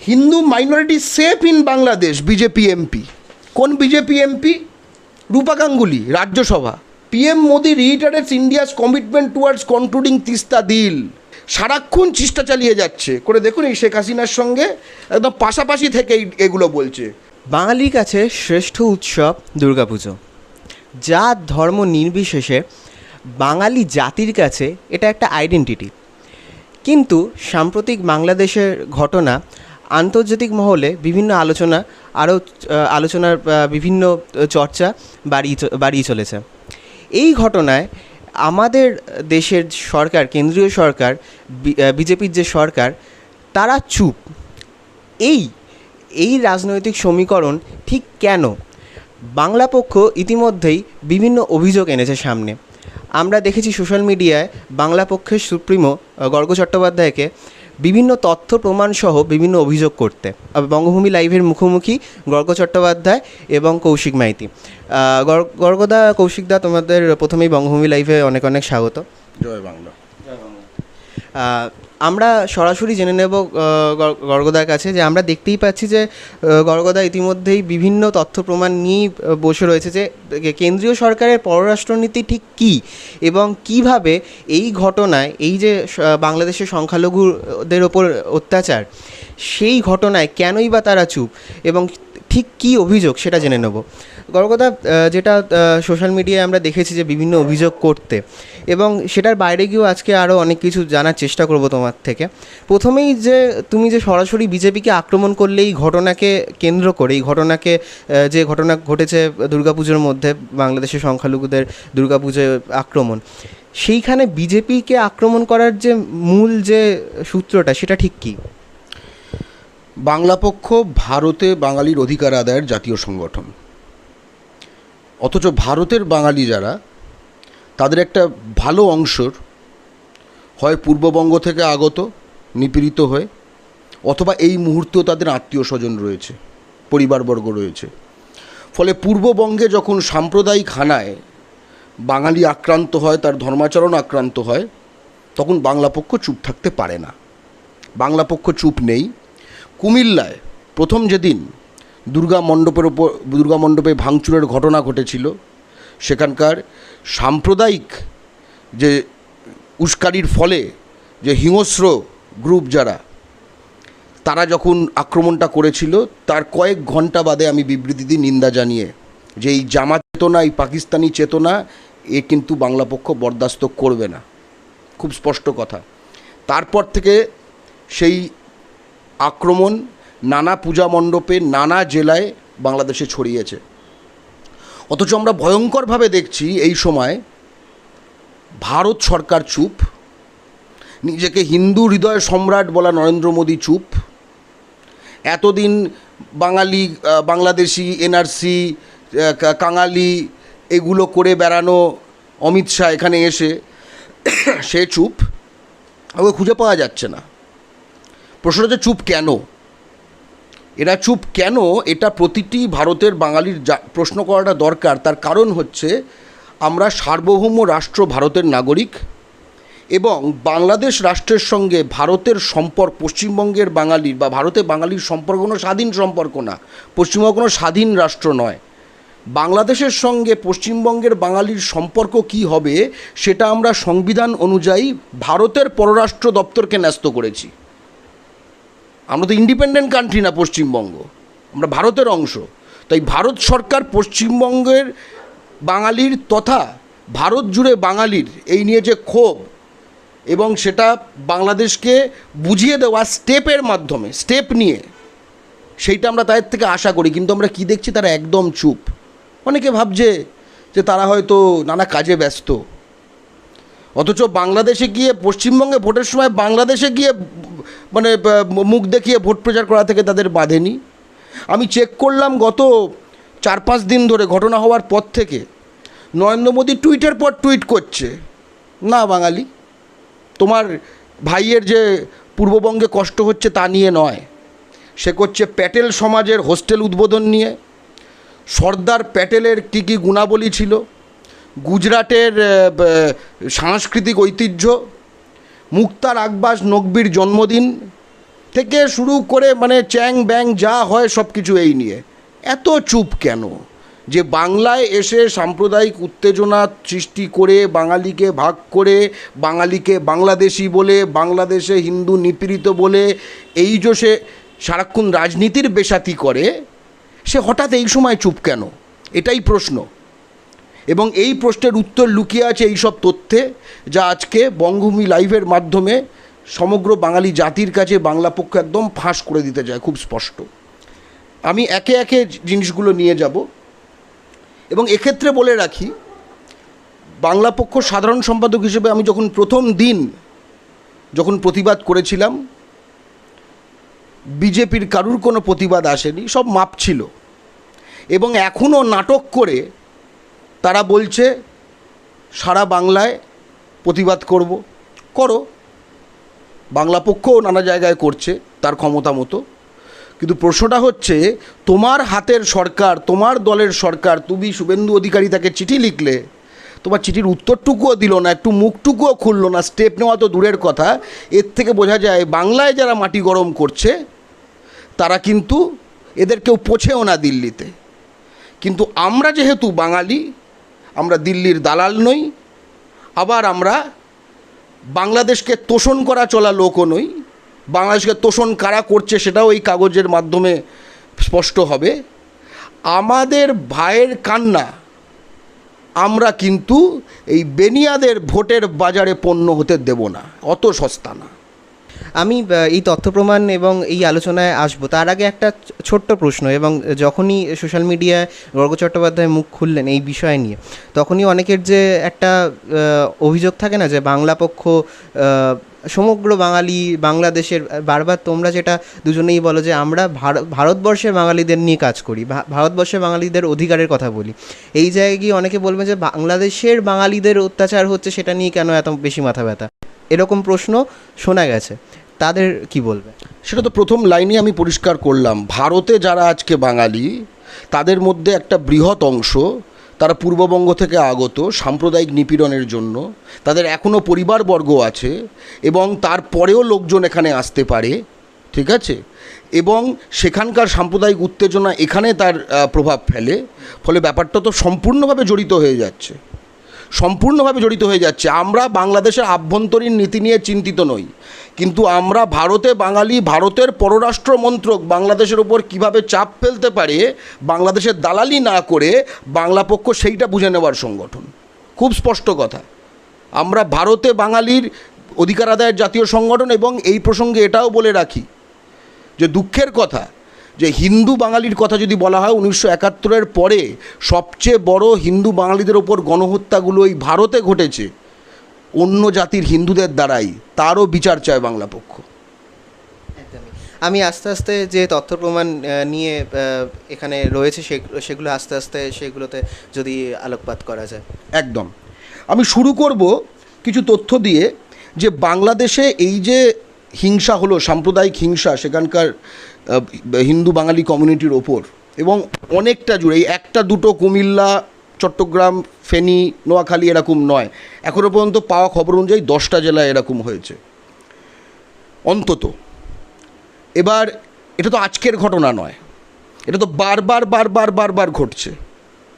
Hindu minority safe in Bangladesh, BJP MP. কোন BJP MP? Rupa Ganguly, Rajya Sabha. PM Modi reiterates India's commitment towards concluding Teesta deal. সারাক্ষণ চেষ্টা চালিয়ে যাচ্ছে করে, দেখুন এই শেখ হাসিনার সঙ্গে একদম পাশাপাশি থেকে এগুলো বলছে। বাঙালির কাছে শ্রেষ্ঠ উৎসব দুর্গাপুজো, যা ধর্ম নির্বিশেষে বাঙালি জাতির কাছে এটা একটা আইডেন্টিটি। কিন্তু সাম্প্রতিক বাংলাদেশের ঘটনা আন্তর্জাতিক মহলে বিভিন্ন আলোচনার বিভিন্ন চর্চা বাড়িয়ে চলেছে। এই ঘটনায় আমাদের দেশের সরকার, কেন্দ্রীয় সরকার, বিজেপির যে সরকার, তারা চুপ। এই রাজনৈতিক সমীকরণ ঠিক কেন? বাংলা পক্ষ ইতিমধ্যেই বিভিন্ন অভিযোগ এনেছে সামনে। আমরা দেখেছি সোশ্যাল মিডিয়ায় বাংলা পক্ষের সুপ্রিমো গর্গ চট্টোপাধ্যায়কে বিভিন্ন তথ্য প্রমাণসহ বিভিন্ন অভিযোগ করতে। বঙ্গভূমি লাইভের মুখোমুখি গর্গ চট্টোপাধ্যায় এবং কৌশিক মাইতি। গর্গদা, কৌশিকদা, তোমাদের প্রথমেই বঙ্গভূমি লাইভে অনেক অনেক স্বাগত। জয় বাংলা। আমরা সরাসরি জেনে নেব গর্গদার কাছে যে আমরা দেখতেই পাচ্ছি যে গর্গদা ইতিমধ্যেই বিভিন্ন তথ্য প্রমাণ নিয়েই বসে রয়েছে যে কেন্দ্রীয় সরকারের পররাষ্ট্রনীতি ঠিক কী এবং কিভাবে এই ঘটনায়, এই যে বাংলাদেশের সংখ্যালঘুদের ওপর অত্যাচার, সেই ঘটনায় কেনই বা তারা চুপ এবং ঠিক কী অভিযোগ সেটা জেনে নেব। গর্গদা, যেটা সোশ্যাল মিডিয়ায় আমরা দেখেছি যে বিভিন্ন অভিযোগ করতে, এবং সেটার বাইরে গিয়েও আজকে আরও অনেক কিছু জানার চেষ্টা করব তোমার থেকে। প্রথমেই যে তুমি যে সরাসরি বিজেপিকে আক্রমণ করলে এই ঘটনাকে কেন্দ্র করে, এই ঘটনাকে, যে ঘটনা ঘটেছে দুর্গাপুজোর মধ্যে বাংলাদেশের সংখ্যালঘুদের দুর্গাপুজোয় আক্রমণ, সেইখানে বিজেপিকে আক্রমণ করার যে মূল যে সূত্রটা, সেটা ঠিক কী? বাংলা পক্ষ ভারতে বাঙালির অধিকার আদায়ের জাতীয় সংগঠন, অথচ ভারতের বাঙালি যারা, তাদের একটা ভালো অংশর হয় পূর্ববঙ্গ থেকে আগত, নিপীড়িত হয়ে, অথবা এই মুহূর্তেও তাদের আত্মীয় স্বজন রয়েছে, পরিবারবর্গ রয়েছে। ফলে পূর্ববঙ্গে যখন সাম্প্রদায়িক হানায় বাঙালি আক্রান্ত হয়, তার ধর্মাচরণ আক্রান্ত হয়, তখন বাংলা পক্ষ চুপ থাকতে পারে না। বাংলা পক্ষ চুপ নেই। কুমিল্লায় প্রথম যেদিন দুর্গা মণ্ডপে ভাঙচুরের ঘটনা ঘটেছিল, সেখানকার সাম্প্রদায়িক যে উস্কানির ফলে যে হিংস্র গ্রুপ যারা, তারা যখন আক্রমণটা করেছিল, তার কয়েক ঘন্টা বাদে আমি বিবৃতি দিই নিন্দা জানিয়ে যে এই জামাত চেতনা, এই পাকিস্তানি চেতনা, এ কিন্তু বাংলা পক্ষ বরদাস্ত করবে না। খুব স্পষ্ট কথা। তারপর থেকে সেই আক্রমণ নানা পূজা মণ্ডপে, নানা জেলায় বাংলাদেশে ছড়িয়েছে। অথচ আমরা ভয়ঙ্করভাবে দেখছি এই সময় ভারত সরকার চুপ, নিজেকে হিন্দু হৃদয় সম্রাট বলা নরেন্দ্র মোদী চুপ। এতদিন বাংলাদেশি, এনআরসি, কাঙালি এগুলো করে বেড়ানো অমিত শাহ এখানে এসে সে চুপ, ওকে খুঁজে পাওয়া যাচ্ছে না। প্রশ্ন হচ্ছে চুপ কেন? এরা চুপ কেন? এটা প্রতিটি ভারতের বাঙালির প্রশ্ন করাটা দরকার। তার কারণ হচ্ছে আমরা সার্বভৌম রাষ্ট্র ভারতের নাগরিক, এবং বাংলাদেশ রাষ্ট্রের সঙ্গে ভারতের সম্পর্ক, পশ্চিমবঙ্গের বাঙালির বা ভারতে বাঙালির সম্পর্ক কোনো স্বাধীন সম্পর্ক না। পশ্চিমবঙ্গ কোনো স্বাধীন রাষ্ট্র নয়। বাংলাদেশের সঙ্গে পশ্চিমবঙ্গের বাঙালির সম্পর্ক কি হবে, সেটা আমরা সংবিধান অনুযায়ী ভারতের পররাষ্ট্র দপ্তরকে ন্যস্ত করেছি। আমরা তো ইন্ডিপেন্ডেন্ট কান্ট্রি না পশ্চিমবঙ্গ, আমরা ভারতের অংশ। তাই ভারত সরকার পশ্চিমবঙ্গের বাঙালির তথা ভারত জুড়ে বাঙালির এই নিয়ে যে ক্ষোভ, এবং সেটা বাংলাদেশকে বুঝিয়ে দেওয়া স্টেপের মাধ্যমে, স্টেপ নিয়ে, সেইটা আমরা তাদের থেকে আশা করি। কিন্তু আমরা কি দেখছি, তারা একদম চুপ। অনেকে ভাবছে যে তারা হয়তো নানা কাজে ব্যস্ত, অথচ বাংলাদেশে গিয়ে, পশ্চিমবঙ্গে ভোটের সময় বাংলাদেশে গিয়ে মানে মুখ দেখিয়ে ভোট প্রচার করা থেকে তাদের বাঁধেনি। আমি চেক করলাম গত 4-5 দিন ধরে, ঘটনা হওয়ার পর থেকে নরেন্দ্র মোদী টুইটের পর টুইট করছে, না বাঙালি, তোমার ভাইয়ের যে পূর্ববঙ্গে কষ্ট হচ্ছে তা নিয়ে নয়। সে করছে প্যাটেল সমাজের হোস্টেল উদ্বোধন নিয়ে, সর্দার প্যাটেলের কী কী গুণাবলী ছিল, গুজরাটের সাংস্কৃতিক ঐতিহ্য, মুক্তার আকবাস নকবির জন্মদিন, থেকে শুরু করে মানে চ্যাং ব্যাং যা হয় সব কিছু এই নিয়ে এত চুপ কেন? যে বাংলায় এসে সাম্প্রদায়িক উত্তেজনা সৃষ্টি করে বাঙালিকে ভাগ করে বাঙালিকে বাংলাদেশি বলে বাংলাদেশে হিন্দু নিপীড়িত বলে এই যে সে সারাক্ষণ রাজনীতির বেসাতি করে, সে হঠাৎ এই সময় চুপ কেন? এটাই প্রশ্ন। এবং এই প্রশ্নের উত্তর লুকিয়ে আছে এইসব তথ্যে, যা আজকে বঙ্গভূমি লাইভের মাধ্যমে সমগ্র বাঙালি জাতির কাছে বাংলা পক্ষ একদম ফাঁস করে দিতে চায়, খুব স্পষ্ট। আমি একে একে জিনিসগুলো নিয়ে যাব এবং এক্ষেত্রে বলে রাখি, বাংলা পক্ষ সাধারণ সম্পাদক হিসেবে আমি যখন প্রথম দিন যখন প্রতিবাদ করেছিলাম, বিজেপির কারুর কোনো প্রতিবাদ আসেনি, সব মাপ ছিল। এবং এখনও নাটক করে তারা বলছে সারা বাংলায় প্রতিবাদ করব। করো, বাংলা পক্ষও নানা জায়গায় করছে তার ক্ষমতা মতো। কিন্তু প্রশ্নটা হচ্ছে, তোমার হাতের সরকার, তোমার দলের সরকার, তুমি শুভেন্দু অধিকারী তাকে চিঠি লিখলে, তোমার চিঠির উত্তরটুকুও দিল না, একটু মুখটুকুও খুললো না, স্টেপ নেওয়া তো দূরের কথা। এর থেকে বোঝা যায় বাংলায় যারা মাটি গরম করছে তারা কিন্তু এদের কেউ পোছেও না দিল্লিতে। কিন্তু আমরা যেহেতু বাঙালি, আমরা দিল্লির দালাল নই, আবার আমরা বাংলাদেশকে তোষণ করা চলা লোকও নই। বাংলাদেশকে তোষণ কারা করছে সেটাও এই কাগজের মাধ্যমে স্পষ্ট হবে। আমাদের ভাইয়ের কান্না আমরা কিন্তু এই বেনিয়াদের ভোটের বাজারে পণ্য হতে দেব না, অত সস্তা না। আমি এই তথ্য প্রমাণ এবং এই আলোচনায় আসবো, তার আগে একটা ছোট্ট প্রশ্ন। এবং যখনই সোশ্যাল মিডিয়ায় গর্গ চট্টোপাধ্যায় মুখ খুললেন এই বিষয় নিয়ে, তখনই অনেকের যে একটা অভিযোগ থাকে না, যে বাংলা পক্ষ সমগ্র বাঙালি বাংলাদেশের, বারবার তোমরা যেটা দুজনেই বলো যে আমরা ভারতবর্ষের বাঙালিদের নিয়ে কাজ করি, ভারতবর্ষের বাঙালিদের অধিকারের কথা বলি। এই জায়গায় গিয়ে অনেকে বলবে যে বাংলাদেশের বাঙালিদের অত্যাচার হচ্ছে, সেটা নিয়ে কেন এত বেশি মাথা ব্যথা, এরকম প্রশ্ন শোনা গেছে। তাদের কি বলবে? সেটা তো প্রথম লাইনে আমি পরিষ্কার করলাম। ভারতে যারা আজকে বাঙালি, তাদের মধ্যে একটা বৃহৎ অংশ তারা পূর্ববঙ্গ থেকে আগত সাম্প্রদায়িক নিপীড়নের জন্য, তাদের এখনও পরিবারবর্গ আছে এবং তারপরেও লোকজন এখানে আসতে পারে, ঠিক আছে, এবং সেখানকার সাম্প্রদায়িক উত্তেজনা এখানে তার প্রভাব ফেলে। ফলে ব্যাপারটা তো সম্পূর্ণভাবে জড়িত হয়ে যাচ্ছে, সম্পূর্ণভাবে জড়িত হয়ে যাচ্ছে। আমরা বাংলাদেশের আভ্যন্তরীণ নীতি নিয়ে চিন্তিত নই, কিন্তু আমরা ভারতে বাঙালি, ভারতের পররাষ্ট্র মন্ত্রক বাংলাদেশের ওপর কীভাবে চাপ ফেলতে পারে বাংলাদেশের দালালি না করে, বাংলা পক্ষ সেইটা বুঝে নেওয়ার সংগঠন। খুব স্পষ্ট কথা, আমরা ভারতে বাঙালির অধিকার আদায়ের জাতীয় সংগঠন। এবং এই প্রসঙ্গে এটাও বলে রাখি যে দুঃখের কথা, যে হিন্দু বাঙালির কথা যদি বলা হয়, 1971-এর পরে সবচেয়ে বড় হিন্দু বাঙালিদের ওপর গণহত্যাগুলো এই ভারতে ঘটেছে অন্য জাতির হিন্দুদের দ্বারাই, তারও বিচার চায় বাংলা পক্ষ। আমি আস্তে আস্তে যে তথ্য প্রমাণ নিয়ে এখানে রয়েছে সেগুলো আস্তে আস্তে সেগুলোতে যদি আলোকপাত করা যায়। একদম। আমি শুরু করব কিছু তথ্য দিয়ে, যে বাংলাদেশে এই যে হিংসা হলো, সাম্প্রদায়িক হিংসা সেখানকার হিন্দু বাঙালি কমিউনিটির ওপর, এবং অনেকটা জুড়ে, এই একটা দুটো কুমিল্লা, চট্টগ্রাম, ফেনী, নোয়াখালী এরকম নয়, এখনও পর্যন্ত পাওয়া খবর অনুযায়ী 10টা জেলায় এরকম হয়েছে অন্তত। এবার এটা তো আজকের ঘটনা নয়, এটা তো বারবার বারবার বারবার ঘটছে,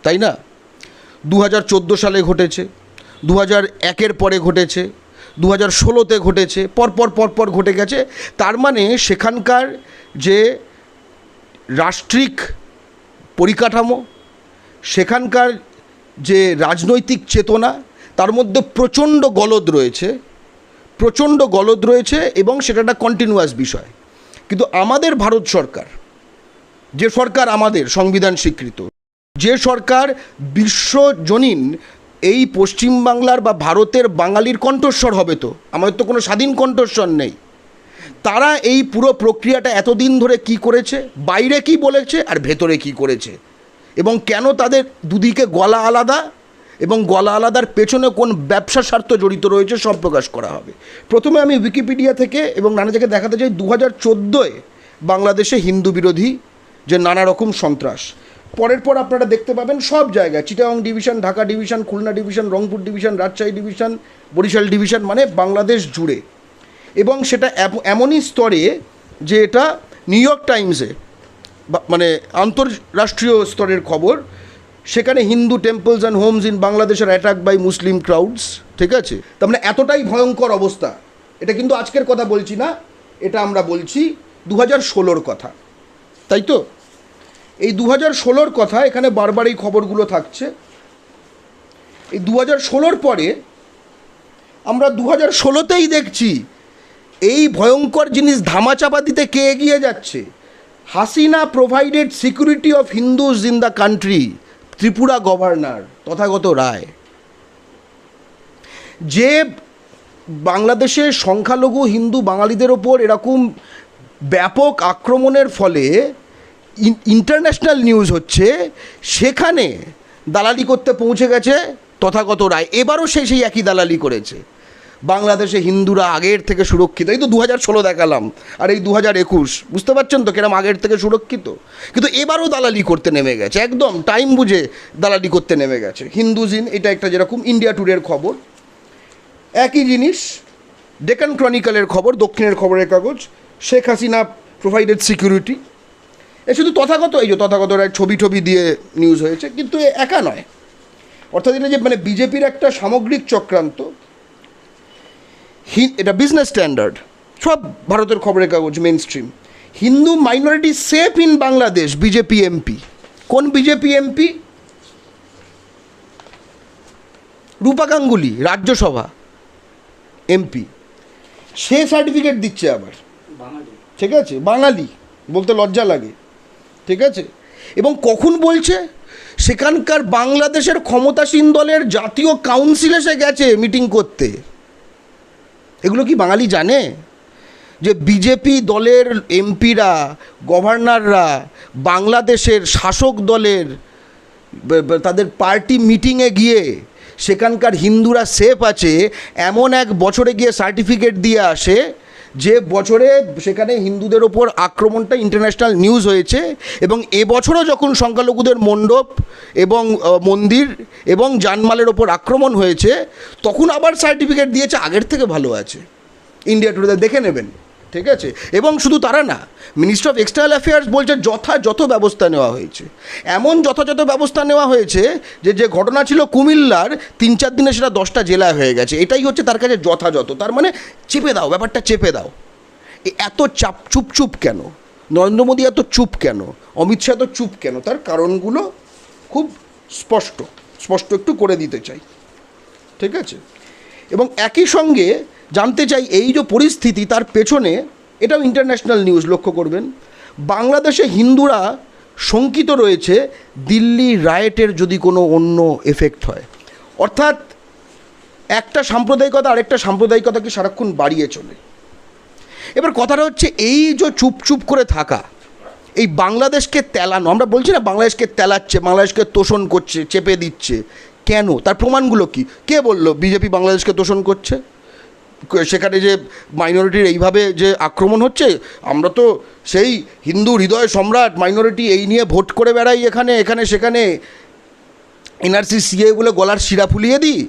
তাই না? 2014 সালে ঘটেছে, 2001-এর পরে ঘটেছে, 2016-তে ঘটেছে, পরপর ঘটে গেছে। তার মানে সেখানকার যে রাষ্ট্রিক পরিকাঠামো, সেখানকার যে রাজনৈতিক চেতনা, তার মধ্যে প্রচণ্ড গলদ রয়েছে এবং সেটা একটা কন্টিনিউয়াস বিষয়। কিন্তু আমাদের ভারত সরকার, যে সরকার আমাদের সংবিধান স্বীকৃত, যে সরকার বিশ্বজনীন এই পশ্চিমবাংলার বা ভারতের বাঙালির কণ্ঠস্বর হবে, তো আমাদের তো কোনো স্বাধীন কণ্ঠস্বর নেই, তারা এই পুরো প্রক্রিয়াটা এতদিন ধরে কি করেছে, বাইরে কি বলেছে আর ভেতরে কি করেছে, এবং কেন তাদের দুদিকে গলা আলাদা, এবং গলা আলাদার পেছনে কোন ব্যবসা স্বার্থ জড়িত রয়েছে, সব প্রকাশ করা হবে। প্রথমে আমি উইকিপিডিয়া থেকে এবং নানা জায়গায় দেখাতে চাই 2014-এ বাংলাদেশে হিন্দু বিরোধী যে নানা রকম সন্ত্রাস, পর আপনারা দেখতে পাবেন সব জায়গায়, Chittagong division, Dhaka division, Khulna division, Rangpur division, Rajshahi division, Barishal division, মানে বাংলাদেশ জুড়ে। এবং সেটা এমনই স্তরে যে এটা নিউ ইয়র্ক টাইমসে মানে আন্তঃরাষ্ট্রীয় স্তরের খবর, সেখানে Hindu temples and Holmes in বাংলাদেশের অ্যাটাক বাই মুসলিম ক্রাউডস, ঠিক আছে? তার মানে এতটাই ভয়ঙ্কর অবস্থা। এটা কিন্তু আজকের কথা বলছি না, এটা আমরা বলছি 2016-র কথা, তাই তো? এই 2016-র কথা এখানে বারবার এই খবরগুলো থাকছে। এই 2016-র পরে আমরা 2016-তেই দেখছি এই ভয়ঙ্কর জিনিস ধামাচাপা দিতে কে এগিয়ে যাচ্ছে? Hasina provided security of Hindus in the country, Tripura governor Tathagata Roy, যে বাংলাদেশের সংখ্যালঘু হিন্দু বাঙালিদের ওপর এরকম ব্যাপক আক্রমণের ফলে ইন্টারন্যাশনাল নিউজ হচ্ছে, সেখানে দালালি করতে পৌঁছে গেছে তথাগত রায়। এবারও সেই একই দালালি করেছে। বাংলাদেশে হিন্দুরা আগের থেকে সুরক্ষিত, এই তো 2016 দেখালাম, আর এই 2021, বুঝতে পারছেন তো কিরম আগের থেকে সুরক্ষিত। কিন্তু এবারও দালালি করতে নেমে গেছে, একদম টাইম বুঝে দালালি করতে নেমে গেছে। হিন্দুজিন, এটা একটা যেরকম ইন্ডিয়া টুডের খবর, একই জিনিস ডেকান ক্রনিকলের খবর, দক্ষিণের খবরের কাগজ, শেখ হাসিনা প্রোভাইডেড সিকিউরিটি। এ শুধু তথাগত, এই যে তথাগত রায় ছবি দিয়ে নিউজ হয়েছে, কিন্তু একা নয়। অর্থাৎ এটা যে মানে বিজেপির একটা সামগ্রিক চক্রান্ত। এটা বিজনেস স্ট্যান্ডার্ড, সব ভারতের খবরের কাগজ mainstream. Hindu minority safe in Bangladesh, BJP MP. কোন BJP MP? Rupa Ganguly, Rajya Sabha MP. সে সার্টিফিকেট দিচ্ছে আবার, ঠিক আছে? বাঙালি বলতে লজ্জা লাগে, ঠিক আছে? এবং কখন বলছে? সেখানকার বাংলাদেশের ক্ষমতাসীন দলের জাতীয় কাউন্সিলে সে গেছে মিটিং করতে। এগুলো কি বাঙালি জানে যে বিজেপি দলের এমপিরা, গভর্নররা বাংলাদেশের শাসক দলের তাদের পার্টি মিটিংয়ে গিয়ে সেখানকার হিন্দুরা সেফ আছে এমন এক বছরে গিয়ে সার্টিফিকেট দিয়ে আসে, যে বছরে সেখানে হিন্দুদের ওপর আক্রমণটা ইন্টারন্যাশনাল নিউজ হয়েছে? এবং এবছরও যখন সংখ্যালঘুদের মণ্ডপ এবং মন্দির এবং জানমালের ওপর আক্রমণ হয়েছে, তখন আবার সার্টিফিকেট দিয়েছে আগের থেকে ভালো আছে। ইন্ডিয়া টুডে দেখে নেবেন, ঠিক আছে? এবং শুধু তারা না, মিনিস্ট্রি অফ এক্সটার্নাল অ্যাফেয়ার্স বলছে যথাযথ ব্যবস্থা নেওয়া হয়েছে। এমন যথাযথ ব্যবস্থা নেওয়া হয়েছে যে ঘটনা ছিল কুমিল্লার, 3-4 দিনে সেটা 10টা জেলায় হয়ে গেছে। এটাই হচ্ছে তার কাছে যথাযথ। তার মানে চেপে দাও, ব্যাপারটা চেপে দাও। এত চুপ কেন? নরেন্দ্র মোদী এত চুপ কেন? অমিত শাহ এত চুপ কেন? তার কারণগুলো খুব স্পষ্ট একটু করে দিতে চাই, ঠিক আছে? এবং একই সঙ্গে জানতে চাই এই যে পরিস্থিতি, তার পেছনে, এটাও ইন্টারন্যাশনাল নিউজ, লক্ষ্য করবেন, বাংলাদেশে হিন্দুরা শঙ্কিত রয়েছে দিল্লি রায়েটের যদি কোনো অন্য এফেক্ট হয়। অর্থাৎ একটা সাম্প্রদায়িকতা আরেকটা সাম্প্রদায়িকতাকে সারাক্ষণ বাড়িয়ে চলে। এবার কথাটা হচ্ছে, এই যে চুপ করে থাকা, এই বাংলাদেশকে তেলানো, আমরা বলছি না বাংলাদেশকে তেলাচ্ছে, বাংলাদেশকে তোষণ করছে, চেপে দিচ্ছে, কেন? তার প্রমাণগুলো কি? কে বলল বিজেপি বাংলাদেশকে তোষণ করছে? সেখানে যে মাইনরিটির এইভাবে যে আক্রমণ হচ্ছে, আমরা তো সেই হিন্দু হৃদয় সম্রাট মাইনরিটি এই নিয়ে ভোট করে বেড়াই এখানে সেখানে, এনআরসি সিএ বলে গলার শিরা ফুলিয়ে দিই,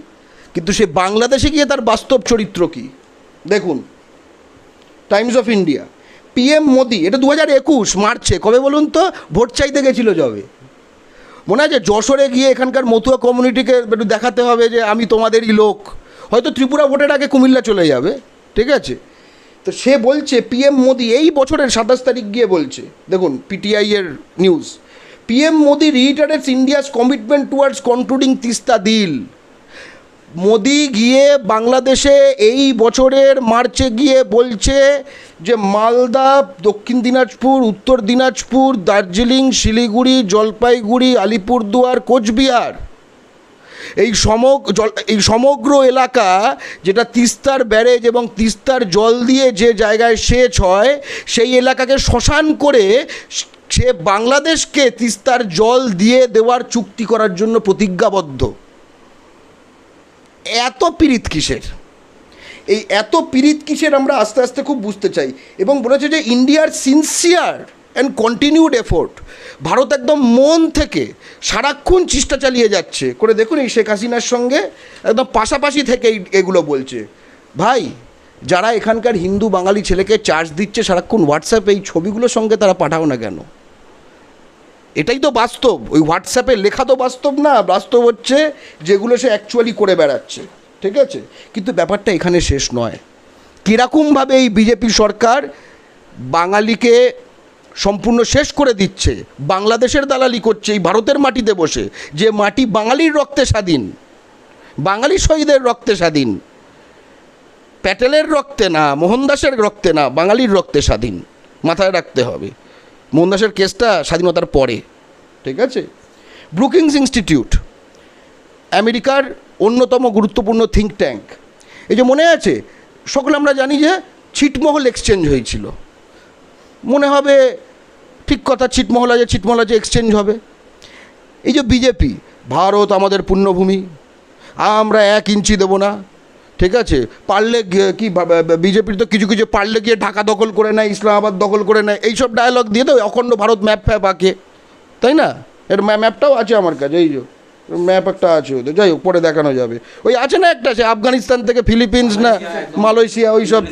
কিন্তু সে বাংলাদেশে গিয়ে তার বাস্তব চরিত্র কী দেখুন। Times of India, PM Modi, এটা 2021 মার্চে, কবে বলুন তো? ভোট চাইতে গেছিল যবে, মনে আছে? যশোরে গিয়ে এখানকার মতুয়া কমিউনিটিকে একটু দেখাতে হবে যে আমি তোমাদেরই লোক। হয়তো ত্রিপুরা ভোটের আগে কুমিল্লা চলে যাবে, ঠিক আছে? তো সে বলছে, পিএম মোদি এই বছরের 27 তারিখ গিয়ে বলছে, দেখুন পিটিআই এর news, PM Modi reiterates India's commitment towards concluding Teesta deal. Modi গিয়ে বাংলাদেশে এই বছরের মার্চে গিয়ে বলছে যে মালদা, দক্ষিণ দিনাজপুর, উত্তর দিনাজপুর, দার্জিলিং, শিলিগুড়ি, জলপাইগুড়ি, আলিপুরদুয়ার, কোচবিহার, এই সমগ্র এলাকা যেটা তিস্তার ব্যারেজ এবং তিস্তার জল দিয়ে যে জায়গায় সেচ হয়, সেই এলাকাকে শ্মশান করে সে বাংলাদেশকে তিস্তার জল দিয়ে দেওয়ার চুক্তি করার জন্য প্রতিজ্ঞাবদ্ধ। এত পীড়িত কিসের? এই এত পীড়িত কিসের আমরা আস্তে আস্তে খুব বুঝতে চাই। এবং বলেছে যে ইন্ডিয়ার sincere and continued effort, Bharat একদম মন থেকে সারাক্ষণ চেষ্টা চালিয়ে যাচ্ছে করে। দেখুন এই শেখ হাসিনার সঙ্গে একদম পাশাপাশি থেকে এগুলো বলছে, ভাই যারা এখানকার হিন্দু বাঙালি ছেলেকে চার্জ দিচ্ছে সারাক্ষণ হোয়াটসঅ্যাপে, এই ছবিগুলোর সঙ্গে তারা পাঠাও না কেন? এটাই তো বাস্তব। ওই হোয়াটসঅ্যাপে লেখা তো বাস্তব না, বাস্তব হচ্ছে যেগুলো সে অ্যাকচুয়ালি করে বেড়াচ্ছে, ঠিক আছে? কিন্তু ব্যাপারটা এখানে শেষ নয়। কীরকমভাবে এই বিজেপি সরকার বাঙালিকে সম্পূর্ণ শেষ করে দিচ্ছে, বাংলাদেশের দালালি করছে এই ভারতের মাটিতে বসে, যে মাটি বাঙালির রক্তে স্বাধীন, বাঙালি শহীদের রক্তে স্বাধীন, প্যাটেলের রক্তে না, মোহনদাসের রক্তে না, বাঙালির রক্তে স্বাধীন। মাথায় রাখতে হবে। মোহনদাসের কেসটা স্বাধীনতার পরে, ঠিক আছে? ব্রুকিংস ইনস্টিটিউট আমেরিকার অন্যতম গুরুত্বপূর্ণ থিঙ্ক ট্যাঙ্ক। এই যে মনে আছে, সকলে আমরা জানি যে ছিটমহল এক্সচেঞ্জ হয়েছিল, মনে হবে ঠিক কথা, ছিটমহল আছে এক্সচেঞ্জ হবে। এই যে বিজেপি, ভারত আমাদের পুণ্যভূমি, আমরা 1 ইঞ্চি দেবো না, ঠিক আছে? পারলে কি বিজেপির তো কিছু কিছু পারলে গিয়ে ঢাকা দখল করে নেয়, ইসলামাবাদ দখল করে নেয়, এইসব ডায়লগ দিয়ে তো অখণ্ড ভারত ম্যাপ ফ্যাপ আঁকে, তাই না? এর ম্যাপটাও আছে আমার কাছে, এই যে ম্যাপ একটা আছে ওদের, যাই হোক পরে দেখানো যাবে। ওই আছে না একটা, সে আফগানিস্তান থেকে ফিলিপিন্স না মালয়েশিয়া ওই সব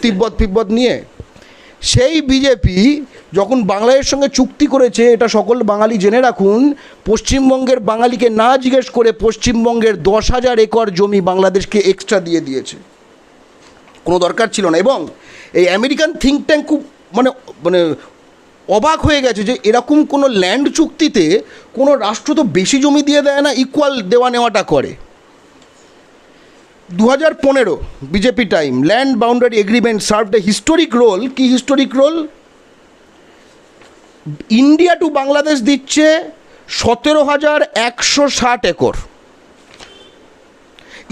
তিব্বত নিয়ে। সেই বিজেপি যখন বাংলাদেশের সঙ্গে চুক্তি করেছে, এটা সকল বাঙালি জেনে রাখুন, পশ্চিমবঙ্গের বাঙালিকে না জিজ্ঞেস করে পশ্চিমবঙ্গের 10,000 একর জমি বাংলাদেশকে এক্সট্রা দিয়ে দিয়েছে, কোনো দরকার ছিল না। এবং এই আমেরিকান থিঙ্ক ট্যাঙ্ক খুব মানে অবাক হয়ে গেছে যে এরকম কোনো ল্যান্ড চুক্তিতে কোনো রাষ্ট্র তো বেশি জমি দিয়ে দেয় না, ইকুয়াল দেওয়া নেওয়াটা করে। 2015 BJP time, land boundary agreement served a historic role. কি historic role? India to Bangladesh দিচ্ছে 17,160 একর।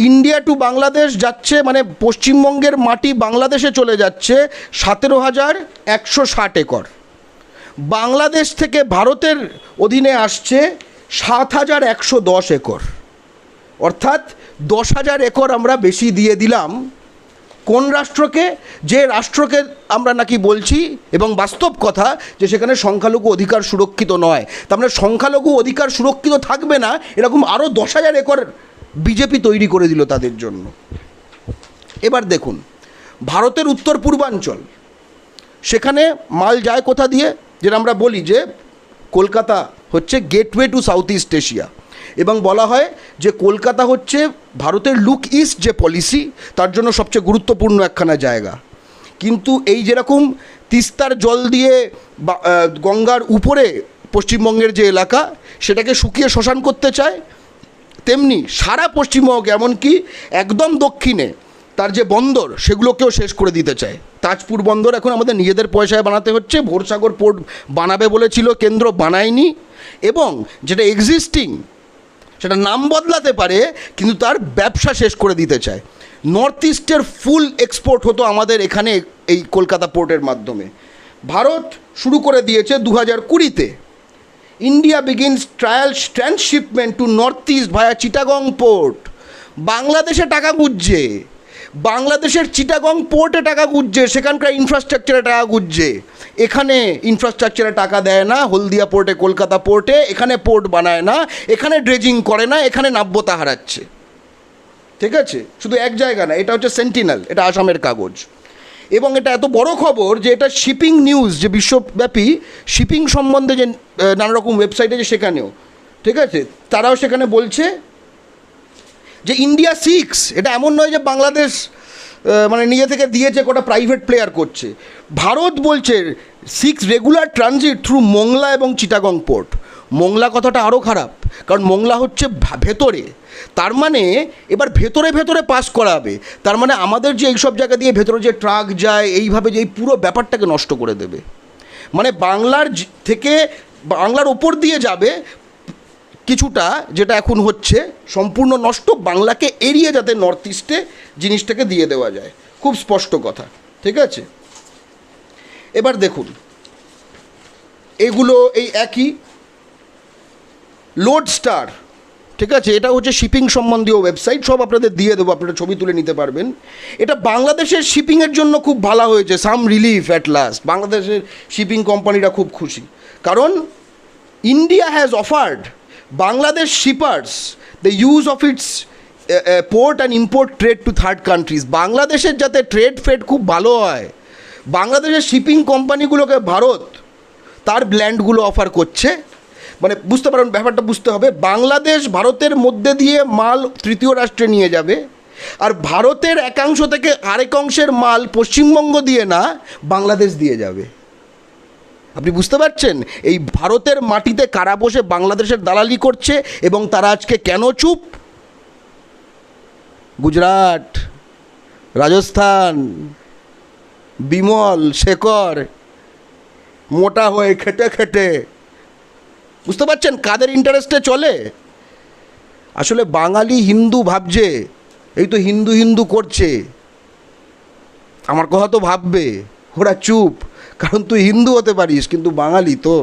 ইন্ডিয়া টু বাংলাদেশ যাচ্ছে, মানে পশ্চিমবঙ্গের মাটি বাংলাদেশে চলে যাচ্ছে 17,160 একর। বাংলাদেশ থেকে ভারতের অধীনে আসছে 7,110 একর। অর্থাৎ 10,000 একর আমরা বেশি দিয়ে দিলাম কোন রাষ্ট্রকে? যে রাষ্ট্রকে আমরা নাকি বলছি, এবং বাস্তব কথা, যে সেখানে সংখ্যালঘু অধিকার সুরক্ষিত নয়। তার মানে সংখ্যালঘু অধিকার সুরক্ষিত থাকবে না, এরকম আরও 10,000 একর বিজেপি তৈরি করে দিল তাদের জন্য। এবার দেখুন, ভারতের উত্তর পূর্বাঞ্চল, সেখানে মাল যায় কোথা দিয়ে? যেটা আমরা বলি যে কলকাতা হচ্ছে gateway to south east Asia, এবং বলা হয় যে কলকাতা হচ্ছে ভারতের লুক ইস্ট যে পলিসি, তার জন্য সবচেয়ে গুরুত্বপূর্ণ একখানা জায়গা। কিন্তু এই যেরকম তিস্তার জল দিয়ে গঙ্গার উপরে পশ্চিমবঙ্গের যে এলাকা, সেটাকে শুকিয়ে শ্মশান করতে চায়, তেমনি সারা পশ্চিমবঙ্গ, এমনকি একদম দক্ষিণে তার যে বন্দর, সেগুলোকেও শেষ করে দিতে চায়। তাজপুর বন্দর এখন আমাদের নিজেদের পয়সায় বানাতে হচ্ছে, ভোরসাগর পোর্ট বানাবে বলেছিল কেন্দ্র, বানায়নি। এবং যেটা এক্সিস্টিং, সেটা নাম বদলাতে পারে, কিন্তু তার ব্যবসা শেষ করে দিতে চায়। নর্থ ইস্টের ফুল এক্সপোর্ট হতো আমাদের এখানে এই কলকাতা পোর্টের মাধ্যমে। ভারত শুরু করে দিয়েছে 2020-তে। India begins trial transshipment to North East via Chittagong port. বাংলাদেশে টাকা গুঁজছে, বাংলাদেশের চিটাগং পোর্টে টাকা গুঁজছে, সেখানকার ইনফ্রাস্ট্রাকচারে টাকা গুঁজছে। এখানে ইনফ্রাস্ট্রাকচারে টাকা দেয় না, হলদিয়া পোর্টে, কলকাতা পোর্টে, এখানে পোর্ট বানায় না, এখানে ড্রেজিং করে না, এখানে নাব্যতা হারাচ্ছে, ঠিক আছে? শুধু এক জায়গা না, এটা হচ্ছে সেন্টিনেল, এটা আসামের কাগজ। এবং এটা এত বড় খবর যে এটা শিপিং নিউজ, যে বিশ্বব্যাপী শিপিং সম্বন্ধে যে নানা রকম ওয়েবসাইটে, যে সেখানেও, ঠিক আছে, তারাও সেখানে বলছে যে ইন্ডিয়া 6, এটা এমন নয় যে বাংলাদেশ মানে নিজে থেকে দিয়েছে, কটা প্রাইভেট প্লেয়ার করছে। ভারত বলছে 6 রেগুলার ট্রানজিট থ্রু মোংলা এবং চিটাগং পোর্ট। মোংলা কথাটা আরও খারাপ, কারণ মোংলা হচ্ছে ভেতরে, তার মানে এবার ভেতরে ভেতরে পাস করাবে, তার মানে আমাদের যে এইসব জায়গা দিয়ে ভেতরে যে ট্রাক যায়, এইভাবে যে এই পুরো ব্যাপারটাকে নষ্ট করে দেবে। মানে বাংলার থেকে, বাংলার ওপর দিয়ে যাবে কিছুটা, যেটা এখন হচ্ছে সম্পূর্ণ নষ্ট, বাংলাকে এড়িয়ে যাতে নর্থ ইস্টে জিনিসটাকে দিয়ে দেওয়া যায়। খুব স্পষ্ট কথা, ঠিক আছে? এবার দেখুন, এগুলো এই একই লোডস্টার, ঠিক আছে, এটা হচ্ছে শিপিং সম্বন্ধীয় ওয়েবসাইট, সব আপনাদের দিয়ে দেবো, আপনারা ছবি তুলে নিতে পারবেন। এটা বাংলাদেশের শিপিংয়ের জন্য খুব ভালো হয়েছে, সাম রিলিফ অ্যাট লাস্ট। বাংলাদেশের শিপিং কোম্পানিরা খুব খুশি, কারণ India has offered Bangladesh shippers the use of its port and import trade to third countries. বাংলাদেশের যাতে ট্রেড ফ্রেড খুব ভালো হয়, বাংলাদেশের শিপিং কোম্পানিগুলোকে ভারত তার ব্ল্যান্ডগুলো অফার করছে। মানে বুঝতে পারেন ব্যাপারটা, বুঝতে হবে, বাংলাদেশ ভারতের মধ্যে দিয়ে মাল তৃতীয় রাষ্ট্রে নিয়ে যাবে, আর ভারতের একাংশ থেকে আরেক অংশের মাল পশ্চিমবঙ্গ দিয়ে না বাংলাদেশ দিয়ে যাবে। আপনি বুঝতে পারছেন এই ভারতের মাটিতে কারা বসে বাংলাদেশের দালালি করছে এবং তারা আজকে কেন চুপ? গুজরাট, রাজস্থান, বিমল, শেখর মোটা হয়ে খেটে খেটে, বুঝতে পারছেন কাদের ইন্টারেস্টে চলে? আসলে বাঙালি হিন্দু ভাবছে এই তো হিন্দু হিন্দু করছে, আমার কথা তো ভাববে, ওরা চুপ, কারণ তুই হিন্দু হতে পারিস কিন্তু বাঙালি তো,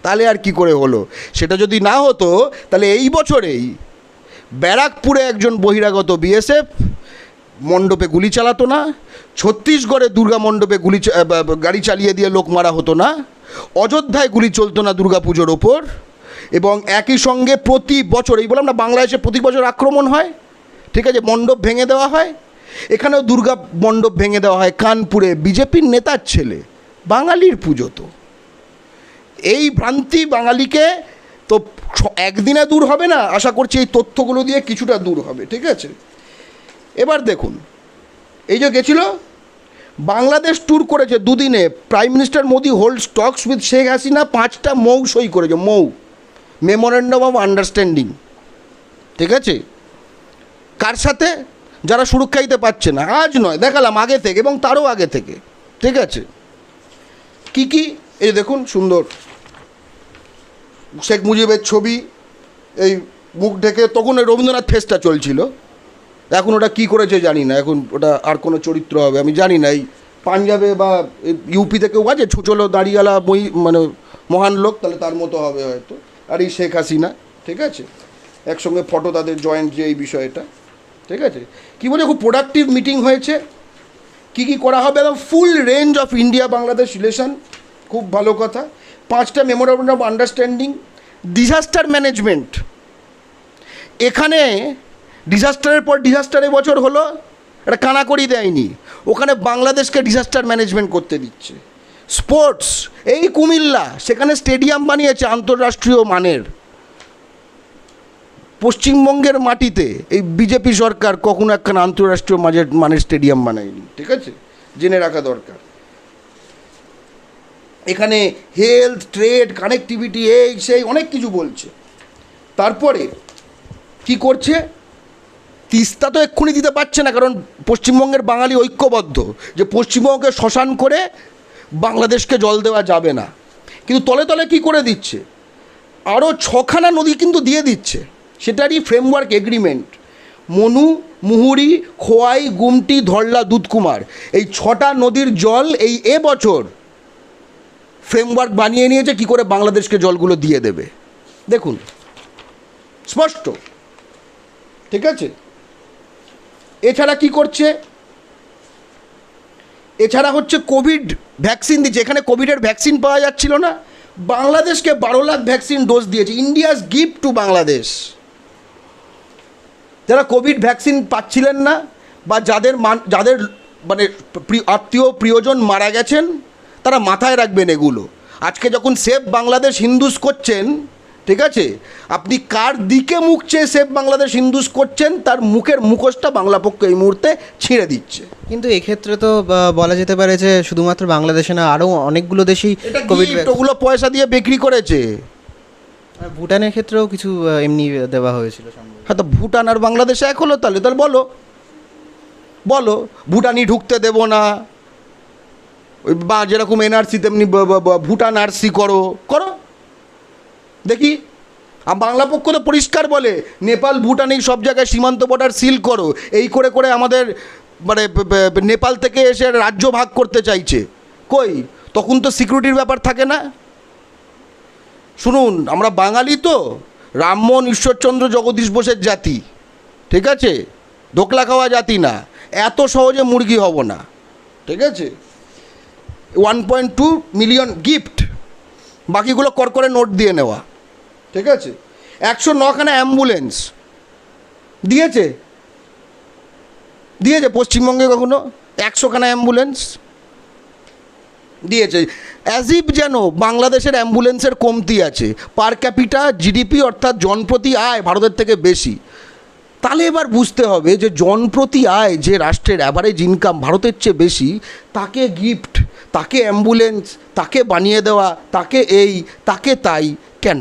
তাহলে আর কি করে হলো? সেটা যদি না হতো তাহলে এই বছরেই ব্যারাকপুরে একজন বহিরাগত বিএসএফ মণ্ডপে গুলি চালাতো না, ছত্তিশগড়ে দুর্গা মণ্ডপে গাড়ি চালিয়ে দিয়ে লোক মারা হতো না, অযোধ্যায় গুলি চলতো না দুর্গা পুজোর ওপর, এবং একই সঙ্গে প্রতি বছর, এই বললাম না বাংলাদেশে প্রতি বছর আক্রমণ হয়, ঠিক আছে, মণ্ডপ ভেঙে দেওয়া হয়, এখানেও দুর্গা মণ্ডপ ভেঙে দেওয়া হয় কানপুরে, বিজেপির নেতার ছেলে, বাঙালির পুজো তো। এই ভ্রান্তি বাঙালিকে তো একদিনে দূর হবে না, আশা করছি এই তথ্যগুলো দিয়ে কিছুটা দূর হবে, ঠিক আছে। এবার দেখুন, এই যে গেছিল বাংলাদেশ ট্যুর করেছে দুদিনে, prime minister Modi holds Tux with Sheikh Hasina, 5টা মৌ সই করেছে, মেমোরেন্ডাম অফ আন্ডারস্ট্যান্ডিং, ঠিক আছে। কার সাথে? যারা সুরক্ষা দিতে পারছে না, আজ নয়, দেখালাম আগে থেকে এবং তারও আগে থেকে, ঠিক আছে। কি কি এই দেখুন, সুন্দর শেখ মুজিবের ছবি, এই মুখ ঢেকে, তখন ওই রবীন্দ্রনাথ ফেস্টটা চলছিল, এখন ওটা কী করেছে জানি না, এখন ওটা আর কোনো চরিত্র হবে আমি জানি না। এই পাঞ্জাবে বা ইউপিতে কেউ আছে ছুচলো দাঁড়িয়ালা মানে মহান লোক, তাহলে তার মতো হবে হয়তো। আর এই শেখ হাসিনা, ঠিক আছে, একসঙ্গে ফটো তাদের জয়েন্ট, যে এই বিষয়টা, ঠিক আছে। কী বলে খুব প্রোডাক্টিভ মিটিং হয়েছে, কী কী করা হবে, একদম full range of India Bangladesh relation, খুব ভালো কথা। 5টা memorandum of understanding. Disaster management, এখানে ডিজাস্টারের পর ডিজাস্টার এবছর হলো, এটা কানাকড়ি দেয়নি, ওখানে বাংলাদেশকে ডিজাস্টার ম্যানেজমেন্ট করতে দিচ্ছে। স্পোর্টস, এই কুমিল্লা, সেখানে স্টেডিয়াম বানিয়েছে আন্তর্রাষ্ট্রীয় মানের। পশ্চিমবঙ্গের মাটিতে এই বিজেপি সরকার কখনো একখানা আন্তর্রাষ্ট্রীয় মানের স্টেডিয়াম বানায়নি, ঠিক আছে, জেনে রাখা দরকার। এখানে হেলথ, ট্রেড, কানেক্টিভিটি, এই সেই অনেক কিছু বলছে। তারপরে কি করছে? তিস্তা তো এক্ষুনি দিতে পারছে না, কারণ পশ্চিমবঙ্গের বাঙালি ঐক্যবদ্ধ যে পশ্চিমবঙ্গকে শ্মশান করে বাংলাদেশকে জল দেওয়া যাবে না, কিন্তু তলে তলে কি করে দিচ্ছে, আরও 6খানা নদী কিন্তু দিয়ে দিচ্ছে, সেটারই ফ্রেমওয়ার্ক এগ্রিমেন্ট। মনু, মুহুরী, খোয়াই, গুমটি, ধরলা, দুধকুমার, এই 6টা নদীর জল এই এবছর ফ্রেমওয়ার্ক বানিয়ে নিয়েছে কি করে বাংলাদেশকে জলগুলো দিয়ে দেবে, দেখুন স্পষ্ট, ঠিক আছে। এছাড়া কি করছে? এছাড়া হচ্ছে কোভিড ভ্যাকসিন দিচ্ছে, এখানে কোভিডের ভ্যাকসিন পাওয়া যাচ্ছিল না, বাংলাদেশকে 12 লাখ ভ্যাকসিন ডোজ দিয়েছে, ইন্ডিয়াস গিফট টু বাংলাদেশ। যারা কোভিড ভ্যাকসিন পাচ্ছিলেন না বা যাদের মানে আত্মীয় প্রিয়জন মারা গেছেন, তারা মাথায় রাখবেন এগুলো। আজকে যখন সেভ বাংলাদেশ হিন্দুস করছেন, ঠিক আছে, আপনি কার দিকে মুখ চেয়ে সেভ বাংলাদেশ হিন্দুস করছেন তার মুখের মুখোশটা বাংলা পক্ষ এই মুহূর্তে ছিঁড়ে দিচ্ছে। কিন্তু এক্ষেত্রে তো বলা যেতে পারে যে শুধুমাত্র বাংলাদেশে না, আরও অনেকগুলো দেশেই কোভিড, ওগুলো পয়সা দিয়ে বিক্রি করেছে। ভুটানের ক্ষেত্রেও কিছু এমনি দেওয়া হয়েছিল। হ্যাঁ, তো ভুটান আর বাংলাদেশে এক হলো, তাহলে বলো ভুটানি ঢুকতে দেব না, ওই বা যেরকম এনআরসি তেমনি ভুটান আরসি করো দেখি। বাংলা পক্ষ তো পরিষ্কার বলে নেপাল ভুটান এই সব জায়গায় সীমান্ত বর্ডার সিল করো, এই করে করে আমাদের মানে নেপাল থেকে এসে রাজ্য ভাগ করতে চাইছে। কই, তখন তো সিকিউরিটির ব্যাপার থাকে না। শুনুন, আমরা বাঙালি তো, রামমোহন ঈশ্বরচন্দ্র জগদীশ বোসের জাতি, ঠিক আছে, ধোকলা খাওয়া জাতি না, এত সহজে মুরগি হব না, ঠিক আছে। 1.2 মিলিয়ন গিফট, বাকিগুলো করে নোট দিয়ে নেওয়া, ঠিক আছে। 109খানা অ্যাম্বুলেন্স দিয়েছে দিয়েছে পশ্চিমবঙ্গে কখনো 100খানা অ্যাম্বুলেন্স দিয়েছে, অ্যাজ ইফ যেন বাংলাদেশের অ্যাম্বুলেন্সের কমতি আছে। পার ক্যাপিটা জিডিপি অর্থাৎ জনপ্রতি আয় ভারতের থেকে বেশি। তাহলে এবার বুঝতে হবে যে জনপ্রতি আয় যে রাষ্ট্রের অ্যাভারেজ ইনকাম ভারতের চেয়ে বেশি, তাকে গিফট, তাকে অ্যাম্বুলেন্স, তাকে বানিয়ে দেওয়া, তাকে এই, তাকে তাই কেন?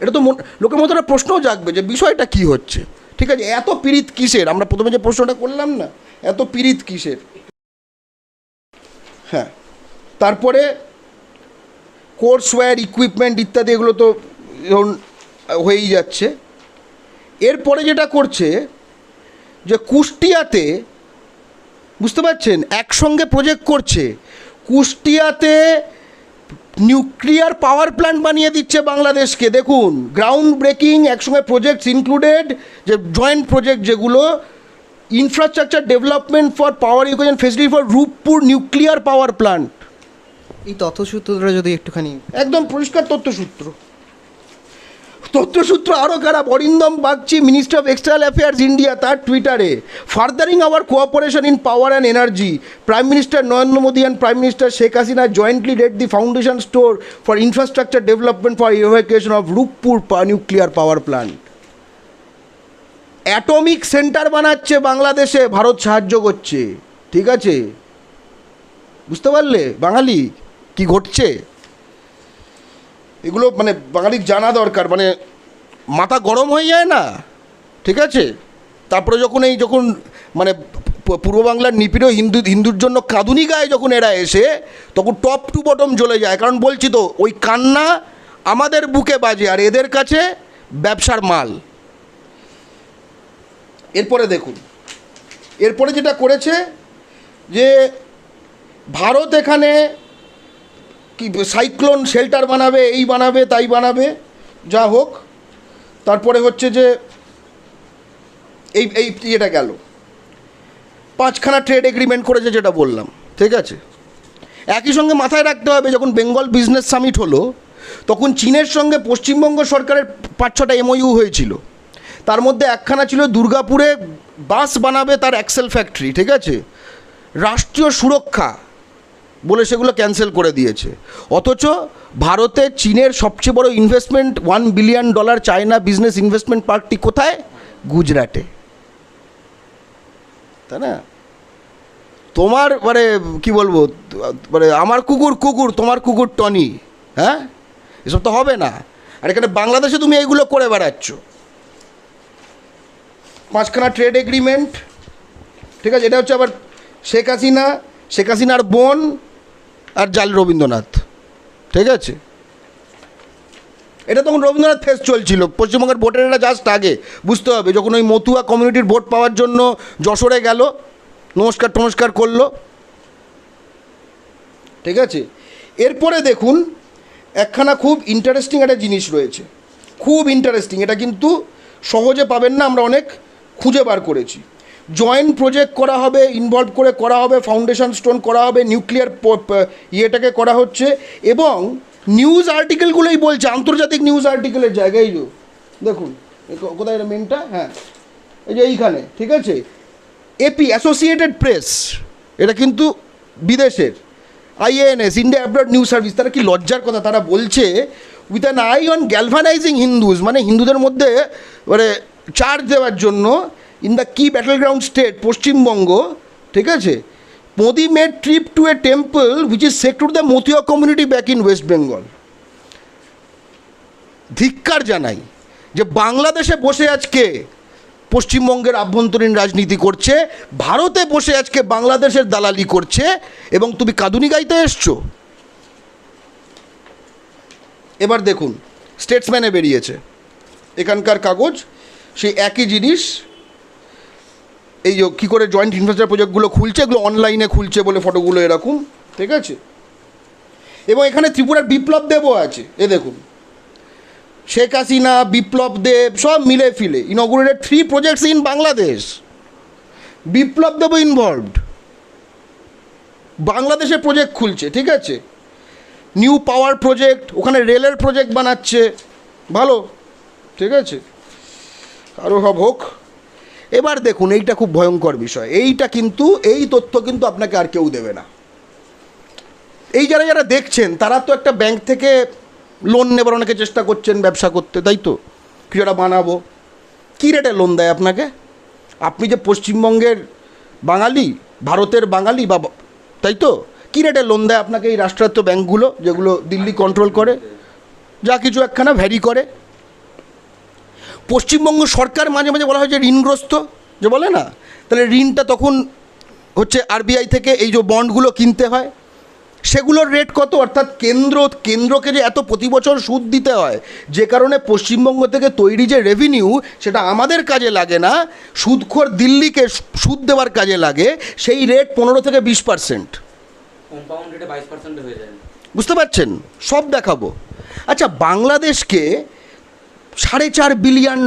এটা তো লোকের মধ্যে একটা প্রশ্নও জাগবে যে বিষয়টা কি হচ্ছে। ঠিক আছে, এত পীড়িত কিসের? আমরা প্রথমে যে প্রশ্নটা করলাম না, এত পীড়িত কিসের? হ্যাঁ, তারপরে কোর্সওয়্যার, ইকুইপমেন্ট ইত্যাদি এগুলো তো হয়েই যাচ্ছে। এরপরে যেটা করছে যে কুষ্টিয়াতে, বুঝতে পারছেন, একসঙ্গে প্রজেক্ট করছে। কুষ্টিয়াতে নিউক্লিয়ার পাওয়ার প্ল্যান্ট বানিয়ে দিচ্ছে বাংলাদেশকে। দেখুন, গ্রাউন্ড ব্রেকিং একসঙ্গে প্রজেক্টস ইনক্লুডেড, যে জয়েন্ট প্রজেক্ট যেগুলো, infrastructure development for power equation facility for Rooppur nuclear power plant. এই তথ্যসূত্রটা যদি একটুখানি। একদম পরিষ্কার তথ্যসূত্র। তথ্যসূত্র আরও খারাপ। Arindam Bagchi, minister of external affairs India, তার টুইটারে, furthering our cooperation in power and energy, prime minister Narendra Modi and prime minister Sheikh Hasina jointly laid the foundation stone for infrastructure development for evacuation of Rooppur nuclear power plant. Atomic centre বানাচ্ছে বাংলাদেশে, ভারত সাহায্য করছে। ঠিক আছে, বুঝতে পারলে বাঙালি কি ঘটছে? এগুলো মানে বাঙালির জানা দরকার, মানে মাথা গরম হয়ে যায় না? ঠিক আছে, তারপরে যখন মানে পূর্ব বাংলার নিপীড় হিন্দুর জন্য কাঁদুনি গায়ে যখন এরা এসে, তখন টপ টু বটম জ্বলে যায়। কারণ বলছি তো, ওই কান্না আমাদের বুকে বাজে আর এদের কাছে ব্যবসার মাল। এরপরে দেখুন, এরপরে যেটা করেছে যে ভারত এখানে কি সাইক্লোন শেল্টার বানাবে, এই বানাবে, তাই বানাবে, যা হোক। তারপরে হচ্ছে যে এই এটা গেল, 5খানা ট্রেড এগ্রিমেন্ট করেছে যেটা বললাম। ঠিক আছে, একই সঙ্গে মাথায় রাখতে হবে, যখন বেঙ্গল বিজনেস সামিট হলো তখন চীনের সঙ্গে পশ্চিমবঙ্গ সরকারের 5-6টা এমওইউ হয়েছিল। তার মধ্যে একখানা ছিল দুর্গাপুরে বাস বানাবে তার অ্যাক্সেল ফ্যাক্টরি। ঠিক আছে, রাষ্ট্রীয় সুরক্ষা বলে সেগুলো ক্যান্সেল করে দিয়েছে। অথচ ভারতে চীনের সবচেয়ে বড় investment, $1 billion China business investment পার্কটি কোথায়? গুজরাটে। তাই না? তোমার মানে কি বলবো, মানে আমার কুকুর তোমার কুকুর টনি। হ্যাঁ, এসব তো হবে না। আর এখানে বাংলাদেশে তুমি এইগুলো করে বেড়াচ্ছ। 5খানা ট্রেড এগ্রিমেন্ট। ঠিক আছে, এটা হচ্ছে আবার শেখ হাসিনার বোন আর জাল রবীন্দ্রনাথ। ঠিক আছে, এটা তখন রবীন্দ্রনাথ ফেস চলছিল, পশ্চিমবঙ্গের ভোটের এটা জাস্ট আগে। বুঝতে হবে, যখন ওই মতুয়া কমিউনিটির ভোট পাওয়ার জন্য যশোরে গেল, নমস্কার করলো। ঠিক আছে, এরপরে দেখুন একখানা খুব ইন্টারেস্টিং একটা জিনিস রয়েছে, খুব ইন্টারেস্টিং। এটা কিন্তু সহজে পাবেন না, আমরা অনেক খুঁজে বার করেছি। জয়েন্ট প্রজেক্ট করা হবে, ইনভলভ করে করা হবে, ফাউন্ডেশন স্টোন করা হবে, নিউক্লিয়ার ইয়েটাকে করা হচ্ছে। এবং নিউজ আর্টিকেলগুলোই বলছে, আন্তর্জাতিক নিউজ আর্টিকেলের জায়গায়। দেখুন কোথায় এটা মেনটা, হ্যাঁ এই যে এইখানে। ঠিক আছে, এপি, অ্যাসোসিয়েটেড প্রেস, এটা কিন্তু বিদেশের। IANS, India abroad news service, তারা কি লজ্জার কথা, তারা বলছে with an eye on galvanising Hindus, মানে হিন্দুদের মধ্যে মানে চার্জ দেওয়ার জন্য, ইন দ্য কি ব্যাটল গ্রাউন্ড স্টেট পশ্চিমবঙ্গ। ঠিক আছে, Modi made trip to a temple which is sacred to the Matua community back in West Bengal. ধিক্কার জানাই যে বাংলাদেশে বসে আজকে পশ্চিমবঙ্গের আভ্যন্তরীণ রাজনীতি করছে, ভারতে বসে আজকে বাংলাদেশের দালালি করছে, এবং তুমি কাঁদুনি গাইতে এসছো। এবার দেখুন, স্টেটসম্যানে বেরিয়েছে এখানকার কাগজ, সেই একই জিনিস। এই যে কী করে জয়েন্ট ইনফ্রাস্ট্রাকচার প্রজেক্টগুলো খুলছে, এগুলো অনলাইনে খুলছে বলে ফটোগুলো এরকম। ঠিক আছে, এবং এখানে ত্রিপুরার বিপ্লব দেবও আছে। এ দেখুন, শেখ হাসিনা, বিপ্লব দেব সব মিলে ফিলে inaugurated 3 projects in Bangladesh. Biplab Deb involved, বাংলাদেশে প্রজেক্ট খুলছে। ঠিক আছে, নিউ পাওয়ার প্রজেক্ট, ওখানে রেলের প্রজেক্ট বানাচ্ছে, ভালো। ঠিক আছে, আরও সব হোক। এবার দেখুন, এইটা খুব ভয়ঙ্কর বিষয়। এইটা কিন্তু, এই তথ্য কিন্তু আপনাকে আর কেউ দেবে না। এই যারা যারা দেখছেন তারা তো একটা ব্যাংক থেকে লোন নেবার অনেকে চেষ্টা করছেন ব্যবসা করতে, তাই তো? কিছুটা বানাবো, কী রেটে লোন দেয় আপনাকে? আপনি যে পশ্চিমবঙ্গের বাঙালি, ভারতের বাঙালি বা, তাই তো, কী রেটে লোন দেয় আপনাকে এই রাষ্ট্রায়ত্ত ব্যাঙ্কগুলো যেগুলো দিল্লি কন্ট্রোল করে? যা কিছু একখানা ভ্যারি করে। পশ্চিমবঙ্গ সরকার মাঝে মাঝে বলা হয় যে ঋণগ্রস্ত, যে বলে না, তাহলে ঋণটা তখন হচ্ছে আরবিআই থেকে এই যে বন্ডগুলো কিনতে হয়, সেগুলোর রেট কত? অর্থাৎ কেন্দ্রকে যে এত প্রতি বছর সুদ দিতে হয়, যে কারণে পশ্চিমবঙ্গ থেকে তৈরি যে রেভিনিউ সেটা আমাদের কাজে লাগে না, সুদখোর দিল্লিকে সুদ দেওয়ার কাজে লাগে। সেই রেট 15 থেকে 20%, কম্পাউন্ড রেটে 22% হয়ে যায়। বুঝতে পারছেন? সব দেখাবো। আচ্ছা, বাংলাদেশকে $4.5 বিলিয়ন,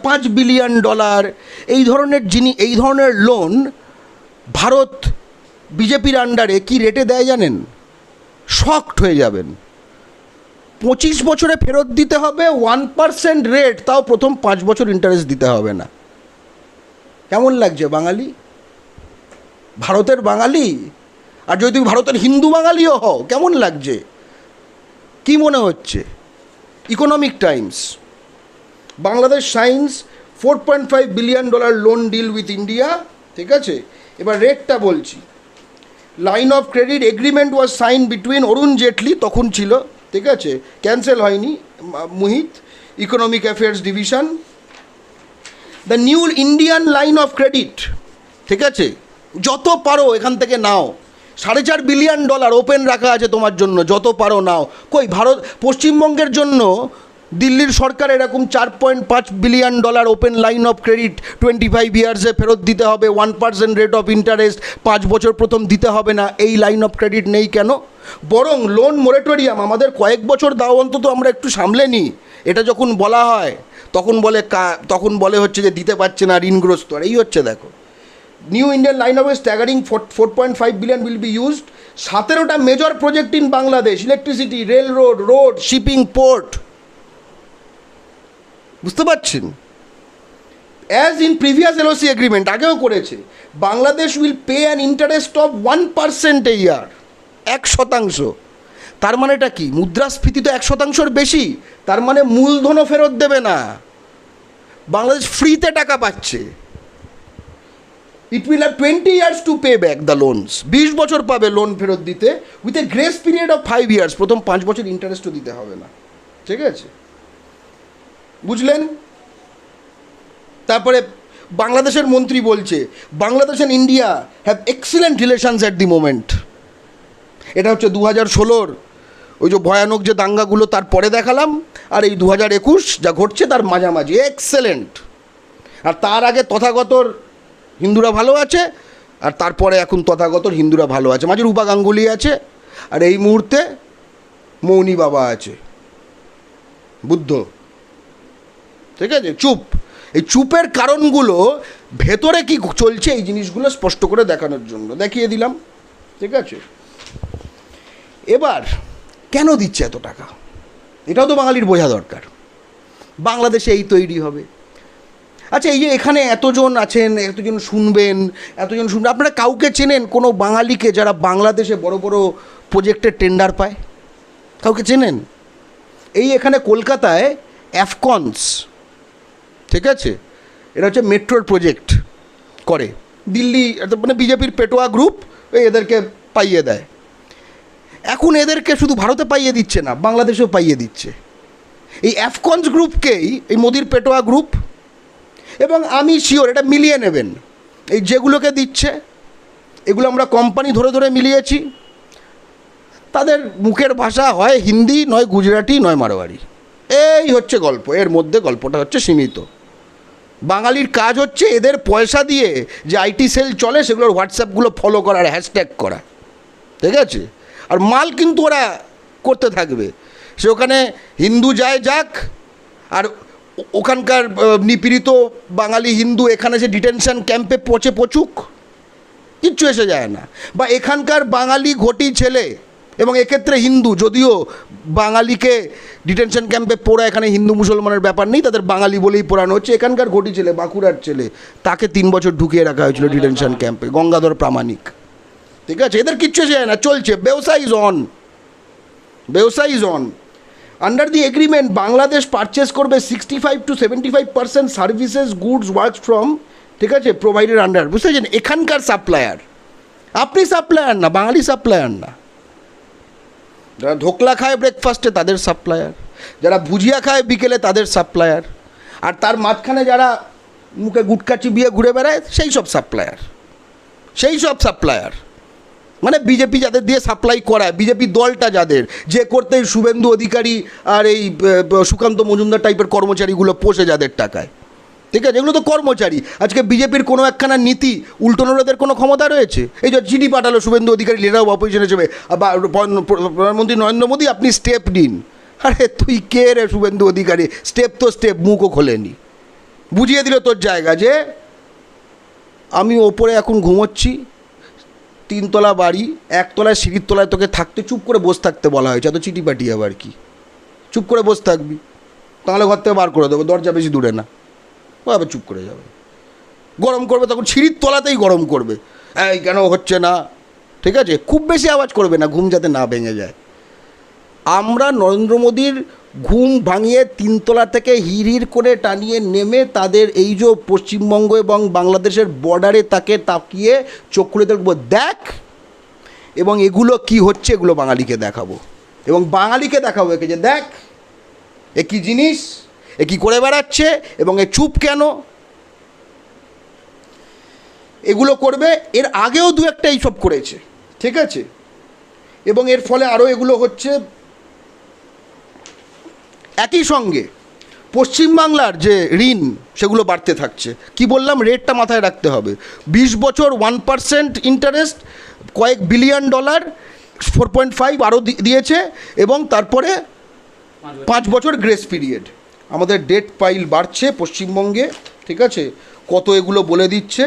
$5 বিলিয়ন এই ধরনের লোন ভারত বিজেপির আন্ডারে কি রেটে দেয় জানেন? শকড হয়ে যাবেন। 25 বছরে ফেরত দিতে হবে 1% রেট, তাও প্রথম 5 বছর ইন্টারেস্ট দিতে হবে না। কেমন লাগছে বাঙালি? ভারতের বাঙালি, আর যদি তুমি ভারতের হিন্দু বাঙালিও হও, কেমন লাগছে? কি মনে হচ্ছে? Economic Times, Bangladesh signs $4.5 billion loan deal with India, ঠিক আছে? এবার রেটটা বলছি। Line of credit agreement was sign between Arun Jaitley, তখন ছিল, ঠিক আছে, ক্যান্সেল হয়নি, Mohit, economic affairs division. The new Indian line of credit, ঠিক আছে, যত পারো এখান থেকে নাও। $4.5 বিলিয়ন ওপেন রাখা আছে তোমার জন্য, যত পারো নাও। কই ভারত, পশ্চিমবঙ্গের জন্য দিল্লির সরকার এরকম $4.5 billion open line of credit 25 ইয়ার্সে ফেরত দিতে হবে, 1% রেট অফ ইন্টারেস্ট, 5 বছর প্রথম দিতে হবে না। এই লাইন অফ ক্রেডিট নেই কেন? বরং লোন মোরেটোরিয়াম আমাদের কয়েক বছর দাও, অন্তত আমরা একটু সামলে নিই। এটা যখন বলা হয় তখন বলে হচ্ছে যে দিতে পারছে না, ঋণগ্রস্ত। আর এই হচ্ছে, দেখো, new Indian line of staggering 4.5 billion will be used. 17টা major project in Bangladesh, electricity, rail road, shipping, port. বুঝতে পারছেন? As in previous LOC agreement, আগেও করেছে, Bangladesh will pay an interest of 1% a year, 1%। তার মানেটা কি? মুদ্রাস্ফীতি তো 1%-র বেশি, তার মানে মূলধনও ফেরত দেবে না, বাংলাদেশ ফ্রিতে টাকা পাচ্ছে। It will have 20 years to pay back the loans, 20 বছর পাবে লোন ফেরত দিতে, with a grace period of 5 years, প্রথম 5 বছর ইন্টারেস্টও দিতে হবে না, ঠিক আছে? বুঝলেন? তারপরে বাংলাদেশের মন্ত্রী বলছে Bangladesh and India have excellent relations at the moment. এটা হচ্ছে 2016-র ওই যে ভয়ানক যে দাঙ্গাগুলো, তারপরে দেখালাম, আর এই 2021 যা ঘটছে তার মাঝামাঝি, এক্সেলেন্ট। আর তার আগে তথাগতর হিন্দুরা ভালো আছে, আর তারপরে এখন তথাগতর হিন্দুরা ভালো আছে, মাঝে রূপা গাঙ্গুলি আছে, আর এই মুহূর্তে মৌনি বাবা আছে, বুদ্ধ, ঠিক আছে? চুপ। এই চুপের কারণগুলো, ভেতরে কি চলছে এই জিনিসগুলো স্পষ্ট করে দেখানোর জন্য দেখিয়ে দিলাম, ঠিক আছে? এবার কেন দিচ্ছে এত টাকা, এটাও তো বাঙালির বোঝা দরকার। বাংলাদেশে এই তৈরি হবে। আচ্ছা, এই যে এখানে এতজন আছেন, এতজন শুনবেন, আপনারা কাউকে চেনেন কোনো বাঙালিকে যারা বাংলাদেশে বড় বড় প্রজেক্টের টেন্ডার পায়? কাউকে চেনেন? এই এখানে কলকাতায় অ্যাফকনস, ঠিক আছে, এটা হচ্ছে মেট্রোর প্রজেক্ট করে দিল্লি, মানে বিজেপির পেটোয়া গ্রুপ এদেরকে পাইয়ে দেয়। এখন এদেরকে শুধু ভারতে পাইয়ে দিচ্ছে না, বাংলাদেশেও পাইয়ে দিচ্ছে। এই অ্যাফকনস গ্রুপকেই এই মোদির পেটোয়া গ্রুপ, এবং আমি শিওর এটা মিলিয়ে নেবেন, এই যেগুলোকে দিচ্ছে এগুলো আমরা কোম্পানি ধরে ধরে মিলিয়েছি। তাদের মুখের ভাষা হয় হিন্দি, নয় গুজরাটি, নয় মারোয়ারি। এই হচ্ছে গল্প, এর মধ্যে গল্পটা হচ্ছে সীমিত। বাঙালির কাজ হচ্ছে এদের পয়সা দিয়ে যে আইটি সেল চলে সেগুলোর হোয়াটসঅ্যাপগুলো ফলো করা আর হ্যাশট্যাগ করা, ঠিক আছে? আর মাল কিন্তু ওরা করতে থাকবে। সে ওখানে হিন্দু যায় যাক, আর ওখানকার নিপীড়িত বাঙালি হিন্দু এখানে যে ডিটেনশন ক্যাম্পে পচুক, কিচ্ছু এসে যায় না। বা এখানকার বাঙালি ঘটি ছেলে এবং এক্ষেত্রে হিন্দু, যদিও বাঙালিকে ডিটেনশন ক্যাম্পে পোড়া, এখানে হিন্দু মুসলমানের ব্যাপার নেই, তাদের বাঙালি বলেই পোড়ানো হচ্ছে। এখানকার ঘটি ছেলে, বাঁকুড়ার ছেলে, তাকে 3 বছর ঢুকিয়ে রাখা হয়েছিল ডিটেনশন ক্যাম্পে, গঙ্গাধর প্রামাণিক। ঠিক আছে, এদের কিচ্ছু যায় না, চলছে, ব্যবসা ইজ অন, ব্যবসা is on. Under the agreement Bangladesh purchase করবে 65 to 75% services goods works from, ঠিক আছে, প্রোভাইডেড আন্ডার, বুঝতে পারছেন, এখানকার সাপ্লায়ার। আপনি সাপ্লায়ার না, বাঙালি সাপ্লায়ার না। যারা ধোকলা খায় ব্রেকফাস্টে তাদের সাপ্লায়ার, যারা ভুজিয়া খায় বিকেলে তাদের সাপ্লায়ার, আর তার মাঝখানে যারা মুখে গুটকা চিবিয়ে ঘুরে বেড়ায় সেই সব সাপ্লায়ার, সেই সব সাপ্লায়ার। মানে বিজেপি যাদের দিয়ে সাপ্লাই করায়, বিজেপি দলটা যাদের, যে করতে শুভেন্দু অধিকারী আর এই সুকান্ত মজুমদার টাইপের কর্মচারীগুলো পোষে যাদের টাকায়, ঠিক আছে, এগুলো তো কর্মচারী। আজকে বিজেপির কোনো একখানা নীতি উল্টোনোর এদের কোনো ক্ষমতা রয়েছে? এই যে চিঠি পাঠালো Suvendu Adhikari leader of opposition হিসেবে, বা প্রধানমন্ত্রী নরেন্দ্র মোদী, আপনি স্টেপ নিন। আরে তুই কে রে শুভেন্দু অধিকারী? স্টেপ তো স্টেপ, মুখও খোলেনি। বুঝিয়ে দিল তোর জায়গা, যে আমি ওপরে এখন ঘুমোচ্ছি, 3 তলা বাড়ি, 1 তলায় সিঁড়ির তলায় তোকে থাকতে, চুপ করে বসে থাকতে বলা হয়েছে। এত চিঠি পাঠিয়ে আবার কি? চুপ করে বসে থাকবি, তাহলে ঘর থেকে বার করে দেবো, দরজা বেশি দূরে না। ও আবার চুপ করে যাবে, গরম করবে, তখন সিঁড়ির তলাতেই গরম করবে, এই কেন হচ্ছে না, ঠিক আছে, খুব বেশি আওয়াজ করবে না, ঘুম যাতে না ভেঙে যায়। আমরা নরেন্দ্র মোদীর ঘুম ভাঙিয়ে 3 তলা থেকে হিড় করে টানিয়ে নেমে তাদের এই যে পশ্চিমবঙ্গ এবং বাংলাদেশের বর্ডারে তাকে তাকিয়ে চোখ খুলে দেখবো, দেখ, এবং এগুলো কি হচ্ছে এগুলো বাঙালিকে দেখাবো, এবং বাঙালিকে দেখাবো একে, যে দেখ এ কী জিনিস, এ কী করে বেড়াচ্ছে, এবং এ চুপ কেন। এগুলো করবে, এর আগেও 2-একটা এইসব করেছে, ঠিক আছে, এবং এর ফলে আরও এগুলো হচ্ছে। একই সঙ্গে পশ্চিমবাংলার যে ঋণ সেগুলো বাড়তে থাকছে। কি বললাম, রেটটা মাথায় রাখতে হবে। 20 বছর 1% ইন্টারেস্ট, কয়েক বিলিয়ন ডলার, 4.5 আরও দিয়েছে, এবং তারপরে 5 বছর গ্রেস পিরিয়ড। আমাদের ডেট পাইল বাড়ছে পশ্চিমবঙ্গে, ঠিক আছে, কত এগুলো বলে দিচ্ছে,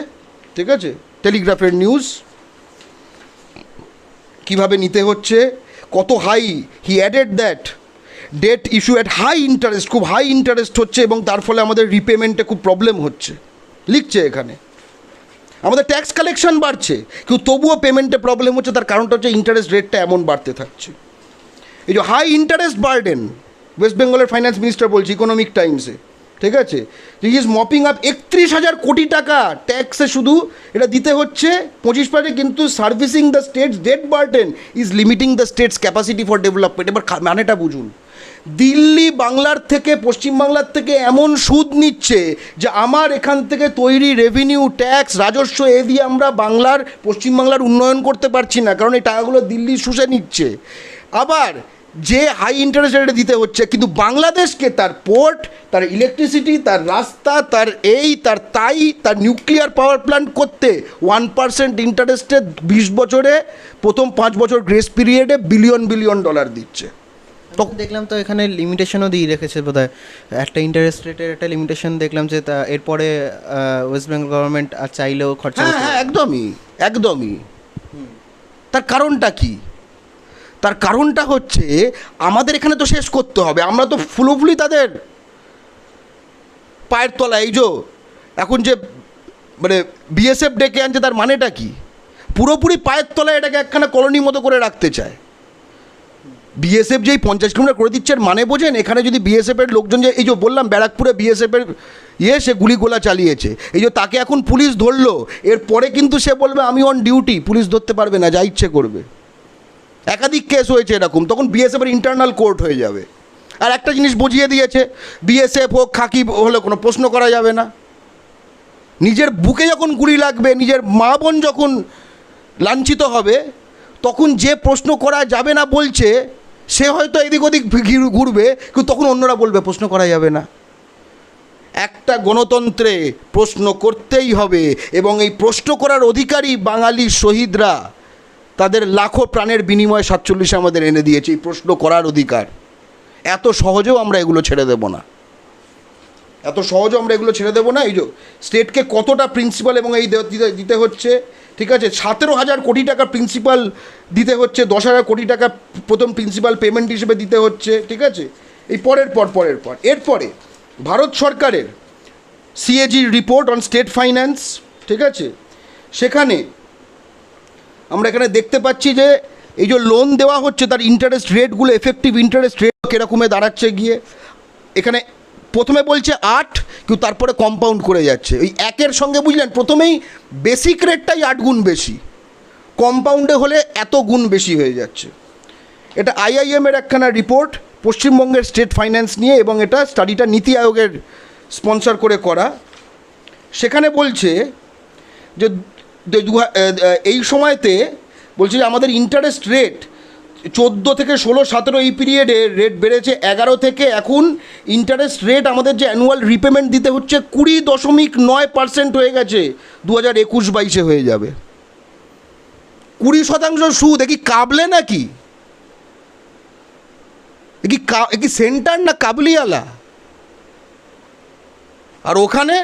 ঠিক আছে, টেলিগ্রাফের নিউজ কিভাবে নিতে হচ্ছে, কত high. He added that debt issue at high interest, খুব হাই ইন্টারেস্ট হচ্ছে, এবং তার ফলে আমাদের রিপেমেন্টে খুব প্রবলেম হচ্ছে, লিখছে এখানে। আমাদের ট্যাক্স কালেকশন বাড়ছে, কিন্তু তবুও পেমেন্টে প্রবলেম হচ্ছে, তার কারণটা হচ্ছে ইন্টারেস্ট রেটটা এমন বাড়তে থাকছে। এই যে হাই ইন্টারেস্ট বার্ডেন, ওয়েস্ট বেঙ্গলের ফাইন্যান্স মিনিস্টার বলছে ইকোনমিক টাইমসে, ঠিক আছে, হি ইজ মপিং আপ 31,000 কোটি টাকা ট্যাক্সে শুধু এটা দিতে হচ্ছে 25%, কিন্তু servicing the states debt burden is limiting the states capacity for development. এবার মানেটা বুঝুন, দিল্লি বাংলার থেকে, পশ্চিমবাংলার থেকে এমন সুদ নিচ্ছে যে আমার এখান থেকে তৈরি রেভিনিউ, ট্যাক্স, রাজস্ব, এ দিয়ে আমরা বাংলার, পশ্চিমবাংলার উন্নয়ন করতে পারছি না, কারণ এই টাকাগুলো দিল্লি শুষে নিচ্ছে। আবার যে হাই ইন্টারেস্ট রেটে দিতে হচ্ছে, কিন্তু বাংলাদেশকে তার পোর্ট, তার ইলেকট্রিসিটি, তার রাস্তা, তার তার নিউক্লিয়ার পাওয়ার প্ল্যান্ট করতে 1% ইন্টারেস্টে 20 বছরে, প্রথম 5 বছর গ্রেস পিরিয়ডে বিলিয়ন ডলার দিচ্ছে। তখন দেখলাম তো এখানে লিমিটেশনও দিয়ে রেখেছে বোধহয়, একটা ইন্টারেস্ট রেটের একটা লিমিটেশন দেখলাম, যে এরপরে ওয়েস্ট বেঙ্গল গভর্নমেন্ট আর চাইলেও খরচা। হ্যাঁ, একদমই। তার কারণটা কি? তার কারণটা হচ্ছে আমাদের এখানে তো শেষ করতে হবে, আমরা তো ফুলোফুলি তাদের পায়ের তলায়। এই যে এখন যে মানে বিএসএফ ডেকে আনছে, তার মানেটা কি? পুরোপুরি পায়ের তলায় এটাকে একখানা কলোনির মতো করে রাখতে চায়। বিএসএফ যেই 50 কিলোমিটার করে দিচ্ছে, মানে বোঝেন, এখানে যদি বিএসএফের লোকজন, যে এই যে বললাম ব্যারাকপুরে বিএসএফের সে গুলিগোলা চালিয়েছে, এই যে তাকে এখন পুলিশ ধরলো, এরপরে কিন্তু সে বলবে আমি অন ডিউটি, পুলিশ ধরতে পারবে না, যা ইচ্ছে করবে। একাধিক কেস হয়েছে এরকম, তখন বিএসএফের ইন্টারনাল কোর্ট হয়ে যাবে। আর একটা জিনিস বুঝিয়ে দিয়েছে, বিএসএফ হোক, খাকি হলে কোনো প্রশ্ন করা যাবে না। নিজের বুকে যখন গুলি লাগবে, নিজের মা বোন যখন লাঞ্ছিত হবে, তখন যে প্রশ্ন করা যাবে না বলছে, সে হয়তো এদিক ওদিক ঘুরবে, কিন্তু তখন অন্যরা বলবে প্রশ্ন করা যাবে না। একটা গণতন্ত্রে প্রশ্ন করতেই হবে, এবং এই প্রশ্ন করার অধিকারী বাঙালি শহীদরা তাদের লাখো প্রাণের বিনিময়ে 47 আমাদের এনে দিয়েছে এই প্রশ্ন করার অধিকার। এত সহজেও আমরা এগুলো ছেড়ে দেব না। এত সহজে আমরা এগুলো ছেড়ে দেবো না। এই যে স্টেটকে কতটা প্রিন্সিপাল এবং এই দিতে হচ্ছে, ঠিক আছে, 17,000 কোটি টাকা প্রিন্সিপাল দিতে হচ্ছে, 10,000 কোটি টাকা প্রথম প্রিন্সিপাল পেমেন্ট হিসেবে দিতে হচ্ছে, ঠিক আছে। এই পরের পর এরপরে ভারত সরকারের CAG report on state finance, ঠিক আছে, সেখানে আমরা এখানে দেখতে পাচ্ছি যে এই যে লোন দেওয়া হচ্ছে তার ইন্টারেস্ট রেটগুলো, এফেক্টিভ ইন্টারেস্ট রেট কীরকমে দাঁড়াচ্ছে গিয়ে, এখানে প্রথমে বলছে 8, কিন্তু তারপরে কম্পাউন্ড করে যাচ্ছে ওই একের সঙ্গে, বুঝলেন, প্রথমেই বেসিক রেটটাই 8 গুণ বেশি, কম্পাউন্ডে হলে এত গুণ বেশি হয়ে যাচ্ছে। এটা আইআইএমের একখানা রিপোর্ট পশ্চিমবঙ্গের স্টেট ফাইন্যান্স নিয়ে, এবং এটা স্টাডিটা নীতি আয়োগের স্পন্সর করে করা। সেখানে বলছে যে এই সময়তে বলছে যে আমাদের ইন্টারেস্ট রেট 14 থেকে 16, 17 এই পিরিয়ডে রেট বেড়েছে 11 থেকে, এখন ইন্টারেস্ট রেট আমাদের যে অ্যানুয়াল রিপেমেন্ট দিতে হচ্ছে 20.9% হয়ে গেছে, 2021-22 হয়ে যাবে 20% সুদ। এ কি কাবলে নাকি? এ কি সেন্টার না কাবলিওয়ালা? আর ওখানে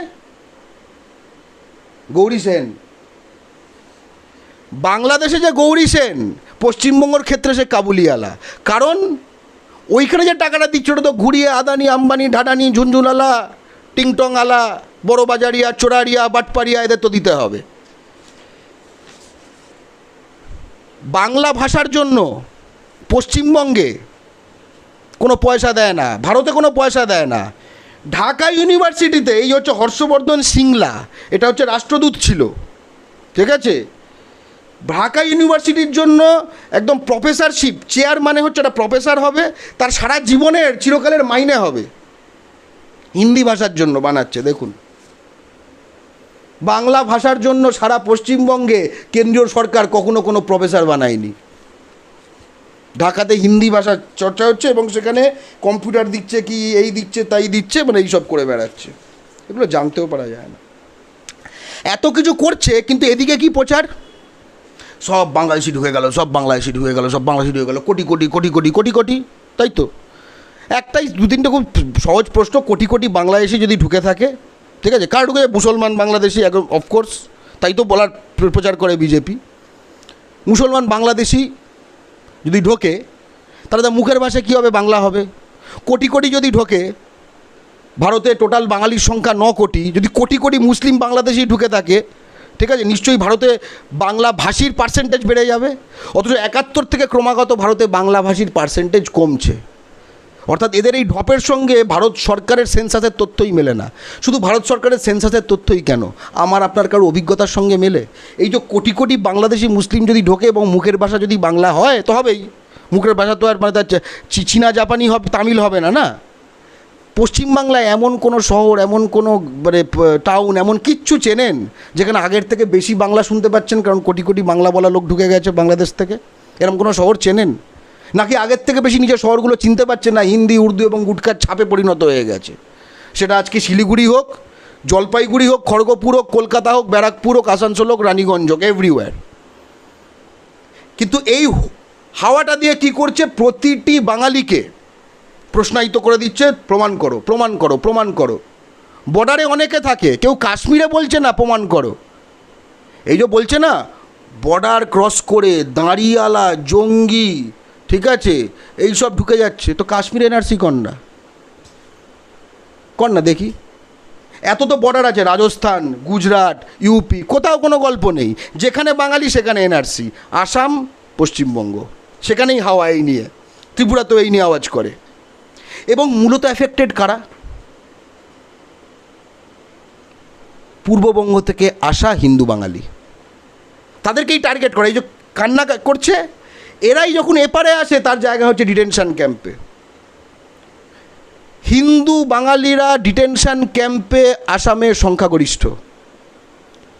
গৌরী সেন, বাংলাদেশে যে গৌরী সেন, পশ্চিমবঙ্গের ক্ষেত্রে সে কাবুলিওয়ালা। কারণ ওইখানে যে টাকাটা দিচ্ছে ওটা তো ঘুরিয়ে আদানি, আম্বানি, ঢাডানি, ঝুনঝুনওয়ালা, টিংটংওয়ালা, বড়বাজারিয়া, চোরারিয়া, বাটপারিয়া, এদের তো দিতে হবে। বাংলা ভাষার জন্য পশ্চিমবঙ্গে কোনো পয়সা দেয় না, ভারতে কোনো পয়সা দেয় না। ঢাকা ইউনিভার্সিটিতে এই হচ্ছে হর্ষবর্ধন সিংলা, এটা হচ্ছে রাষ্ট্রদূত ছিল, ঠিক আছে। ঢাকা ইউনিভার্সিটির জন্য একদম প্রফেসরশিপ, চেয়ার মানে হচ্ছে একটা প্রফেসর হবে, তার সারা জীবনের চিরকালের মাইনে হবে। হিন্দি ভাষার জন্য বানাচ্ছে, দেখুন, বাংলা ভাষার জন্য সারা পশ্চিমবঙ্গে কেন্দ্রীয় সরকার কখনো কোনো প্রফেসর বানায়নি। ঢাকাতে হিন্দি ভাষা চর্চা হচ্ছে এবং সেখানে কম্পিউটার দিচ্ছে, কি এই দিচ্ছে তাই দিচ্ছে, মানে এইসব করে বেড়াচ্ছে। এগুলো জানতেও পারা যায় না। এত কিছু করছে, কিন্তু এদিকে কি প্রচার? সব বাংলাদেশি ঢুকে গেল, সব বাংলাদেশি ঢুকে গেল, সব বাংলাদেশি ঢুকে গেল, কোটি কোটি কোটি কোটি কোটি কোটি, তাই তো। একটাই 2-3টে খুব সহজ প্রশ্ন, কোটি কোটি বাংলাদেশি যদি ঢুকে থাকে, ঠিক আছে, কার ঢুকে? মুসলমান বাংলাদেশি, একদম অফকোর্স, তাই তো বলার প্রচার করে বিজেপি। মুসলমান বাংলাদেশি যদি ঢোকে, তাহলে তার মুখের ভাষা কী হবে? বাংলা হবে। কোটি কোটি যদি ঢোকে, ভারতে টোটাল বাঙালির সংখ্যা 9 কোটি, যদি কোটি কোটি মুসলিম বাংলাদেশি ঢুকে থাকে, ঠিক আছে, নিশ্চয়ই ভারতে বাংলা ভাষীর পার্সেন্টেজ বেড়ে যাবে। অথচ 71 থেকে ক্রমাগত ভারতে বাংলা ভাষীর পার্সেন্টেজ কমছে। অর্থাৎ এদের এই ঢপের সঙ্গে ভারত সরকারের সেন্সাসের তথ্যই মেলে না। শুধু ভারত সরকারের সেন্সাসের তথ্যই কেন, আমার আপনার কারো অভিজ্ঞতার সঙ্গে মেলে। এই যে কোটি কোটি বাংলাদেশি মুসলিম যদি ঢোকে এবং মুখের ভাষা যদি বাংলা হয়, তো হবেই। মুখের ভাষা তো আর মানে তার চীনা জাপানি হবে, তামিল হবে না, না। পশ্চিমবাংলায় এমন কোনো শহর, এমন কোনো মানে টাউন, এমন কিচ্ছু চেনেন যেখানে আগের থেকে বেশি বাংলা শুনতে পাচ্ছেন, কারণ কোটি কোটি বাংলা বলা লোক ঢুকে গেছে বাংলাদেশ থেকে? এরকম কোনো শহর চেনেন? নাকি আগের থেকে বেশি নিজের শহরগুলো চিনতে পারছেন না, হিন্দি, উর্দু এবং গুটখার ছাপে পরিণত হয়ে গেছে? সেটা আজকে শিলিগুড়ি হোক, জলপাইগুড়ি হোক, খড়গপুর হোক, কলকাতা হোক, ব্যারাকপুর হোক, আসানসোল হোক, রানীগঞ্জ হোক, এভরিওয়্যার। কিন্তু এই হাওয়াটা দিয়ে কি করছে? প্রতিটি বাঙালিকে প্রশ্নায়িত করে দিচ্ছে, প্রমাণ করো, প্রমাণ করো, প্রমাণ করো। বর্ডারে অনেকে থাকে, কেউ কাশ্মীরে বলছে না প্রমাণ করো। এই যে বলছে না, বর্ডার ক্রস করে দাঁড়িয়ালা, জঙ্গি, ঠিক আছে, এই সব ঢুকে যাচ্ছে, তো কাশ্মীর এনআরসি কর না দেখি। এত তো বর্ডার আছে, রাজস্থান, গুজরাট, ইউপি, কোথাও কোনো গল্প নেই। যেখানে বাঙালি সেখানে এনআরসি। আসাম, পশ্চিমবঙ্গ, সেখানেই হাওয়া এই নিয়ে। ত্রিপুরাতেও এই নিয়ে আওয়াজ করে। এবং মূলত এফেক্টেড কারা? পূর্ববঙ্গ থেকে আসা হিন্দু বাঙালি, তাদেরকেই টার্গেট করে। এই যে কান্না করছে, এরাই যখন এপারে আসে তার জায়গা হচ্ছে ডিটেনশন ক্যাম্পে। হিন্দু বাঙালিরা ডিটেনশন ক্যাম্পে আসামে সংখ্যাগরিষ্ঠ,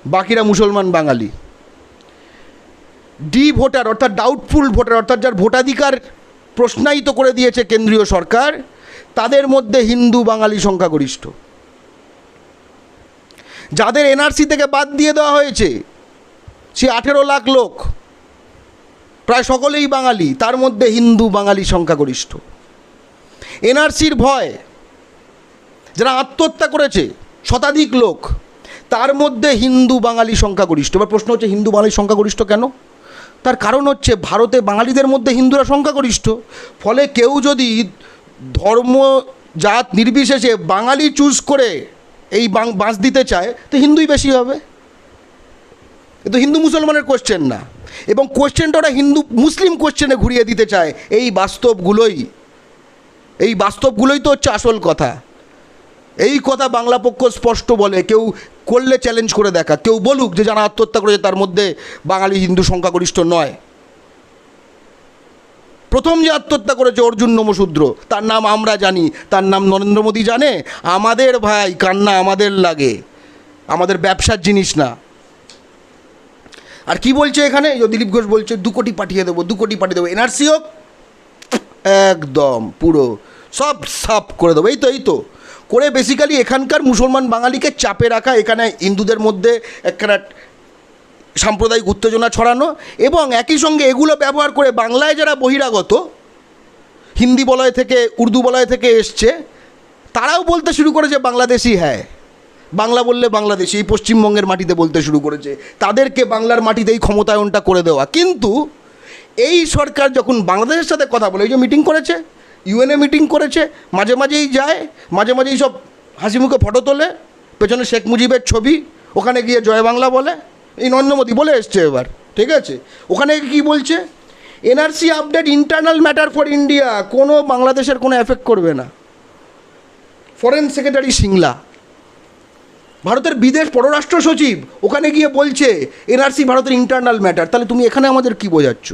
বাকিরা মুসলমান বাঙালি। ডি ভোটার অর্থাৎ ডাউটফুল ভোটার, অর্থাৎ যার ভোটাধিকার প্রশ্নায়িত করে দিয়েছে কেন্দ্রীয় সরকার, তাদের মধ্যে হিন্দু বাঙালি সংখ্যাগরিষ্ঠ। যাদের এনআরসি থেকে বাদ দিয়ে দেওয়া হয়েছে সে 18 লাখ লোক, প্রায় সকলেই বাঙালি, তার মধ্যে হিন্দু বাঙালি সংখ্যাগরিষ্ঠ। এনআরসির ভয় যারা আত্মহত্যা করেছে শতাধিক লোক, তার মধ্যে হিন্দু বাঙালি সংখ্যাগরিষ্ঠ। এবার প্রশ্ন হচ্ছে হিন্দু বাঙালি সংখ্যাগরিষ্ঠ কেন? তার কারণ হচ্ছে ভারতে বাঙালিদের মধ্যে হিন্দুরা সংখ্যাগরিষ্ঠ, ফলে কেউ যদি ধর্ম জাত নির্বিশেষে বাঙালি চুজ করে এই বাঁশ দিতে চায় তো হিন্দুই বেশি হবে। এ তো হিন্দু মুসলমানের কোশ্চেন না, এবং কোশ্চেনটা ওরা হিন্দু মুসলিম কোশ্চেনে ঘুরিয়ে দিতে চায়। এই বাস্তবগুলোই তো হচ্ছে আসল কথা। এই কথা বাংলা পক্ষ স্পষ্ট বলে, কেউ করলে চ্যালেঞ্জ করে দেখা, কেউ বলুক যে যারা আত্মহত্যা করেছে তার মধ্যে বাঙালি হিন্দু সংখ্যাগরিষ্ঠ নয়। প্রথম যে আত্মহত্যা করেছে অর্জুন নমশূদ্র, তার নাম আমরা জানি, তার নাম নরেন্দ্র মোদী জানে। আমাদের ভাই, কান্না আমাদের লাগে, আমাদের ব্যবসার জিনিস না। আর কি বলছে এখানে, দিলীপ ঘোষ বলছে 2 কোটি পাঠিয়ে দেবো, 2 কোটি পাঠিয়ে দেবো, এনআরসি হোক, একদম পুরো সব সাফ করে দেবো। এই তো করে বেসিক্যালি এখানকার মুসলমান বাঙালিকে চাপে রাখা, এখানে হিন্দুদের মধ্যে একটা সাম্প্রদায়িক উত্তেজনা ছড়ানো, এবং একই সঙ্গে এগুলো ব্যবহার করে বাংলায় যারা বহিরাগত, হিন্দি বলয় থেকে উর্দু বলয় থেকে এসছে, তারাও বলতে শুরু করেছে বাংলাদেশি। হ্যাঁ, বাংলা বললে বাংলাদেশি, এই পশ্চিমবঙ্গের মাটিতে বলতে শুরু করেছে, তাদেরকে বাংলার মাটিতেই ক্ষমতায়নটা করে দেওয়া। কিন্তু এই সরকার যখন বাংলাদেশের সাথে কথা বলে, এই যে মিটিং করেছে, ইউএনএ মিটিং করেছে, মাঝে মাঝেই যায়, মাঝে মাঝেই সব হাসি মুখে ফটো তোলে, পেছনে শেখ মুজিবের ছবি, ওখানে গিয়ে জয় বাংলা বলে, এই নরেন্দ্র মোদী বলে এসছে এবার, ঠিক আছে। ওখানে কি বলছে, NRC update internal matter for India, কোনো বাংলাদেশের কোনো এফেক্ট করবে না। ফরেন সেক্রেটারি সিংলা, ভারতের বিদেশ পররাষ্ট্র সচিব, ওখানে গিয়ে বলছে এনআরসি ভারতের ইন্টারনাল ম্যাটার। তাহলে তুমি এখানে আমাদের কি বোঝাচ্ছ?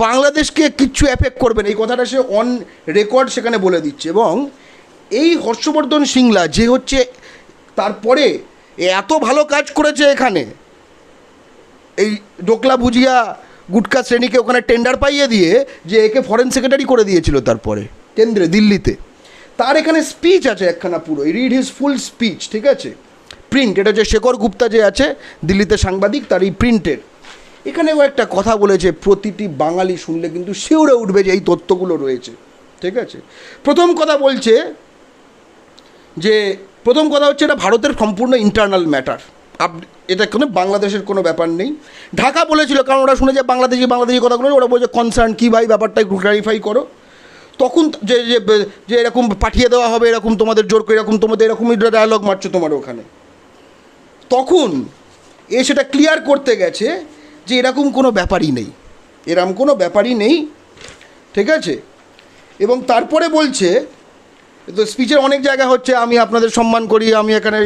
বাংলাদেশকে কিচ্ছু এফেক্ট করবে না, এই কথাটা সে অন রেকর্ড সেখানে বলে দিচ্ছে। এবং এই হর্ষবর্ধন সিংলা যে হচ্ছে তারপরে এত ভালো কাজ করেছে এখানে, এই ডোকলা ভুজিয়া গুটকা শ্রেণীকে ওখানে টেন্ডার পাইয়ে দিয়ে যে একে ফরেন সেক্রেটারি করে দিয়েছিল তারপরে কেন্দ্রে দিল্লিতে, তার এখানে স্পিচ আছে একখানা পুরো, রিড হিজ ফুল স্পিচ, ঠিক আছে, প্রিন্ট। এটা হচ্ছে শেখর গুপ্তা যে আছে দিল্লিতে সাংবাদিক, তার এই প্রিন্টের। এখানেও একটা কথা বলেছে, প্রতিটি বাঙালি শুনলে কিন্তু শিউরে উঠবে যে এই তথ্যগুলো রয়েছে, ঠিক আছে। প্রথম কথা বলছে যে, প্রথম কথা হচ্ছে এটা ভারতের সম্পূর্ণ ইন্টারনাল ম্যাটার, এটা কোনো বাংলাদেশের কোনো ব্যাপার নেই। ঢাকা বলেছিল, কারণ ওরা শুনে যে বাংলাদেশি কথাগুলো, ওরা বলছে কনসার্ন কী ভাই, ব্যাপারটা একটু ক্লারিফাই করো। তখন যে যে এরকম পাঠিয়ে দেওয়া হবে, এরকম তোমাদের জোর করে, এরকম তোমাদের এরকমই ডায়ালগ মারছো তোমার ওখানে, তখন সেটা ক্লিয়ার করতে গেছে যে এরকম কোনো ব্যাপারই নেই, ঠিক আছে। এবং তারপরে বলছে, তো স্পিচের অনেক জায়গা হচ্ছে আমি আপনাদের সম্মান করি, আমি এখানে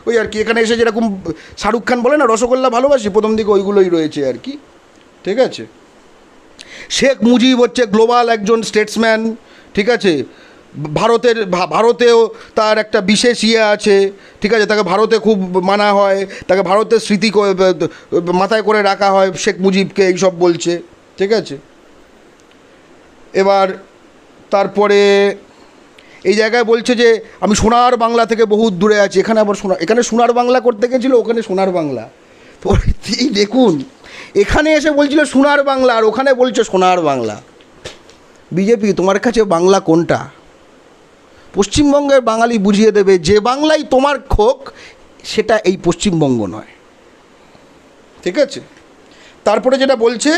ওই আর কি, এখানে এসে যেরকম শাহরুখ খান বলে না রসগোল্লা ভালোবাসি, প্রথম দিকে ওইগুলোই রয়েছে আর কি, ঠিক আছে। শেখ মুজিব হচ্ছে গ্লোবাল একজন স্টেটসম্যান, ঠিক আছে, ভারতেও তার একটা বিশেষ আছে, ঠিক আছে, তাকে ভারতে খুব মানা হয়, তাকে ভারতের স্মৃতি মাথায় করে রাখা হয় শেখ মুজিবকে, এইসব বলছে, ঠিক আছে। এবার তারপরে এই জায়গায় বলছে যে আমি সোনার বাংলা থেকে বহুত দূরে আছি, এখানে আবার এখানে সোনার বাংলা করতে গেছিলো, ওখানে সোনার বাংলা, তো এই দেখুন, এখানে এসে বলছিল সোনার বাংলা, আর ওখানে বলছে সোনার বাংলা। বিজেপি, তোমার কাছে বাংলা কোনটা? পশ্চিমবঙ্গের বাঙালি বুঝিয়ে দেবে যে বাংলাই তোমার খোক, সেটা এই পশ্চিমবঙ্গ নয়, ঠিক আছে। তারপরে যেটা বলছে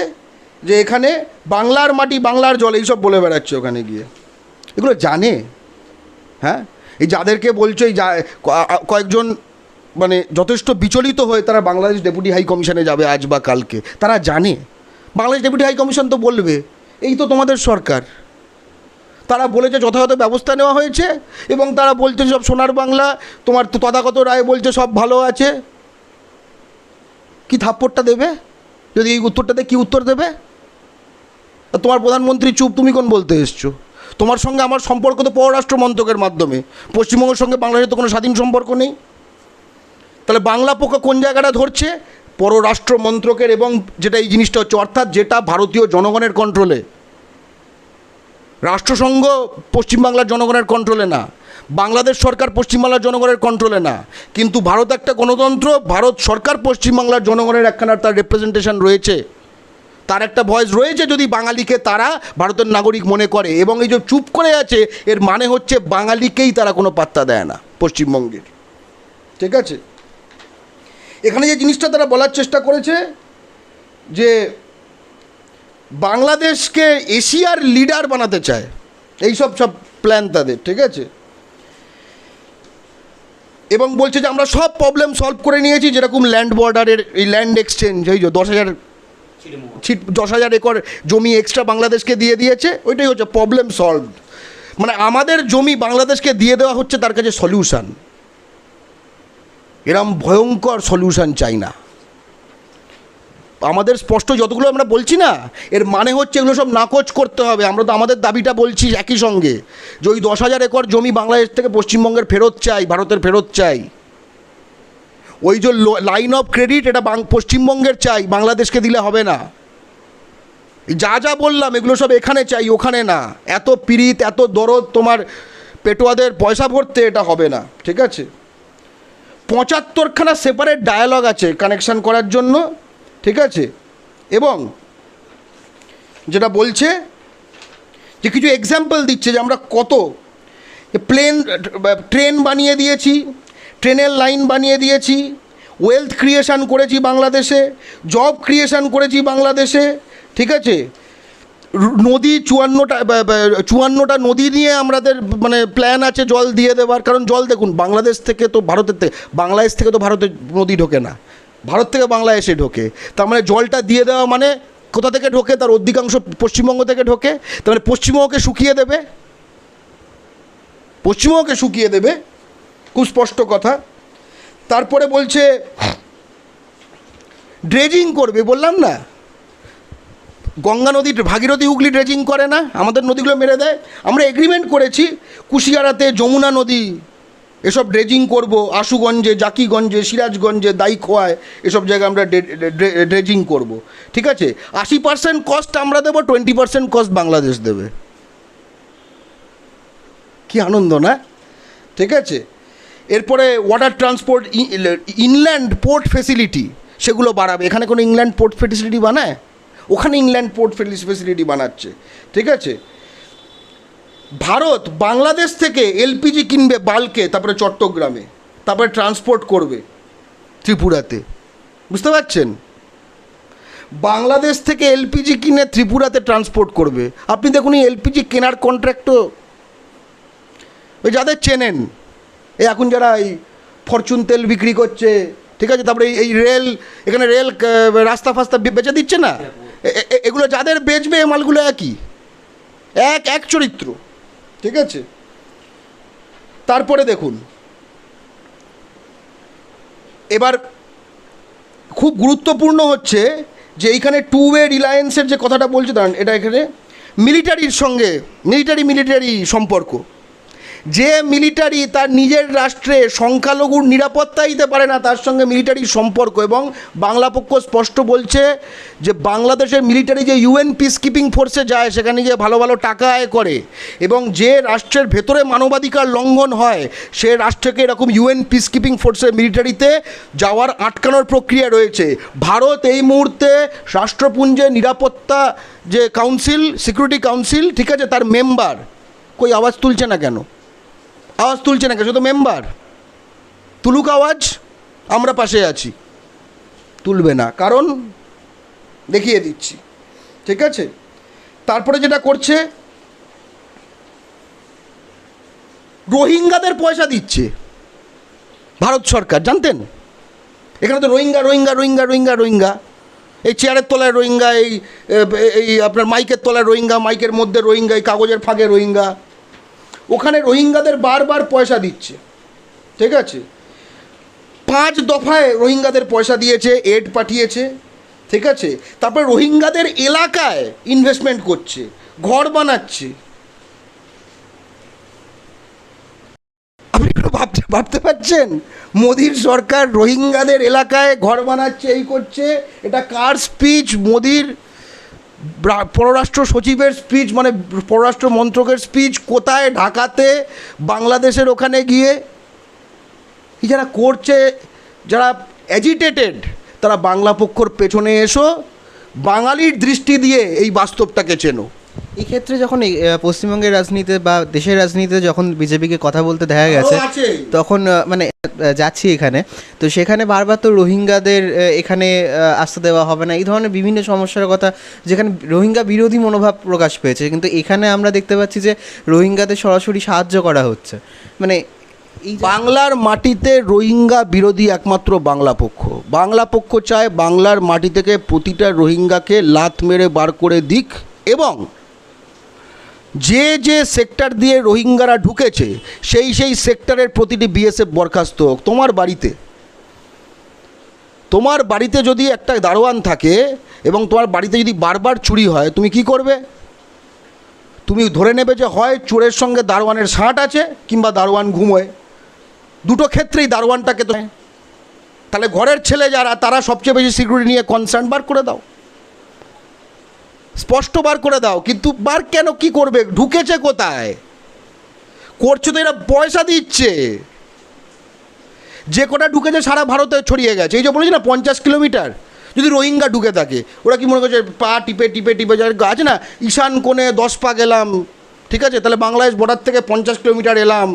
যে এখানে বাংলার মাটি বাংলার জল, এইসব বলে বেড়াচ্ছে ওখানে গিয়ে, এগুলো জানে। হ্যাঁ, এই যাদেরকে বলছো, এই কয়েকজন মানে যথেষ্ট বিচলিত হয়ে তারা বাংলাদেশ ডেপুটি হাই কমিশনে যাবে আজ বা কালকে, তারা জানে বাংলাদেশ ডেপুটি হাই কমিশন তো বলবে এই তো তোমাদের সরকার, তারা বলেছে যথাযথ ব্যবস্থা নেওয়া হয়েছে, এবং তারা বলছে সব সোনার বাংলা, তোমার তথাগত রায় বলছে সব ভালো আছে। কি থাপ্পড়টা দেবে যদি এই উত্তরটাতে, কি উত্তর দেবে? তোমার প্রধানমন্ত্রী চুপ, তুমি কোন বলতে এসছো? তোমার সঙ্গে আমার সম্পর্ক তো পররাষ্ট্র মন্ত্রকের মাধ্যমে, পশ্চিমবঙ্গের সঙ্গে বাংলাদেশের তো কোনো স্বাধীন সম্পর্ক নেই। তাহলে বাংলা পক্ষ কোন জায়গাটা ধরছে? পররাষ্ট্র মন্ত্রকের, এবং যেটা এই জিনিসটা হচ্ছে, অর্থাৎ যেটা ভারতীয় জনগণের কন্ট্রোলে, রাষ্ট্রসংঘ পশ্চিমবাংলার জনগণের কন্ট্রোলে না, বাংলাদেশ সরকার পশ্চিমবাংলার জনগণের কন্ট্রোলে না, কিন্তু ভারত একটা গণতন্ত্র, ভারত সরকার পশ্চিমবাংলার জনগণের একখানা তার রিপ্রেজেন্টেশন রয়েছে, তার একটা ভয়েস রয়েছে যদি বাঙালিকে তারা ভারতের নাগরিক মনে করে, এবং এই যে চুপ করে আছে এর মানে হচ্ছে বাঙালিকেই তারা কোনো পাত্তা দেয় না পশ্চিমবঙ্গের। ঠিক আছে, এখানে যে জিনিসটা তারা বলার চেষ্টা করেছে যে বাংলাদেশকে এশিয়ার লিডার বানাতে চায়, এইসব সব প্ল্যান তাদের। ঠিক আছে, এবং বলছে যে আমরা সব প্রবলেম সলভ করে নিয়েছি, যেরকম ল্যান্ড বর্ডারের এই ল্যান্ড এক্সচেঞ্জ, এই যে 10,000 একর জমি এক্সট্রা বাংলাদেশকে দিয়ে দিয়েছে, ওইটাই হচ্ছে প্রবলেম সলভড। মানে আমাদের জমি বাংলাদেশকে দিয়ে দেওয়া হচ্ছে তার কাছে সলিউশন। এরম ভয়ঙ্কর সলিউশন চাই না আমাদের। স্পষ্ট যতগুলো আমরা বলছি না, এর মানে হচ্ছে এগুলো সব নাকচ করতে হবে। আমরা তো আমাদের দাবিটা বলছি একই সঙ্গে, যে ওই 10,000 একর জমি বাংলাদেশ থেকে পশ্চিমবঙ্গের ফেরত চাই, ভারতের ফেরত চাই। ওই যে লাইন অফ ক্রেডিট, এটা পশ্চিমবঙ্গের চাই, বাংলাদেশকে দিলে হবে না। যা যা বললাম এগুলো সব এখানে চাই, ওখানে না। এত পীড়িত, এত দরদ তোমার পেটোয়াদের পয়সা ভরতে, এটা হবে না। ঠিক আছে, 75খানা সেপারেট ডায়ালগ আছে কানেকশন করার জন্য। ঠিক আছে, এবং যেটা বলছে যে কিছু এক্সাম্পল দিচ্ছে যে আমরা কত ট্রেন বানিয়ে দিয়েছি, ট্রেনের লাইন বানিয়ে দিয়েছি, ওয়েলথ ক্রিয়েশন করেছি বাংলাদেশে, জব ক্রিয়েশন করেছি বাংলাদেশে। ঠিক আছে, নদী 54টা নদী নিয়ে আমাদের মানে প্ল্যান আছে জল দিয়ে দেওয়ার। কারণ জল দেখুন, বাংলাদেশ থেকে তো ভারতের থেকে, বাংলাদেশ থেকে তো ভারতের নদী ঢোকে না, ভারত থেকে বাংলাদেশে ঢোকে। তার মানে জলটা দিয়ে দেওয়া মানে কোথা থেকে ঢোকে, তার অধিকাংশ পশ্চিমবঙ্গ থেকে ঢোকে। তার মানে পশ্চিমবঙ্গকে শুকিয়ে দেবে, পশ্চিমবঙ্গকে শুকিয়ে দেবে, খুব স্পষ্ট কথা। তারপরে বলছে ড্রেজিং করবে, বললাম না, গঙ্গা নদী, ভাগীরথী, হুগলি ড্রেজিং করে না, আমাদের নদীগুলো মেরে দেয়। আমরা এগ্রিমেন্ট করেছি কুশিয়ারাতে, যমুনা নদী এসব ড্রেজিং করব, আশুগঞ্জে, জাকিগঞ্জে, সিরাজগঞ্জে, দাইখোয়ায়, এসব জায়গায় আমরা ড্রেজিং করব। ঠিক আছে, 80% কস্ট আমরা দেবো, 20% কস্ট বাংলাদেশ দেবে। কি আনন্দ না? ঠিক আছে, এরপরে water transport, inland port facility সেগুলো বাড়াবে। এখানে কোনো ইংল্যান্ড পোর্ট ফেসিলিটি বানায়? ওখানে ইংল্যান্ড পোর্ট ফেসিলিটি বানাচ্ছে। ঠিক আছে, ভারত বাংলাদেশ থেকে এলপিজি কিনবে বাল্কে, তারপরে চট্টগ্রামে, তারপরে ট্রান্সপোর্ট করবে ত্রিপুরাতে। বুঝতে পারছেন? বাংলাদেশ থেকে এলপিজি কিনে ত্রিপুরাতে ট্রান্সপোর্ট করবে। আপনি দেখুন এই এলপিজি কেনার কন্ট্রাক্টও ওই যাদের চেনেন, এই এখন যারা এই ফরচুন তেল বিক্রি করছে, ঠিক আছে, তারপরে এই রেল, এখানে রেল রাস্তা ফাস্তা বেচে দিচ্ছে না, এগুলো যাদের বেচবে এই মালগুলো একই, এক চরিত্র। ঠিক আছে, তারপরে দেখুন এবার খুব গুরুত্বপূর্ণ হচ্ছে যে এইখানে টু ওয়ে রিলায়েন্সের যে কথাটা বলছে, দাঁড়ান, এটা এখানে মিলিটারির সঙ্গে মিলিটারি সম্পর্ক। যে মিলিটারি তার নিজের রাষ্ট্রে সংখ্যালঘুর নিরাপত্তা দিতে পারে না, তার সঙ্গে মিলিটারির সম্পর্ক। এবং বাংলা পক্ষ স্পষ্ট বলছে যে বাংলাদেশের মিলিটারি যে ইউএন পিস কিপিং ফোর্সে যায়, সেখানে গিয়ে ভালো ভালো টাকা আয় করে, এবং যে রাষ্ট্রের ভেতরে মানবাধিকার লঙ্ঘন হয় সে রাষ্ট্রকে এরকম ইউএন পিস কিপিং ফোর্সের মিলিটারিতে যাওয়ার আটকানোর প্রক্রিয়া রয়েছে। ভারত এই মুহূর্তে রাষ্ট্রপুঞ্জের নিরাপত্তা যে কাউন্সিল, সিকিউরিটি কাউন্সিল, ঠিক আছে, তার মেম্বার। কই আওয়াজ তুলছে না কেন? আওয়াজ তুলছে না কেন? শুধু মেম্বার তুলুক আওয়াজ, আমরা পাশে আছি। তুলবে না, কারণ দেখিয়ে দিচ্ছি। ঠিক আছে, তারপরে যেটা করছে, রোহিঙ্গাদের পয়সা দিচ্ছে ভারত সরকার, জানতেন? এখানে তো রোহিঙ্গা, এই চেয়ারের তলায় রোহিঙ্গা, এই আপনার মাইকের তলায় রোহিঙ্গা, মাইকের মধ্যে রোহিঙ্গা, এই কাগজের ফাঁকে রোহিঙ্গা। ওখানে রোহিঙ্গাদের বারবার পয়সা দিচ্ছে। ঠিক আছে, 5 দফায় রোহিঙ্গাদের পয়সা দিয়েছে, এড পাঠিয়েছে। ঠিক আছে, তারপর রোহিঙ্গাদের এলাকায় ইনভেস্টমেন্ট করছে, ঘর বানাচ্ছে। আপনি ভাবতে পারছেন? মোদির সরকার রোহিঙ্গাদের এলাকায় ঘর বানাচ্ছে, এই করছে। এটা কার স্পিচ? মোদির পররাষ্ট্র সচিবের স্পিচ, মানে পররাষ্ট্র মন্ত্রকের স্পিচ। কোথায়? ঢাকাতে, বাংলাদেশের ওখানে গিয়ে। যারা করছে, যারা অ্যাজিটেটেড, তারা বাংলা পক্ষর পেছনে এসো, বাঙালির দৃষ্টি দিয়ে এই বাস্তবটাকে চেনো। এই ক্ষেত্রে যখন পশ্চিমবঙ্গের রাজনীতিতে বা দেশের রাজনীতিতে যখন বিজেপিকে কথা বলতে দেখা গেছে, আছে। তখন মানে যাচ্ছি এখানে, তো সেখানে বারবার তো রোহিঙ্গাদের এখানে আসতে দেওয়া হবে না, এই ধরনের বিভিন্ন সমস্যার কথা, যেখানে রোহিঙ্গা বিরোধী মনোভাব প্রকাশ পেয়েছে, কিন্তু এখানে আমরা দেখতে পাচ্ছি যে রোহিঙ্গাদের সরাসরি সাহায্য করা হচ্ছে। মানে এই বাংলার মাটিতে রোহিঙ্গা বিরোধী একমাত্র বাংলা পক্ষ। বাংলা পক্ষ চায় বাংলার মাটি থেকে প্রতিটা রোহিঙ্গাকে লাথ মেরে বার করে দিক, এবং যে যে সেক্টর দিয়ে রোহিঙ্গারা ঢুকেছে সেই সেই সেক্টরের প্রতিটি বিএসএফ বরখাস্ত হোক। তোমার বাড়িতে যদি একটা দারোয়ান থাকে এবং তোমার বাড়িতে যদি বারবার চুরি হয়, তুমি কি করবে? তুমি ধরে নেবে যে হয় চোরের সঙ্গে দারোয়ানের সাঁট আছে, কিংবা দারোয়ান ঘুমোয়। দুটো ক্ষেত্রেই দারোয়ানটাকে তো, তাহলে ঘরের ছেলে যারা, তারা সবচেয়ে বেশি সিকিউরিটি নিয়ে কনসার্ন, বার করে দাও, স্পষ্ট বার করে দাও। কিন্তু বার কেন, কি করবে? ঢুকেছে কোথায়? করছে তো এরা পয়সা দিচ্ছে। যে কটা ঢুকেছে সারা ভারতে ছড়িয়ে গেছে। এই যে বলেছি না 50 কিলোমিটার যদি রোহিঙ্গা ঢুকে থাকে, ওরা কি মনে করছে পা টিপে টিপে টিপে যার আছে না, ঈশান কোণে 10 পা গেলাম, ঠিক আছে, তাহলে বাংলাদেশ বর্ডার থেকে 50 কিলোমিটার এলাম,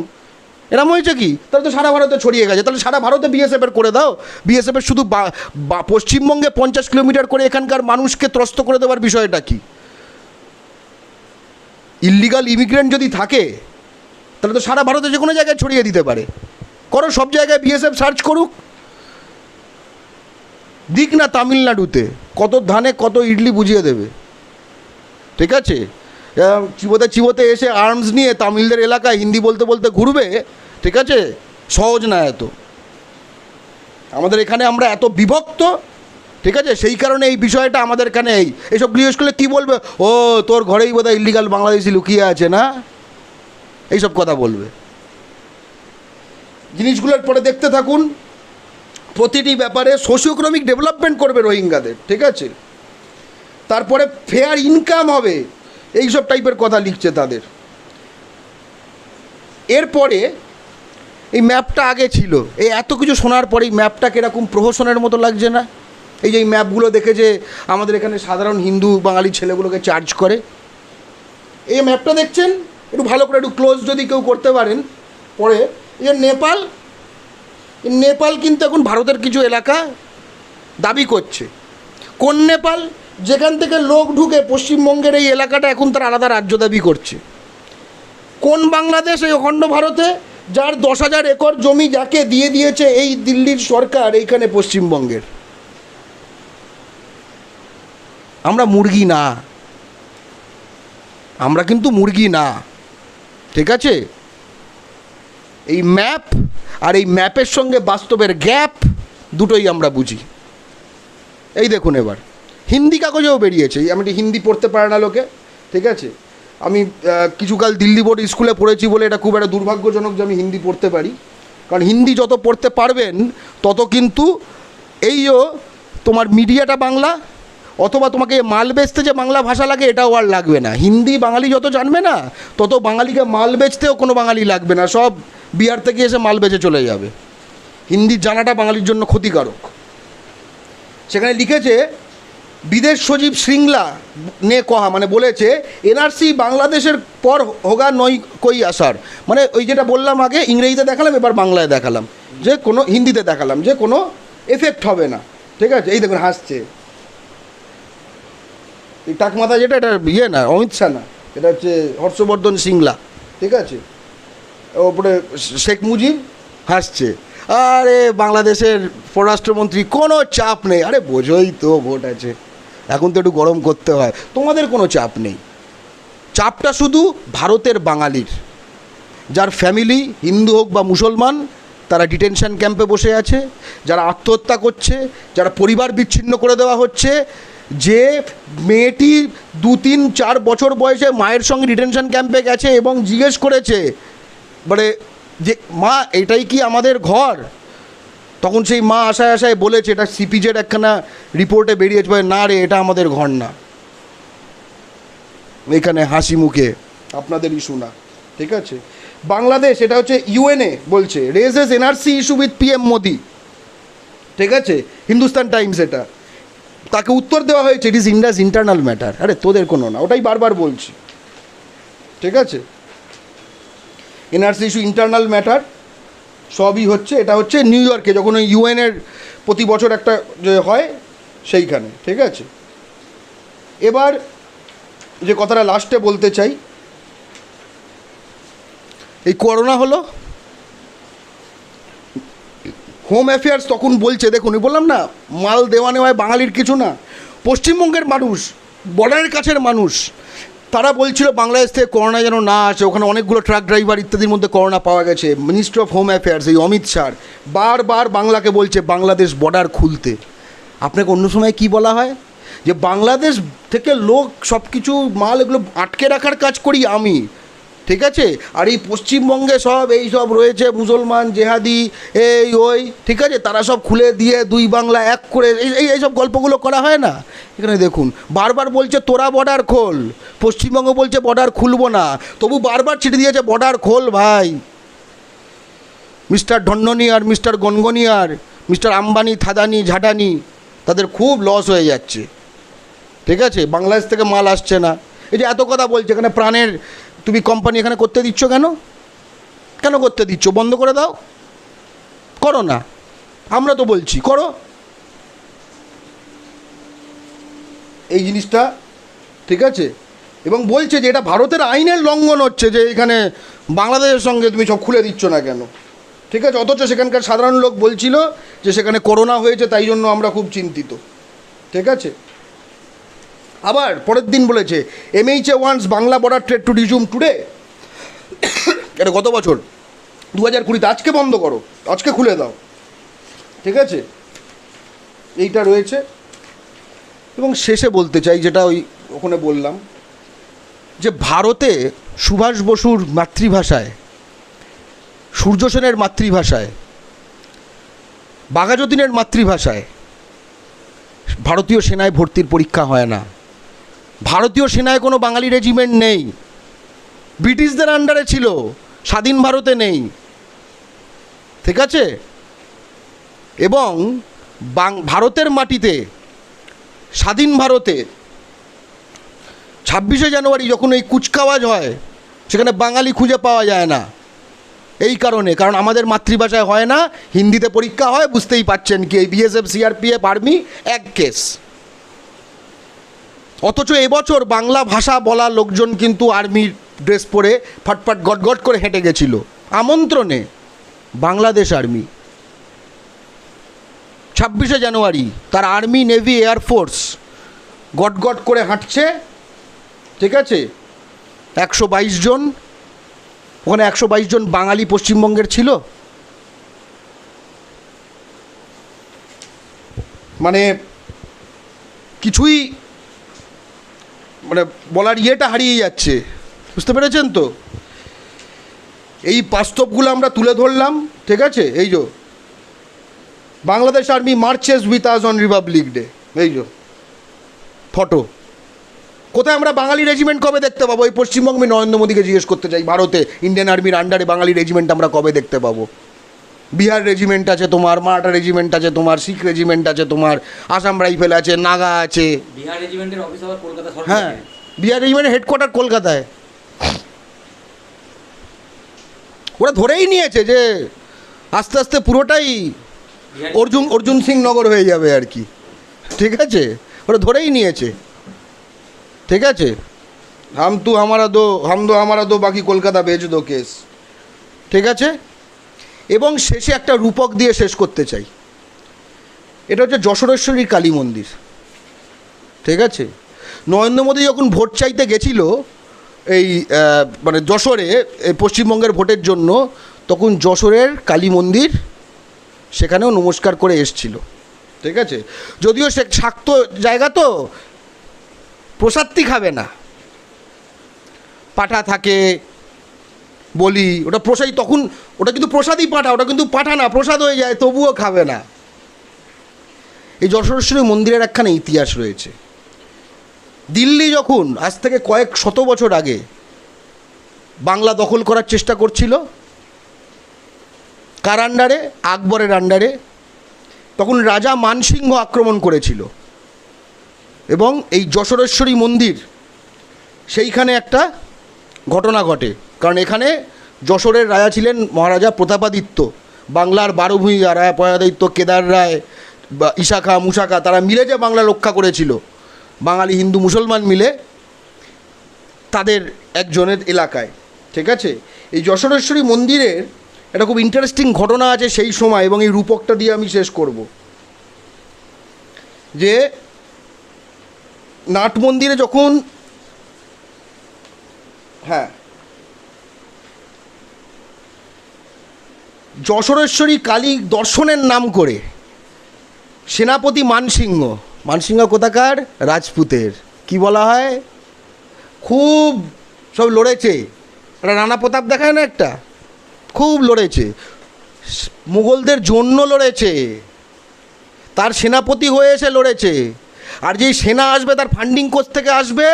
এরম হয়েছে কি? তাহলে তো সারা ভারতে ছড়িয়ে গেছে। তাহলে সারা ভারতে বিএসএফের করে দাও। বিএসএফের শুধু পশ্চিমবঙ্গে 50 কিলোমিটার করে এখানকার মানুষকে ত্রস্ত করে দেওয়ার বিষয়টা কি? ইল্লিগাল ইমিগ্রেন্ট যদি থাকে তাহলে তো সারা ভারতে যে কোনো জায়গায় ছড়িয়ে দিতে পারে। করো, সব জায়গায় বিএসএফ সার্চ করুক, দিক না তামিলনাড়ুতে কত ধানে কত ইডলি বুঝিয়ে দেবে, ঠিক আছে? চিবোতে এসে আর্মস নিয়ে তামিলদের এলাকায় হিন্দি বলতে বলতে ঘুরবে, ঠিক আছে? সহজ না এত। আমাদের এখানে আমরা এত বিভক্ত, ঠিক আছে, সেই কারণে এই বিষয়টা আমাদের এখানে এইসব জিজ্ঞেস করলে কী বলবে? ও তোর ঘরেই বোধহয় ইল্লিগাল বাংলাদেশি লুকিয়ে আছে না, এইসব কথা বলবে। জিনিসগুলোর পরে দেখতে থাকুন। প্রতিটি ব্যাপারে সোশিও ইকোনমিক ডেভেলপমেন্ট করবে রোহিঙ্গাদের, ঠিক আছে, তারপরে ফেয়ার ইনকাম হবে, এইসব টাইপের কথা লিখছে তাদের। এরপরে এই ম্যাপটা আগে ছিল, এই এত কিছু শোনার পরে এই ম্যাপটা কীরকম প্রহসনের মতো লাগছে না? এই যে এই ম্যাপগুলো দেখে যে আমাদের এখানে সাধারণ হিন্দু বাঙালি ছেলেগুলোকে চার্জ করে, এই ম্যাপটা দেখছেন, একটু ভালো করে একটু ক্লোজ যদি কেউ করতে পারেন পরে। এই যে নেপাল কিন্তু এখন ভারতের কিছু এলাকা দাবি করছে। কোন নেপাল? যেখান থেকে লোক ঢুকে পশ্চিমবঙ্গের এই এলাকাটা এখন তার আলাদা রাজ্য দাবি করছে। কোন বাংলাদেশ? এই অখণ্ড ভারতে, যার 10,000 একর জমি যাকে দিয়ে দিয়েছে এই দিল্লির সরকার, এইখানে পশ্চিমবঙ্গের। আমরা মুরগি না, আমরা কিন্তু মুরগি না, ঠিক আছে? এই ম্যাপ আর এই ম্যাপের সঙ্গে বাস্তবের গ্যাপ দুটোই আমরা বুঝি। এই দেখুন, এবার হিন্দি কাগজেও বেরিয়েছে। আমি হিন্দি পড়তে পারে না লোকে, ঠিক আছে? আমি কিছুকাল দিল্লি বোর্ড স্কুলে পড়েছি বলে এটা খুব একটা দুর্ভাগ্যজনক যে আমি হিন্দি পড়তে পারি, কারণ হিন্দি যত পড়তে পারবেন তত কিন্তু তোমার মিডিয়াটা বাংলা, অথবা তোমাকে মাল বেচতে যে বাংলা ভাষা লাগে এটাও আর লাগবে না। হিন্দি বাঙালি যত জানবে না, তত বাঙালিকে মাল বেচতেও কোনো বাঙালি লাগবে না, সব বিহার থেকে এসে মাল বেচে চলে যাবে। হিন্দি জানাটা বাঙালির জন্য ক্ষতিকারক। সেখানে লিখেছে বিদেশ সচিব শ্রীংলা নে কহা, মানে বলেছে এনআরসি বাংলাদেশের পর হোগা নই কই আসার, মানে ওই যেটা বললাম আগে ইংরেজিতে দেখালাম, এবার বাংলায় দেখালাম, যে কোনো হিন্দিতে দেখালাম যে কোনো এফেক্ট হবে না, ঠিক আছে? এই দেখুন হাসছে, এই টাক মাথা যেটা, এটা না অমিত শাহ না, এটা হচ্ছে হর্ষবর্ধন সিংলা, ঠিক আছে? ওপরে শেখ মুজিব হাসছে। আরে বাংলাদেশের পররাষ্ট্রমন্ত্রী, কোনো চাপ নেই। আরে বোঝোই তো ভোট আছে, এখন তো একটু গরম করতে হয়, তোমাদের কোনো চাপ নেই। চাপটা শুধু ভারতের বাঙালির, যার ফ্যামিলি হিন্দু হোক বা মুসলমান, তারা ডিটেনশন ক্যাম্পে বসে আছে, যারা আত্মহত্যা করছে, যারা পরিবার বিচ্ছিন্ন করে দেওয়া হচ্ছে, যে মেয়েটি 2-3-4 বছর বয়সে মায়ের সঙ্গে ডিটেনশন ক্যাম্পে গেছে এবং জিজ্ঞেস করেছে মানে যে মা এটাই কি আমাদের ঘর? তখন সেই মা আশায় আশায় বলেছে, এটা সিপিজের একখানা রিপোর্টে বেরিয়েছে, বলে না রে, এটা আমাদের ঘর না। এখানে হাসি মুখে আপনাদের ইস্যু না, ঠিক আছে? বাংলাদেশ, এটা হচ্ছে ইউএনএ বলছে, raises NRC issue with PM Modi, ঠিক আছে? হিন্দুস্তান টাইমস এটা। তাকে উত্তর দেওয়া হয়েছে it is India's internal matter. আরে তোদের কোনো না, ওটাই বারবার বলছি, ঠিক আছে? এনআরসি ইস্যু ইন্টারনাল ম্যাটার, সবই হচ্ছে, এটা হচ্ছে নিউ ইয়র্কে যখন ওই ইউএনের প্রতি বছর একটা যে হয় সেইখানে, ঠিক আছে? এবার যে কথাটা লাস্টে বলতে চাই, এই করোনা হলো, হোম অ্যাফেয়ার্স তখন বলছে, দেখুন বললাম না মাল দেওয়া নেওয়ায় বাঙালির কিছু না, পশ্চিমবঙ্গের মানুষ, বর্ডারের কাছের মানুষ, তারা বলছিল বাংলাদেশ থেকে করোনা যেন না আসে, ওখানে অনেকগুলো ট্রাক ড্রাইভার ইত্যাদির মধ্যে করোনা পাওয়া গেছে। মিনিস্টার অফ হোম অ্যাফেয়ার্স এই অমিত শাহ বারবার বাংলাকে বলছে বাংলাদেশ বর্ডার খুলতে। আপনাকে অন্য সময় কি বলা হয় যে বাংলাদেশ থেকে লোক সব কিছু মাল এগুলো আটকে রাখার কাজ করি আমি, ঠিক আছে? আর এই পশ্চিমবঙ্গে সব এই সব রয়েছে মুসলমান জেহাদি এই ওই, ঠিক আছে, তারা সব খুলে দিয়ে দুই বাংলা এক করে এই সব গল্পগুলো করা হয় না। এখানে দেখুন বারবার বলছে তোরা বর্ডার খোল, পশ্চিমবঙ্গ বলছে বর্ডার খুলবো না, তবু বারবার চিঠি দিয়েছে বর্ডার খোল ভাই। মিস্টার ঢন্ডনি আর মিস্টার গনগনি আর মিস্টার আম্বানি থাদানি ঝাটানি তাদের খুব লস হয়ে যাচ্ছে, ঠিক আছে? বাংলাদেশ থেকে মাল আসছে না, এই যে এত কথা বলছে, এখানে প্রাণের তুমি কোম্পানি এখানে করতে দিচ্ছ কেন? কেন করতে দিচ্ছ? বন্ধ করে দাও, করো না, আমরা তো বলছি করো। এই জিনিসটা, ঠিক আছে? এবং বলছে যে এটা ভারতের আইনের লঙ্ঘন হচ্ছে, যে এখানে বাংলাদেশের সঙ্গে তুমি সব খুলে দিচ্ছ না কেন, ঠিক আছে? অথচ সেখানকার সাধারণ লোক বলছিল যে সেখানে করোনা হয়েছে তাই জন্য আমরা খুব চিন্তিত, ঠিক আছে? আবার পরের দিন বলেছে MHA wants Bangla border trade to resume today. এটা গত বছর 2020-তে, আজকে বন্ধ করো, আজকে খুলে দাও, ঠিক আছে? এইটা রয়েছে। এবং শেষে বলতে চাই যেটা ওই ওখানে বললাম, যে ভারতে সুভাষ বসুর মাতৃভাষায়, সূর্য সেনের মাতৃভাষায়, বাঘাযতীনের মাতৃভাষায় ভারতীয় সেনায় ভর্তির পরীক্ষা হয় না। ভারতীয় সেনায় কোনো বাঙালি রেজিমেন্ট নেই, ব্রিটিশদের আন্ডারে ছিল, স্বাধীন ভারতে নেই, ঠিক আছে? এবং ভারতের মাটিতে স্বাধীন ভারতে 26শে জানুয়ারি যখন এই কুচকাওয়াজ হয় সেখানে বাঙালি খুঁজে পাওয়া যায় না, এই কারণে, কারণ আমাদের মাতৃভাষায় হয় না, হিন্দিতে পরীক্ষা হয়, বুঝতেই পাচ্ছেন কি এই BSF CRPF আর্মি এক কেস। অথচ এবছর বাংলা ভাষা বলা লোকজন কিন্তু আর্মির ড্রেস পরে ফটফট গটগট করে হেঁটে গেছিল আমন্ত্রণে, বাংলাদেশ আর্মি। 26শে জানুয়ারি তার আর্মি নেভি এয়ারফোর্স গটগট করে হাঁটছে, ঠিক আছে? 122 জন, ওখানে 122 জন বাঙালি পশ্চিমবঙ্গের ছিল। মানে কিছুই, মানে বলার ইয়েটা হারিয়ে যাচ্ছে, বুঝতে পেরেছেন তো? এই বাস্তবগুলো আমরা তুলে ধরলাম, ঠিক আছে? এই যে Bangladesh army marches with us on Republic day, এই যে ফটো। কোথায় আমরা বাঙালি রেজিমেন্ট কবে দেখতে পাবো? এই পশ্চিমবঙ্গে নরেন্দ্র মোদীকে জিজ্ঞেস করতে চাই, ভারতে ইন্ডিয়ান আর্মির আন্ডারে বাঙালি রেজিমেন্ট আমরা কবে দেখতে পাবো? বিহার রেজিমেন্ট আছে তোমার, মারাঠা রেজিমেন্ট আছে তোমার, শিখ রেজিমেন্ট আছে তোমার, আসাম রাইফেল আছে, নাগা আছে। বিহার রেজিমেন্টের অফিস আবার কলকাতা শহরে। হ্যাঁ, বিহার রেজিমেন্টের হেডকোয়ার্টার কলকাতায়। ওরা ধরেই নিয়েছে যে আস্তে আস্তে পুরোটাই অর্জুন সিং নগর হয়ে যাবে আর কি, ঠিক আছে? ওরা ধরেই নিয়েছে, ঠিক আছে? হাম হামারা দো বাকি কলকাতা বেচ দো কেস, ঠিক আছে? এবং শেষে একটা রূপক দিয়ে শেষ করতে চাই, এটা হচ্ছে যশোরেশ্বরী কালী মন্দির, ঠিক আছে? নরেন্দ্র মোদী যখন ভোট চাইতে গেছিল এই মানে যশোরে পশ্চিমবঙ্গের ভোটের জন্য, তখন যশোরের কালী মন্দির সেখানেও নমস্কার করে এসছিল, ঠিক আছে? যদিও সে শাক্ত জায়গা তো প্রসাদটি খাবে না, পাঠা থাকে বলি, ওটা প্রসাদই, তখন ওটা কিন্তু প্রসাদই পাঠা, ওটা কিন্তু পাঠা না, প্রসাদ হয়ে যায়, তবুও খাবে না। এই যশোরেশ্বরী মন্দিরের একখানা ইতিহাস রয়েছে। দিল্লি যখন আজ থেকে কয়েক শত বছর আগে বাংলা দখল করার চেষ্টা করছিল, কার আন্ডারে? আকবরের আন্ডারে। তখন রাজা মানসিংহ আক্রমণ করেছিল, এবং এই যশোরেশ্বরী মন্দির সেইখানে একটা ঘটনা ঘটে, কারণ এখানে যশোরের রাজা ছিলেন মহারাজা প্রতাপাদিত্য। বাংলার বারোভূমি রায়পয়াদিত্য, কেদার রায় বা ইশাখা মুশাখা তারা মিলে যে বাংলা রক্ষা করেছিল, বাঙালি হিন্দু মুসলমান মিলে তাদের একজনের এলাকায়। ঠিক আছে, এই যশোরেশ্বরী মন্দিরের একটা খুব ইন্টারেস্টিং ঘটনা আছে সেই সময়, এবং এই রূপকটা দিয়ে আমি শেষ করব। যে নাট মন্দিরে যখন যশোরেশ্বরী কালী দর্শনের নাম করে সেনাপতি মানসিংহ কোথাকার? রাজপুতের। কি বলা হয়, খুব সব লড়েছে, একটা রানা প্রতাপ দেখায় না, একটা খুব লড়েছে, মুঘলদের জন্য লড়েছে, তার সেনাপতি হয়ে এসে লড়েছে। আর যেই সেনা আসবে তার ফান্ডিং কোথ থেকে আসবে,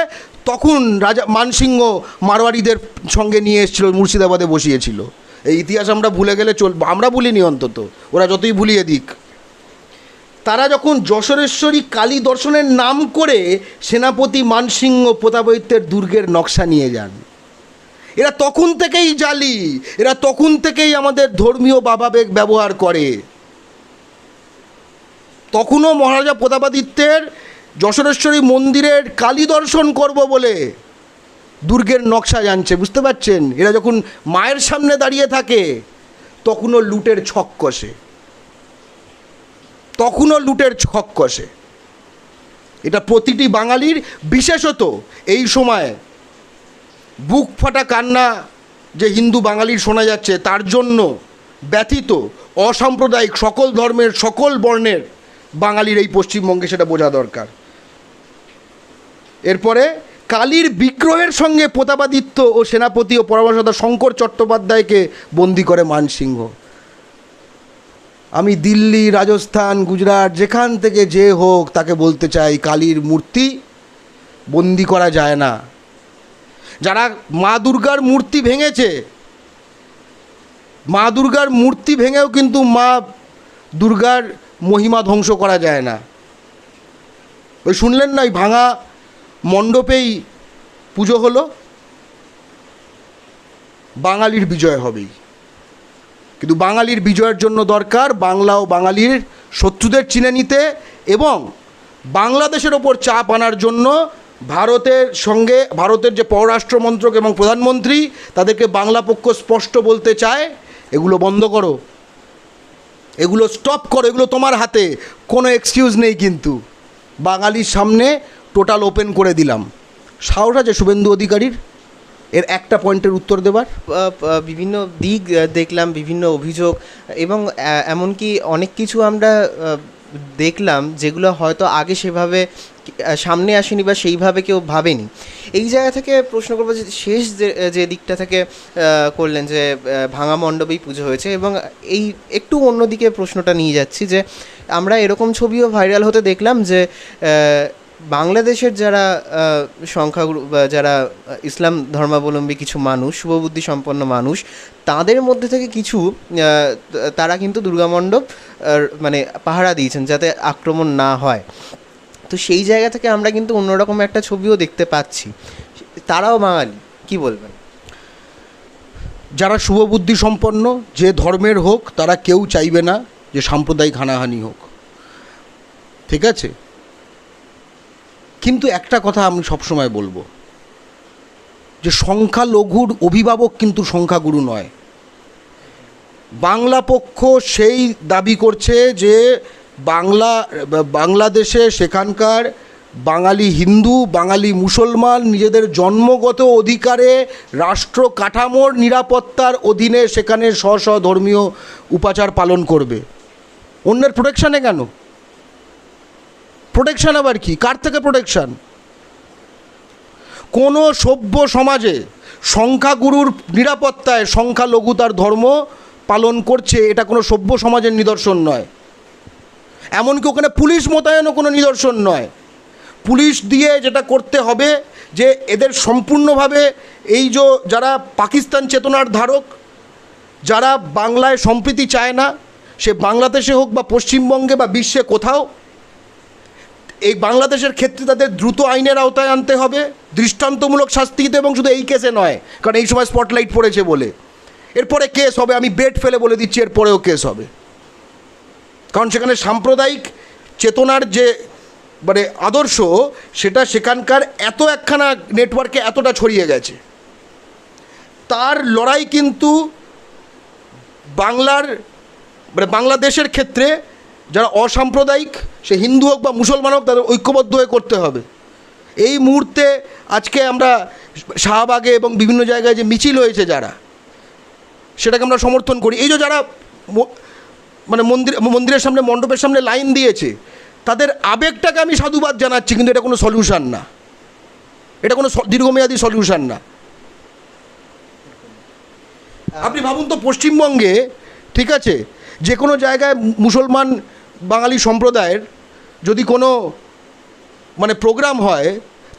তখন রাজা মানসিংহ মারোয়ারিদের সঙ্গে নিয়ে এসেছিল, মুর্শিদাবাদে বসিয়েছিল। এই ইতিহাস আমরা ভুলে গেলে আমরা ভুলিনি, অন্তত ওরা যতই ভুলিয়ে দিক। তারা যখন যশোরেশ্বরী কালী দর্শনের নাম করে সেনাপতি মানসিংহ প্রতাপাদিত্যের দুর্গের নকশা নিয়ে যান। এরা তখন থেকেই জালি, এরা তখন থেকেই আমাদের ধর্মীয় ভাবাবেগ ব্যবহার করে। তখনও মহারাজা প্রতাপাদিত্যের যশোরেশ্বরী মন্দিরের কালী দর্শন করব বলে দুর্গের নকশা জানছে, বুঝতে পারছেন? এরা যখন মায়ের সামনে দাঁড়িয়ে থাকে তখনও লুটের ছক কষে, এটা প্রতিটি বাঙালির, বিশেষত এই সময় বুক ফাটা কান্না যে হিন্দু বাঙালির শোনা যাচ্ছে, তার জন্য ব্যথিত অসাম্প্রদায়িক সকল ধর্মের সকল বর্ণের বাঙালির এই পশ্চিমবঙ্গে, সেটা বোঝা দরকার। এরপরে কালীর বিগ্রহের সঙ্গে প্রতাপাদিত্য ও সেনাপতি ও পরামর্শদাতা শঙ্কর চট্টোপাধ্যায়কে বন্দি করে মানসিংহ। আমি দিল্লি, রাজস্থান, গুজরাট যেখান থেকে যে হোক তাকে বলতে চাই, কালীর মূর্তি বন্দি করা যায় না। যারা মা দুর্গার মূর্তি ভেঙেছে, মা দুর্গার মূর্তি ভেঙেও কিন্তু মা দুর্গার মহিমা ধ্বংস করা যায় না। ওই শুনলেন না, ওই ভাঙা মণ্ডপেই পুজো হলো। বাঙালির বিজয় হবেই, কিন্তু বাঙালির বিজয়ের জন্য দরকার বাংলা ও বাঙালির শত্রুদের চিনে নিতে, এবং বাংলাদেশের ওপর চাপ আনার জন্য ভারতের যে পররাষ্ট্র মন্ত্রক এবং প্রধানমন্ত্রী, তাদেরকে বাংলা পক্ষ স্পষ্ট বলতে চায়, এগুলো বন্ধ করো, এগুলো স্টপ করো, এগুলো তোমার হাতে, কোনো এক্সকিউজ নেই। কিন্তু বাঙালির সামনে টোটাল ওপেন করে দিলাম। সাহস আছে শুভেন্দু অধিকারীর এর একটা পয়েন্টের উত্তর দেবার? বিভিন্ন দিক দেখলাম, বিভিন্ন অভিযোগ, এবং এমনকি অনেক কিছু আমরা দেখলাম যেগুলো হয়তো আগে সেভাবে সামনে আসেনি বা সেইভাবে কেউ ভাবেনি। এই জায়গা থেকে প্রশ্ন করবো যে শেষ যে দিকটা থেকে করলেন যে ভাঙা মণ্ডপেই পুজো হয়েছে, এবং এই একটু অন্যদিকে প্রশ্নটা নিয়ে যাচ্ছি যে আমরা এরকম ছবিও ভাইরাল হতে দেখলাম যে বাংলাদেশের যারা সংখ্যাগুরু বা যারা ইসলাম ধর্মাবলম্বী কিছু মানুষ, শুভবুদ্ধি সম্পন্ন মানুষ, তাদের মধ্যে থেকে কিছু তারা কিন্তু দুর্গা মণ্ডপ মানে পাহারা দিয়েছেন যাতে আক্রমণ না হয়। তো সেই জায়গা থেকে আমরা কিন্তু অন্যরকম একটা ছবিও দেখতে পাচ্ছি। তারাও বাঙালি, কি বলবেন? যারা শুভবুদ্ধি সম্পন্ন যে ধর্মের হোক, তারা কেউ চাইবে না যে সাম্প্রদায়িক হানাহানি হোক, ঠিক আছে? কিন্তু একটা কথা আমি সবসময় বলবো, যে সংখ্যালঘুর অভিভাবক কিন্তু সংখ্যাগুরু নয়। বাংলা পক্ষ সেই দাবি করছে যে বাংলাদেশে সেখানকার বাঙালি হিন্দু, বাঙালি মুসলমান নিজেদের জন্মগত অধিকারে রাষ্ট্র কাঠামোর নিরাপত্তার অধীনে সেখানে স্ব ধর্মীয় উপাচার পালন করবে। অন্যের প্রোটেকশানে কেন? প্রোটেকশান আবার কি? কার থেকে প্রোটেকশান? কোনো সভ্য সমাজে সংখ্যাগুরুর নিরাপত্তায় সংখ্যালঘু তার ধর্ম পালন করছে, এটা কোনো সভ্য সমাজের নিদর্শন নয়। এমনকি ওখানে পুলিশ মোতায়েনও কোনো নিদর্শন নয়। পুলিশ দিয়ে যেটা করতে হবে যে এদের সম্পূর্ণভাবে এই যে যারা পাকিস্তান চেতনার ধারক, যারা বাংলায় সম্প্রীতি চায় না, সে বাংলাদেশে হোক বা পশ্চিমবঙ্গে বা বিশ্বে কোথাও, এই বাংলাদেশের ক্ষেত্রে তাদের দ্রুত আইনের আওতায় আনতে হবে, দৃষ্টান্তমূলক শাস্তি দিতে, এবং শুধু এই কেসে নয়, কারণ এই সময় স্পটলাইট পড়েছে বলে। এরপরে কেস হবে, আমি বেট ফেলে বলে দিচ্ছি, এরপরেও কেস হবে, কারণ সেখানে সাম্প্রদায়িক চেতনার যে মানে আদর্শ, সেটা সেখানকার এত একখানা নেটওয়ার্কে এতটা ছড়িয়ে গেছে। তার লড়াই কিন্তু বাংলার মানে বাংলাদেশের ক্ষেত্রে যারা অসাম্প্রদায়িক, সে হিন্দু হোক বা মুসলমান হোক, তাদের ঐক্যবদ্ধ হয়ে করতে হবে। এই মুহূর্তে আজকে আমরা শাহবাগে এবং বিভিন্ন জায়গায় যে মিছিল হয়েছে যারা, সেটাকে আমরা সমর্থন করি। এই যে যারা মানে মন্দিরের সামনে, মণ্ডপের সামনে লাইন দিয়েছে, তাদের আবেগটাকে আমি সাধুবাদ জানাচ্ছি, কিন্তু এটা কোনো সলিউশন না, এটা কোনো দীর্ঘমেয়াদী সলিউশন না। আপনি ভাবুন তো, পশ্চিমবঙ্গে ঠিক আছে, যে কোনো জায়গায় মুসলমান বাঙালি সম্প্রদায়ের যদি কোনো মানে প্রোগ্রাম হয়,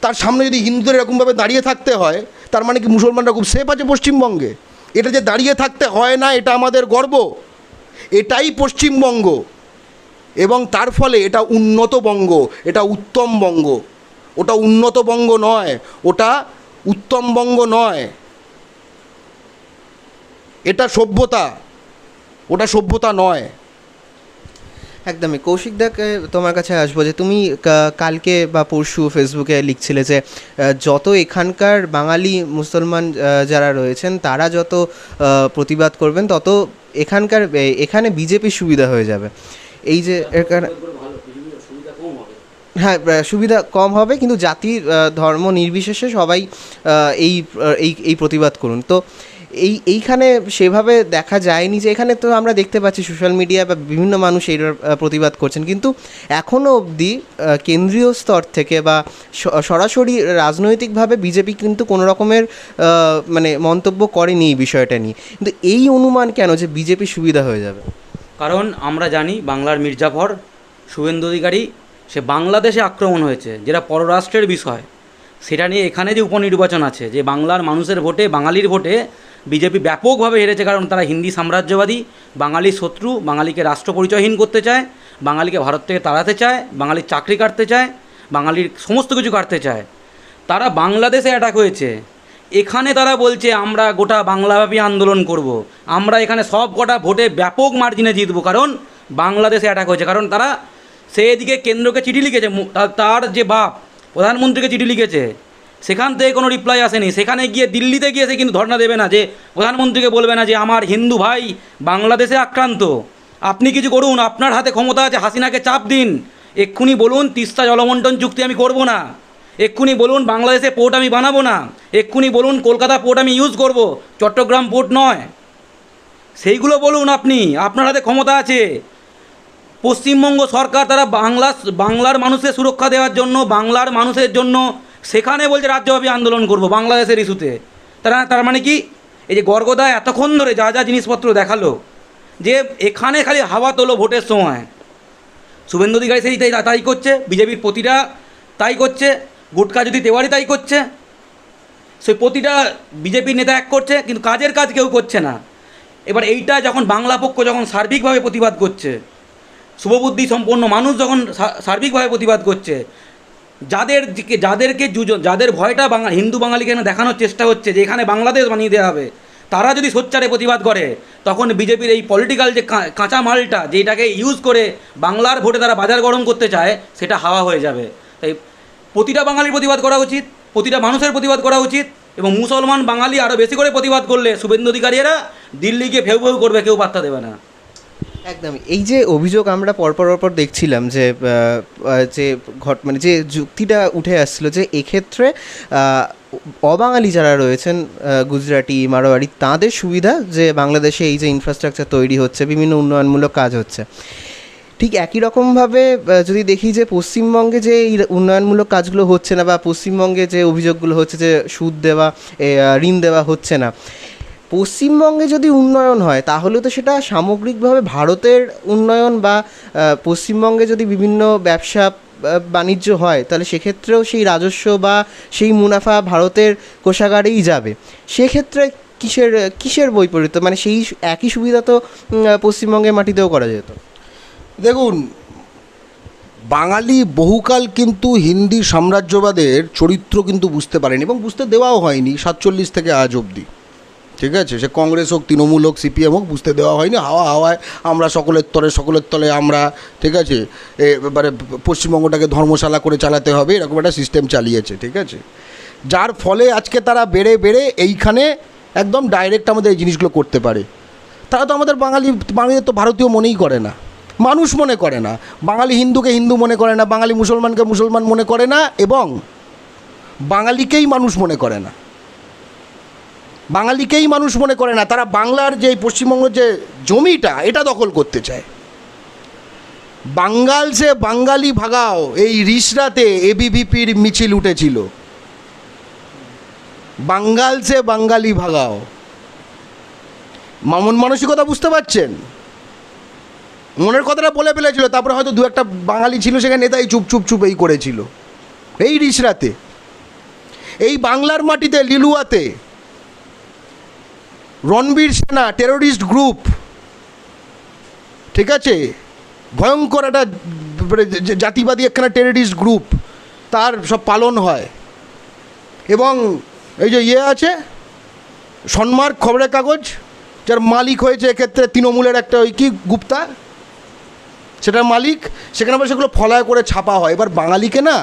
তার সামনে যদি হিন্দুদের এরকমভাবে দাঁড়িয়ে থাকতে হয়, তার মানে কি মুসলমানরা খুব সেফ আছে পশ্চিমবঙ্গে? এটা যে দাঁড়িয়ে থাকতে হয় না, এটা আমাদের গর্ব। এটাই পশ্চিমবঙ্গ, এবং তার ফলে এটা উন্নত বঙ্গ, এটা উত্তম বঙ্গ। ওটা উন্নত বঙ্গ নয়, ওটা উত্তম বঙ্গ নয়, এটা সভ্যতা, ওটা সভ্যতা নয়। একদমই। কৌশিক দাকে তোমার কাছে আসবো, যে তুমি কালকে বা পরশু ফেসবুকে লিখছিলে যে যত এখানকার বাঙালি মুসলমান যারা রয়েছেন তারা যত প্রতিবাদ করবেন, তত এখানে বিজেপির সুবিধা হয়ে যাবে। এই যে হ্যাঁ, সুবিধা কম হবে, কিন্তু জাতি ধর্ম নির্বিশেষে সবাই এই এই প্রতিবাদ করুন। তো এইখানে সেভাবে দেখা যায়নি, যে এখানে তো আমরা দেখতে পাচ্ছি সোশ্যাল মিডিয়া বা বিভিন্ন মানুষ এই প্রতিবাদ করছেন, কিন্তু এখনও অবধি কেন্দ্রীয় স্তর থেকে বা সরাসরি রাজনৈতিকভাবে বিজেপি কিন্তু কোনো রকমের মানে মন্তব্য করেনি এই বিষয়টা নিয়ে। কিন্তু এই অনুমান কেন যে বিজেপির সুবিধা হয়ে যাবে? কারণ আমরা জানি বাংলার মির্জাফর, শুভেন্দু অধিকারী, সে বাংলাদেশে আক্রমণ হয়েছে, যেটা পররাষ্ট্রের বিষয়, সেটা নিয়ে এখানে যে উপনির্বাচন আছে, যে বাংলার মানুষের ভোটে, বাঙালির ভোটে বিজেপি ব্যাপকভাবে হেরেছে, কারণ তারা হিন্দি সাম্রাজ্যবাদী, বাঙালির শত্রু, বাঙালিকে রাষ্ট্র পরিচয়হীন করতে চায়, বাঙালিকে ভারত থেকে তাড়াতে চায়, বাঙালির চাকরি কাটতে চায়, বাঙালির সমস্ত কিছু কাটতে চায়। তারা বাংলাদেশে অ্যাটাক হয়েছে, এখানে তারা বলছে আমরা গোটা বাংলাব্যাপী আন্দোলন করব, আমরা এখানে সব কটা ভোটে ব্যাপক মার্জিনে জিতবো, কারণ বাংলাদেশে অ্যাটাক হয়েছে। কারণ তারা সেদিকে কেন্দ্রকে চিঠি লিখেছে, তার যে বাপ প্রধানমন্ত্রীকে চিঠি লিখেছে, সেখান থেকে কোনো রিপ্লাই আসেনি। সেখানে গিয়ে দিল্লিতে গিয়ে সে কিন্তু ধর্ণা দেবে না, যে প্রধানমন্ত্রীকে বলবে না যে আমার হিন্দু ভাই বাংলাদেশে আক্রান্ত, আপনি কিছু করুন, আপনার হাতে ক্ষমতা আছে, হাসিনাকে চাপ দিন, এক্ষুনি বলুন তিস্তা জলবন্টন চুক্তি আমি করব না, এক্ষুনি বলুন বাংলাদেশে পোর্ট আমি বানাবো না, এক্ষুনি বলুন কলকাতা পোর্ট আমি ইউজ করব, চট্টগ্রাম পোর্ট নয়, সেইগুলো বলুন আপনি, আপনার হাতে ক্ষমতা আছে। পশ্চিমবঙ্গ সরকার তারা বাংলার মানুষের সুরক্ষা দেওয়ার জন্য, বাংলার মানুষের জন্য সেখানে বলছে রাজ্যব্যাপী আন্দোলন করব বাংলাদেশের ইস্যুতে। তার মানে কি, এই যে গর্গদা এতক্ষণ ধরে যা যা জিনিসপত্র দেখালো, যে এখানে খালি হাওয়া তোলো ভোটের সময়, শুভেন্দু অধিকারী সেই তাই করছে, বিজেপির প্রতিটা তাই করছে, গুটকা যদি তেওয়ারি তাই করছে, সেই প্রতিটা বিজেপির নেতা এক করছে, কিন্তু কাজের কাজ কেউ করছে না। এবার এইটা যখন বাংলা পক্ষ যখন সার্বিকভাবে প্রতিবাদ করছে, শুভবুদ্ধি সম্পন্ন মানুষ যখন সার্বিকভাবে প্রতিবাদ করছে, যাদের ভয়টা হিন্দু বাঙালিকে দেখানোর চেষ্টা হচ্ছে যে এখানে বাংলাদেশ বানিয়ে দেওয়া হবে, তারা যদি সোচ্চারে প্রতিবাদ করে, তখন বিজেপির এই পলিটিক্যাল যে কাঁচা মালটা, যেটাকে ইউজ করে বাংলার ভোটে তারা বাজার গরম করতে চায়, সেটা হাওয়া হয়ে যাবে। তাই প্রতিটা বাঙালির প্রতিবাদ করা উচিত, প্রতিটা মানুষের প্রতিবাদ করা উচিত, এবং মুসলমান বাঙালি আরও বেশি করে প্রতিবাদ করলে শুভেন্দু অধিকারীরা দিল্লি গিয়ে ফেউ ফেউ করবে, কেউ পাত্তা দেবে না। একদমই। এই যে অভিযোগ আমরা পরপর দেখছিলাম, যে মানে যে যুক্তিটা উঠে আসছিল, যে এক্ষেত্রে অবাঙালি যারা রয়েছেন, গুজরাটি, মারোয়াড়ি, তাদের সুবিধা, যে বাংলাদেশে এই যে ইনফ্রাস্ট্রাকচার তৈরি হচ্ছে, বিভিন্ন উন্নয়নমূলক কাজ হচ্ছে, ঠিক একই রকমভাবে যদি দেখি যে পশ্চিমবঙ্গে যে এই উন্নয়নমূলক কাজগুলো হচ্ছে না, বা পশ্চিমবঙ্গে যে অভিযোগগুলো হচ্ছে যে সুদ দেওয়া, ঋণ দেওয়া হচ্ছে না, পশ্চিমবঙ্গে যদি উন্নয়ন হয় তাহলে তো সেটা সামগ্রিকভাবে ভারতের উন্নয়ন, বা পশ্চিমবঙ্গে যদি বিভিন্ন ব্যবসা বাণিজ্য হয়, তাহলে সেক্ষেত্রেও সেই রাজস্ব বা সেই মুনাফা ভারতের কোষাগারেই যাবে। সেক্ষেত্রে কিসের বৈপরীত্য? মানে সেই একই সুবিধা তো পশ্চিমবঙ্গের মাটিতেও করা যেত। দেখুন, বাঙালি বহুকাল কিন্তু হিন্দি সাম্রাজ্যবাদের চরিত্র কিন্তু বুঝতে পারেনি এবং বুঝতে দেওয়াও হয়নি 47 থেকে আজ অবধি। ঠিক আছে, সে কংগ্রেস হোক, তৃণমূল হোক, সিপিএম হোক, বুঝতে দেওয়া হয়নি। হাওয়ায় আমরা সকলের তলে আমরা, ঠিক আছে, এবারে পশ্চিমবঙ্গটাকে ধর্মশালা করে চালাতে হবে, এরকম একটা সিস্টেম চালিয়েছে। ঠিক আছে, যার ফলে আজকে তারা বেড়ে এইখানে একদম ডাইরেক্ট আমাদের এই জিনিসগুলো করতে পারে। তারা তো আমাদের বাঙালিদের তো ভারতীয় মনেই করে না, মানুষ মনে করে না, বাঙালি হিন্দুকে হিন্দু মনে করে না, বাঙালি মুসলমানকে মুসলমান মনে করে না, এবং বাঙালিকেই মানুষ মনে করে না, বাঙালিকেই মানুষ মনে করে না। তারা বাংলার যে পশ্চিমবঙ্গের যে জমিটা এটা দখল করতে চায়। বাঙ্গাল সে বাঙালি ভাগাও, এই রিসরাতে এবিভিপির মিছিল উঠেছিল। বাঙ্গাল সে বাঙালি ভাগাও, মন মানসিকতা বুঝতে পারছেন? মনের কথাটা বলে ফেলেছিল, তারপরে হয়তো দু একটা বাঙালি ছিল সেখানে, নেতাই চুপ এই করেছিল। এই রিসরাতে, এই বাংলার মাটিতে লিলুয়াতে রণবীর সেনা টেরোরিস্ট গ্রুপ, ঠিক আছে, ভয়ঙ্কর একটা জাতিবাদী একখানা টেরোরিস্ট গ্রুপ, তার সব পালন হয়। এবং এই যে আছে সন্মার্ক খবরের কাগজ, যার মালিক হয়েছে এক্ষেত্রে তৃণমূলের একটা ওই কি গুপ্তা, সেটার মালিক, সেখানে আবার সেগুলো ফলায় করে ছাপা হয়। এবার বাঙালিকে না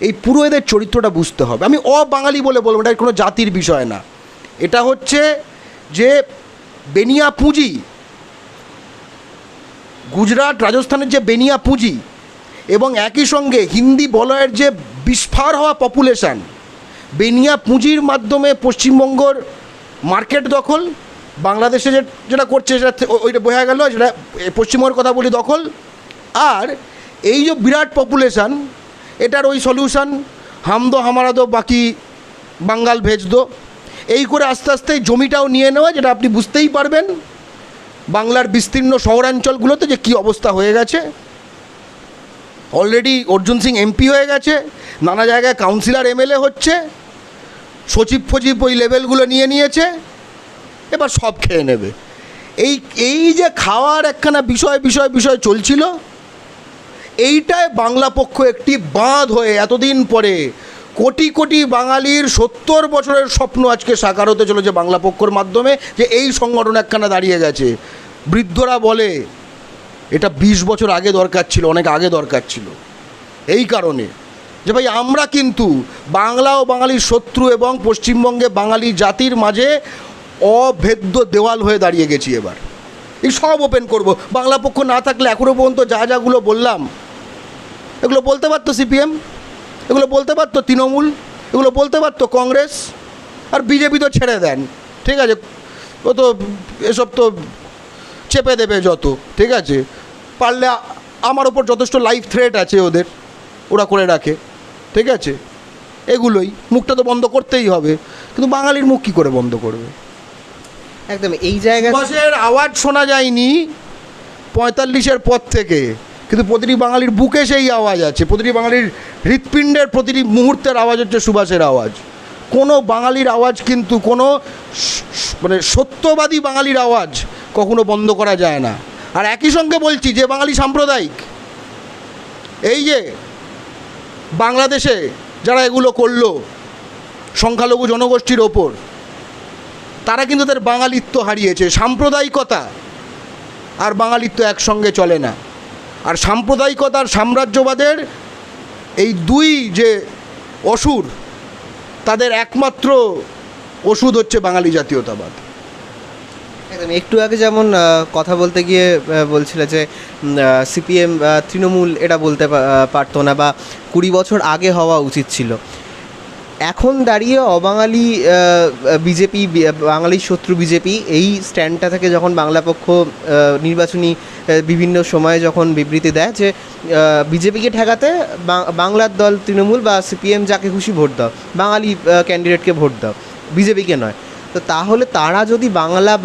এই পুরো এদের চরিত্রটা বুঝতে হবে। আমি অবাঙালি বলে বলবো, এটা কোনো জাতির বিষয় না, এটা হচ্ছে যে বেনিয়া পুঁজি, গুজরাট রাজস্থানের যে বেনিয়া পুঁজি, এবং একই সঙ্গে হিন্দি বলয়ের যে বিস্ফার হওয়া পপুলেশান, বেনিয়া পুঁজির মাধ্যমে পশ্চিমবঙ্গর মার্কেট দখল, বাংলাদেশে যেটা করছে সেটা ওইটা বোঝা গেল, সেটা পশ্চিমবঙ্গের কথা বলি দখল। আর এই যে বিরাট পপুলেশান, এটার ওই সলিউশন হাম দো হামারা দো বাকি বাঙ্গাল ভেজ দো, এই করে আস্তে আস্তে জমিটাও নিয়ে নেওয়া, যেটা আপনি বুঝতেই পারবেন বাংলার বিস্তীর্ণ শহরাঞ্চলগুলোতে যে কী অবস্থা হয়ে গেছে। অলরেডি অর্জুন সিং এমপি হয়ে গেছে, নানা জায়গায় কাউন্সিলর এমএলএ হচ্ছে, সচিব ফচিব ওই লেভেলগুলো নিয়েছে, এবার সব খেয়ে নেবে। এই যে খাওয়ার একখানা বিষয় চলছিল, এইটায় বাংলা পক্ষ একটি বাঁধ হয়ে এতদিন পরে কোটি কোটি বাঙালির 70 বছরের স্বপ্ন আজকে সাকার হতে চলেছে বাংলা পক্ষর মাধ্যমে, যে এই সংগঠন একখানা দাঁড়িয়ে গেছে। বৃদ্ধরা বলে এটা 20 বছর আগে দরকার ছিল, অনেক আগে দরকার ছিল, এই কারণে যে ভাই আমরা কিন্তু বাংলা ও বাঙালির শত্রু, এবং পশ্চিমবঙ্গে বাঙালি জাতির মাঝে অভেদ্য দেওয়াল হয়ে দাঁড়িয়ে গেছি। এবার এই সব ওপেন করব। বাংলা পক্ষ না থাকলে এখনও পর্যন্ত যাগুলো বললাম, এগুলো বলতে পারতো সিপিএম, এগুলো বলতে পারতো তৃণমূল, এগুলো বলতে পারতো কংগ্রেস, আর বিজেপি তো ছেড়ে দেন, ঠিক আছে, ও তো এসব তো চেপে দেবে যত, ঠিক আছে, পারলে আমার ওপর যথেষ্ট লাইফ থ্রেট আছে ওদের, ওরা করে রাখে, ঠিক আছে, এগুলোই মুখটা তো বন্ধ করতেই হবে। কিন্তু বাঙালির মুখ কী করে বন্ধ করবে? একদম এই জায়গায় সুভাষের আওয়াজ শোনা যায়নি 45-এর পর থেকে, কিন্তু প্রতিটি বাঙালির বুকে সেই আওয়াজ আছে, প্রতিটি বাঙালির হৃৎপিণ্ডের প্রতিটি মুহূর্তের আওয়াজ হচ্ছে সুভাষের আওয়াজ। কোনো বাঙালির আওয়াজ কিন্তু কোনো মানে সত্যবাদী বাঙালির আওয়াজ কখনো বন্ধ করা যায় না। আর একই সঙ্গে বলছি যে বাঙালি সাম্প্রদায়িক, এই যে বাংলাদেশে যারা এগুলো করলো সংখ্যালঘু জনগোষ্ঠীর ওপর, তারা কিন্তু তাদের বাঙালিত্ব হারিয়েছে। সাম্প্রদায়িকতা আর বাঙালিত্ব একসঙ্গে চলে না। আর সাম্প্রদায়িকতা আর সাম্রাজ্যবাদের এই দুই যে অসুর, তাদের একমাত্র ওষুধ হচ্ছে বাঙালি জাতীয়তাবাদ। একদম একটু আগে যেমন কথা বলতে গিয়ে বলছিল যে সিপিএম তৃণমূল এটা বলতে পারতো না, বা 20 বছর আগে হওয়া উচিত ছিল। এখন দাঁড়িয়ে অবাঙালি বিজেপি, বাঙালির শত্রু বিজেপি, এই স্ট্যান্ডটা থেকে যখন বাংলা পক্ষ নির্বাচনী বিভিন্ন সময়ে যখন বিবৃতি দেয় যে বিজেপিকে ঠেকাতে বাংলার দল তৃণমূল বা সিপিএম যাকে খুশি ভোট দাও, বাঙালি ক্যান্ডিডেটকে ভোট দাও, বিজেপিকে নয়, তো তাহলে তারা যদি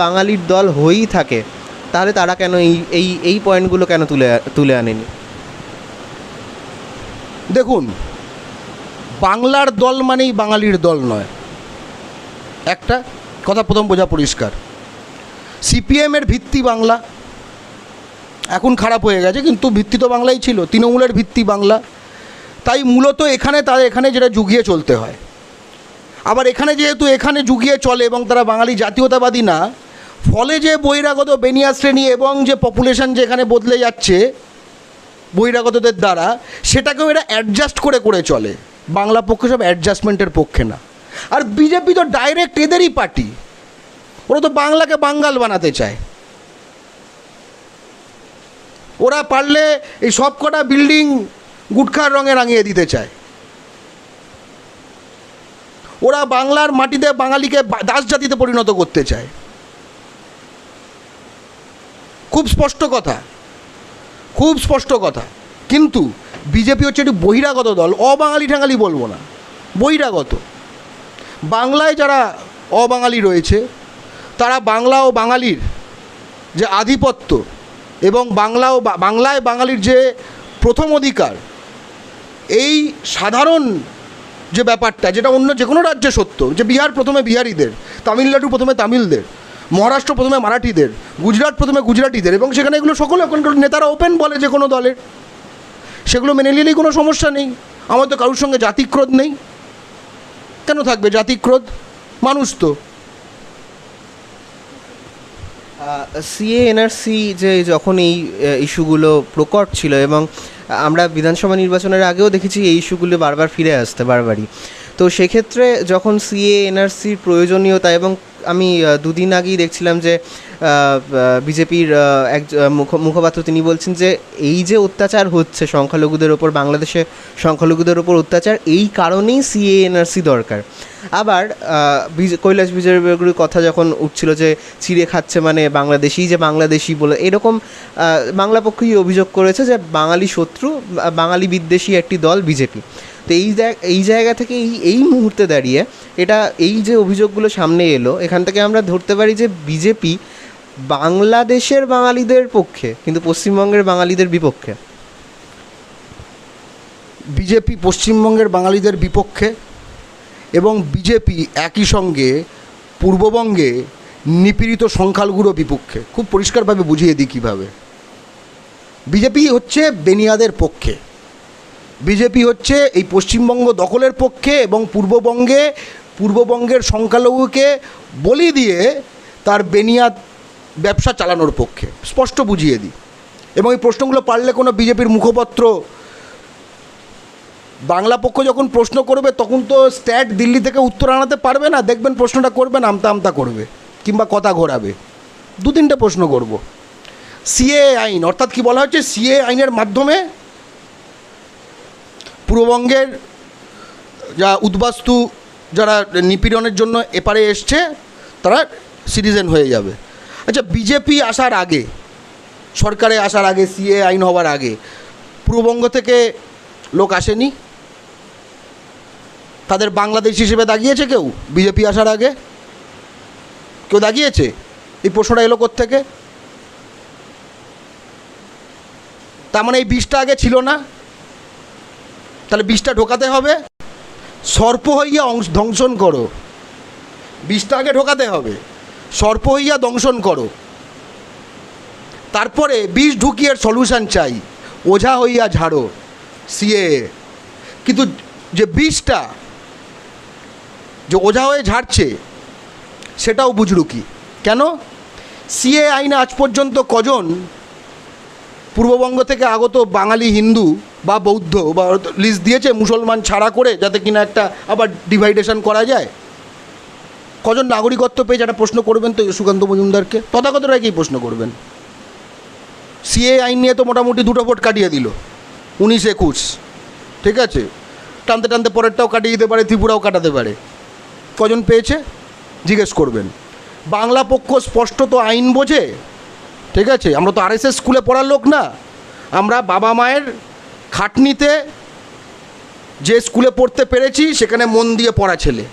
বাঙালির দল হয়েই থাকে, তাহলে তারা কেন এই পয়েন্টগুলো কেন তুলে আনেনি? দেখুন, বাংলার দল মানেই বাঙালির দল নয়, একটা কথা প্রথম বোঝা পরিষ্কার। সিপিএমের ভিত্তি বাংলা, এখন খারাপ হয়ে গেছে, কিন্তু ভিত্তি তো বাংলাই ছিল, তৃণমূলের ভিত্তি বাংলা। তাই মূলত তাদের এখানে যেটা যুগিয়ে চলতে হয়। আবার এখানে যেহেতু এখানে যুগিয়ে চলে এবং তারা বাঙালি জাতীয়তাবাদী না, ফলে যে বহিরাগত বেনিয়া শ্রেণী এবং যে পপুলেশন যেখানে বদলে যাচ্ছে বহিরাগতদের দ্বারা, সেটাকেও এরা অ্যাডজাস্ট করে করে চলে। বাংলা পক্ষে সব অ্যাডজাস্টমেন্টের পক্ষে না। আর বিজেপি তো ডাইরেক্ট এদেরই পার্টি, ওরা তো বাংলাকে বাঙ্গাল বানাতে চায়। ওরা পারলে এই সব কটা বিল্ডিং গুটখার রঙে রাঙিয়ে দিতে চায়। ওরা বাংলার মাটিতে বাঙালিকে দাস জাতিতে পরিণত করতে চায়। খুব স্পষ্ট কথা, খুব স্পষ্ট কথা। কিন্তু বিজেপি হচ্ছে একটি বহিরাগত দল, অবাঙালি ঠাঙালি বলবো না, বহিরাগত। বাংলায় যারা অবাঙালি রয়েছে তারা বাংলা ও বাঙালির যে আধিপত্য এবং বাংলায় বাঙালির যে প্রথম অধিকার, এই সাধারণ যে ব্যাপারটা, যেটা অন্য যে কোনো রাজ্যে সত্য, যে বিহার প্রথমে বিহারিদের, তামিলনাড়ু প্রথমে তামিলদের, মহারাষ্ট্র প্রথমে মারাঠিদের, গুজরাট প্রথমে গুজরাটিদের, এবং সেখানে এগুলো সকলে ওখানকার নেতারা ওপেন বলে যে কোনো দলের, সেগুলো মেনে নিলেই কোনো সমস্যা নেই। আমার তো কারোর সঙ্গে জাতিক্রোধ নেই। কেন থাকবে জাতিক্রোধ? মানুষ তো। সিএ এনআরসি যে যখন এই ইস্যুগুলো প্রকট ছিল, এবং আমরা বিধানসভা নির্বাচনের আগেও দেখেছি এই ইস্যুগুলো বারবার ফিরে আসতে বারবারই, তো সেক্ষেত্রে যখন সিএ এনআরসির প্রয়োজনীয়তা, এবং আমি দুদিন আগেই দেখছিলাম যে বিজেপির এক মুখপাত্র তিনি বলছেন যে এই যে অত্যাচার হচ্ছে সংখ্যালঘুদের ওপর, বাংলাদেশে সংখ্যালঘুদের ওপর অত্যাচার, এই কারণেই সিএ এনআরসি দরকার। আবার কৈলাস বিজয়বর্গীয়র কথা যখন উঠছিল যে ছিঁড়ে খাচ্ছে মানে বাংলাদেশি, যে বাংলাদেশি বলে, এরকম বাংলা পক্ষই অভিযোগ করেছে যে বাঙালি শত্রু, বাঙালি বিদ্বেষী একটি দল বিজেপি। তো এই জায়গা থেকে এই মুহূর্তে দাঁড়িয়ে এটা, এই যে অভিযোগগুলো সামনে এলো, এখান থেকে আমরা ধরতে পারি যে বিজেপি বাংলাদেশের বাঙালিদের পক্ষে কিন্তু পশ্চিমবঙ্গের বাঙালিদের বিপক্ষে। বিজেপি পশ্চিমবঙ্গের বাঙালিদের বিপক্ষে, এবং বিজেপি একই সঙ্গে পূর্ববঙ্গে নিপীড়িত সংখ্যালঘুরও বিপক্ষে। খুব পরিষ্কারভাবে বুঝিয়ে দিই কীভাবে। বিজেপি হচ্ছে বেনিয়াদের পক্ষে, বিজেপি হচ্ছে এই পশ্চিমবঙ্গ দখলের পক্ষে, এবং পূর্ববঙ্গের সংখ্যালঘুকে বলি দিয়ে তার বেনিয়াদ ব্যবসা চালানোর পক্ষে। স্পষ্ট বুঝিয়ে দিই। এবং এই প্রশ্নগুলো পারলে কোনো বিজেপির মুখপত্র বাংলা পক্ষ যখন প্রশ্ন করবে তখন তো স্ট্যাট দিল্লি থেকে উত্তর আনাতে পারবে না। দেখবেন প্রশ্নটা করবেন, আমতা আমতা করবে কিংবা কথা ঘোরাবে। দু তিনটে প্রশ্ন করব। সিএ আইন, অর্থাৎ কি বলা হচ্ছে, সিএ আইনের মাধ্যমে পূর্ববঙ্গের যা উদ্বাস্তু যারা নিপীড়নের জন্য এপারে এসছে তারা সিটিজেন হয়ে যাবে। আচ্ছা, বিজেপি আসার আগে, সরকারে আসার আগে, সিএ আইন হওয়ার আগে পূর্ববঙ্গ থেকে লোক আসেনি? তাদের বাংলাদেশ হিসেবে দাগিয়েছে কেউ বিজেপি আসার আগে? কেউ দাগিয়েছে? এই প্রশ্নটা এলো কোত্থেকে? তার মানে এই বিষটা আগে ছিল না? তাহলে বিষটা ঢোকাতে হবে। সর্প হইয়া দংশন করো, বিষটা আগে ঢোকাতে হবে। সর্প হইয়া দংশন করো, তারপরে বিষ ঢুকিয়ে সলিউশন চাই। ওঝা হইয়া ঝাড়ো সিএ। কিন্তু যে বিষটা যে ওঝা হয়ে ঝাড়ছে সেটাও বুঝলুকি। কেন? সিএ আইনে আজ পর্যন্ত কজন পূর্ববঙ্গ থেকে আগত বাঙালি হিন্দু বা বৌদ্ধ বা লিস্ট দিয়েছে মুসলমান ছাড়া করে, যাতে কিনা একটা আবার ডিভাইডেশন করা যায়? কজন নাগরিকত্ব পেয়ে যারা প্রশ্ন করবেন তো সুকান্ত মজুমদারকে, তথাগত রায়কেই প্রশ্ন করবেন। সিএ আইন নিয়ে তো মোটামুটি দুটো ভোট কাটিয়ে দিল, 19-21, ঠিক আছে? টানতে টানতে পরেরটাও কাটিয়ে দিতে পারে, ত্রিপুরাও কাটাতে পারে। কজন পেয়েছে জিজ্ঞেস করবেন। বাংলা পক্ষ স্পষ্টত আইন বোঝে, ঠিক আছে? আমরা তো আরএসএস স্কুলে পড়ার লোক না। আমরা বাবা মায়ের খাটনিতে যে স্কুলে পড়তে পেরেছি সেখানে মন দিয়ে পড়া ছেলে,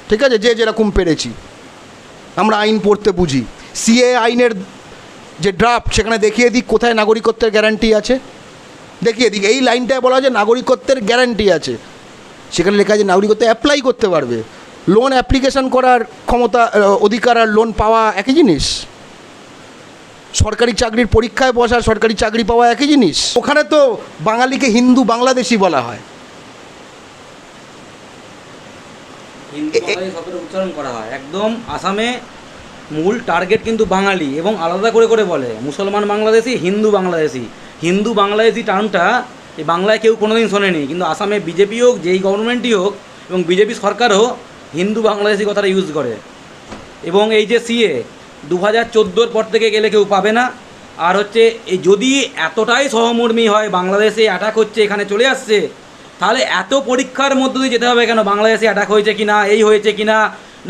ঠিক আছে? যে যেরকম পেরেছি আমরা আইন পড়তে বুঝি। সিএ আইনের যে ড্রাফট সেখানে দেখিয়ে দিক কোথায় নাগরিকত্বের গ্যারান্টি আছে, দেখিয়ে দিক। এই লাইনটায় বলা হয় যে নাগরিকত্বের গ্যারান্টি আছে, সেখানে লেখা আছে নাগরিকত্ব অ্যাপ্লাই করতে পারবে। লোন অ্যাপ্লিকেশন করার ক্ষমতা, অধিকার আর লোন পাওয়া একই জিনিস। সরকারি চাকরির পরীক্ষায় বসা, সরকারি চাকরি পাওয়া একই জিনিস? ওখানে তো বাঙালিকে হিন্দু বাংলাদেশি বলা হয়। হিন্দু বাঙালি শব্দটা উচ্চারণ করা হয় একদম। আসামে মূল টার্গেট কিন্তু বাঙালি, এবং আলাদা করে করে বলে মুসলমান বাংলাদেশি, হিন্দু বাংলাদেশি। হিন্দু বাংলাদেশি টার্মটা এই বাংলায় কেউ কোনোদিন শোনেনি, কিন্তু আসামে বিজেপি হোক, যেই গভর্নমেন্টই হোক, এবং বিজেপি সরকারও হিন্দু বাংলাদেশি কথাটা ইউজ করে। এবং এই যে সিএ 2014 পর থেকে গেলে কেউ পাবে না। আর হচ্ছে এই যদি এতটাই সহমর্মী হয়, বাংলাদেশে অ্যাটাক হচ্ছে এখানে চলে আসছে, তাহলে এত পরীক্ষার মধ্য দিয়ে যেতে হবে কেন? বাংলাদেশে অ্যাটাক হয়েছে কিনা, এই হয়েছে কিনা,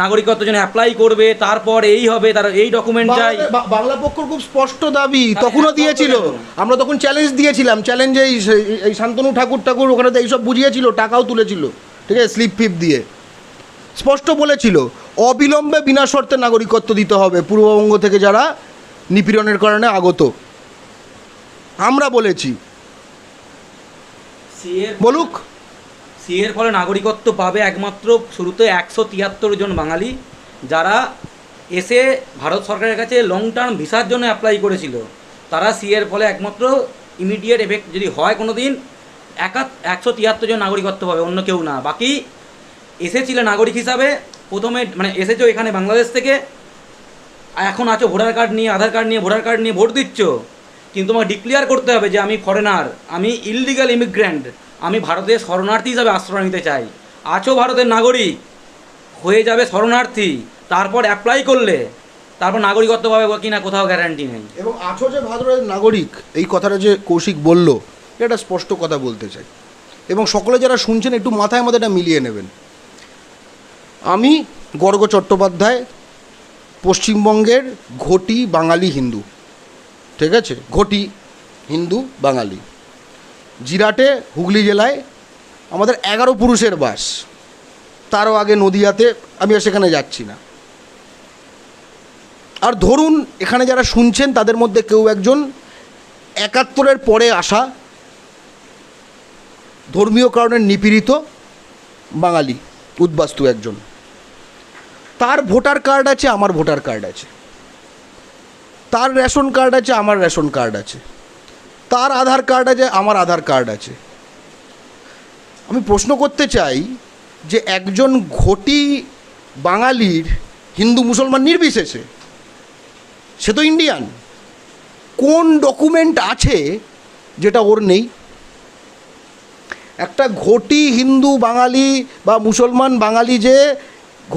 নাগরিকত্ব জন্য অ্যাপ্লাই করবে, তারপর এই হবে, তার এই ডকুমেন্ট চাই। বাংলা পক্ষ খুব স্পষ্ট দাবি তখনও দিয়েছিল, আমরা তখন চ্যালেঞ্জ দিয়েছিলাম, চ্যালেঞ্জে এই শান্তনু ঠাকুর ওখানে তো এইসব বুঝিয়েছিল, টাকাও তুলেছিল, ঠিক আছে, স্লিপ ফিপ দিয়ে স্পষ্ট বলেছিল অবিলম্বে বিনা শর্তে নাগরিকত্ব দিতে হবে পূর্ববঙ্গ থেকে যারা নিপীড়নের কারণে আগত। আমরা বলেছি বলুক। সিএর ফলে নাগরিকত্ব পাবে একমাত্র শুরুতে 173 জন বাঙালি, যারা এসে ভারত সরকারের কাছে লং টার্ম ভিসার জন্য অ্যাপ্লাই করেছিল। তারা সিএর ফলে একমাত্র ইমিডিয়েট এফেক্ট যদি হয় কোনো দিন 173 জন নাগরিকত্ব পাবে, অন্য কেউ না। বাকি এসেছিলে নাগরিক হিসাবে, প্রথমে মানে এসেছো এখানে বাংলাদেশ থেকে, এখন আছো ভোটার কার্ড নিয়ে, আধার কার্ড নিয়ে, ভোটার কার্ড নিয়ে ভোট দিচ্ছ, কিন্তু তোমাকে ডিক্লেয়ার করতে হবে যে আমি ফরেনার, আমি ইললিগাল ইমিগ্র্যান্ট, আমি ভারতের শরণার্থী হিসাবে আশ্রয় নিতে চাই। আছো ভারতের নাগরিক, হয়ে যাবে শরণার্থী, তারপর অ্যাপ্লাই করলে তারপর নাগরিকত্ব পাবে কি না কোথাও গ্যারান্টি নেই। এবং আছো যে ভারতের নাগরিক, এই কথাটা যে কৌশিক বলল, এটা স্পষ্ট কথা বলতে চাই, এবং সকলে যারা শুনছেন একটু মাথায় মধ্যে এটা মিলিয়ে নেবেন। আমি গর্গ চট্টোপাধ্যায়, পশ্চিমবঙ্গের ঘটি বাঙালি হিন্দু, ঠিক আছে, ঘটি হিন্দু বাঙালি। জিরাটে হুগলি জেলায় আমাদের 11 পুরুষের বাস, তারও আগে নদিয়াতে, আমি আর সেখানে যাচ্ছি না। আর ধরুন এখানে যারা শুনছেন তাদের মধ্যে কেউ একজন 71-এর পরে আসা ধর্মীয় কারণে নিপীড়িত বাঙালি উদ্বাস্তু একজন, তার ভোটার কার্ড আছে, আমার ভোটার কার্ড আছে, তার রেশন কার্ড আছে, আমার রেশন কার্ড আছে, তার আধার কার্ড আছে, আমার আধার কার্ড আছে। আমি প্রশ্ন করতে চাই যে একজন ঘটি বাঙালির, হিন্দু মুসলমান নির্বিশেষে, সে তো ইন্ডিয়ান, কোন ডকুমেন্ট আছে যেটা ওর নেই? একটা ঘটি হিন্দু বাঙালি বা মুসলমান বাঙালি, যে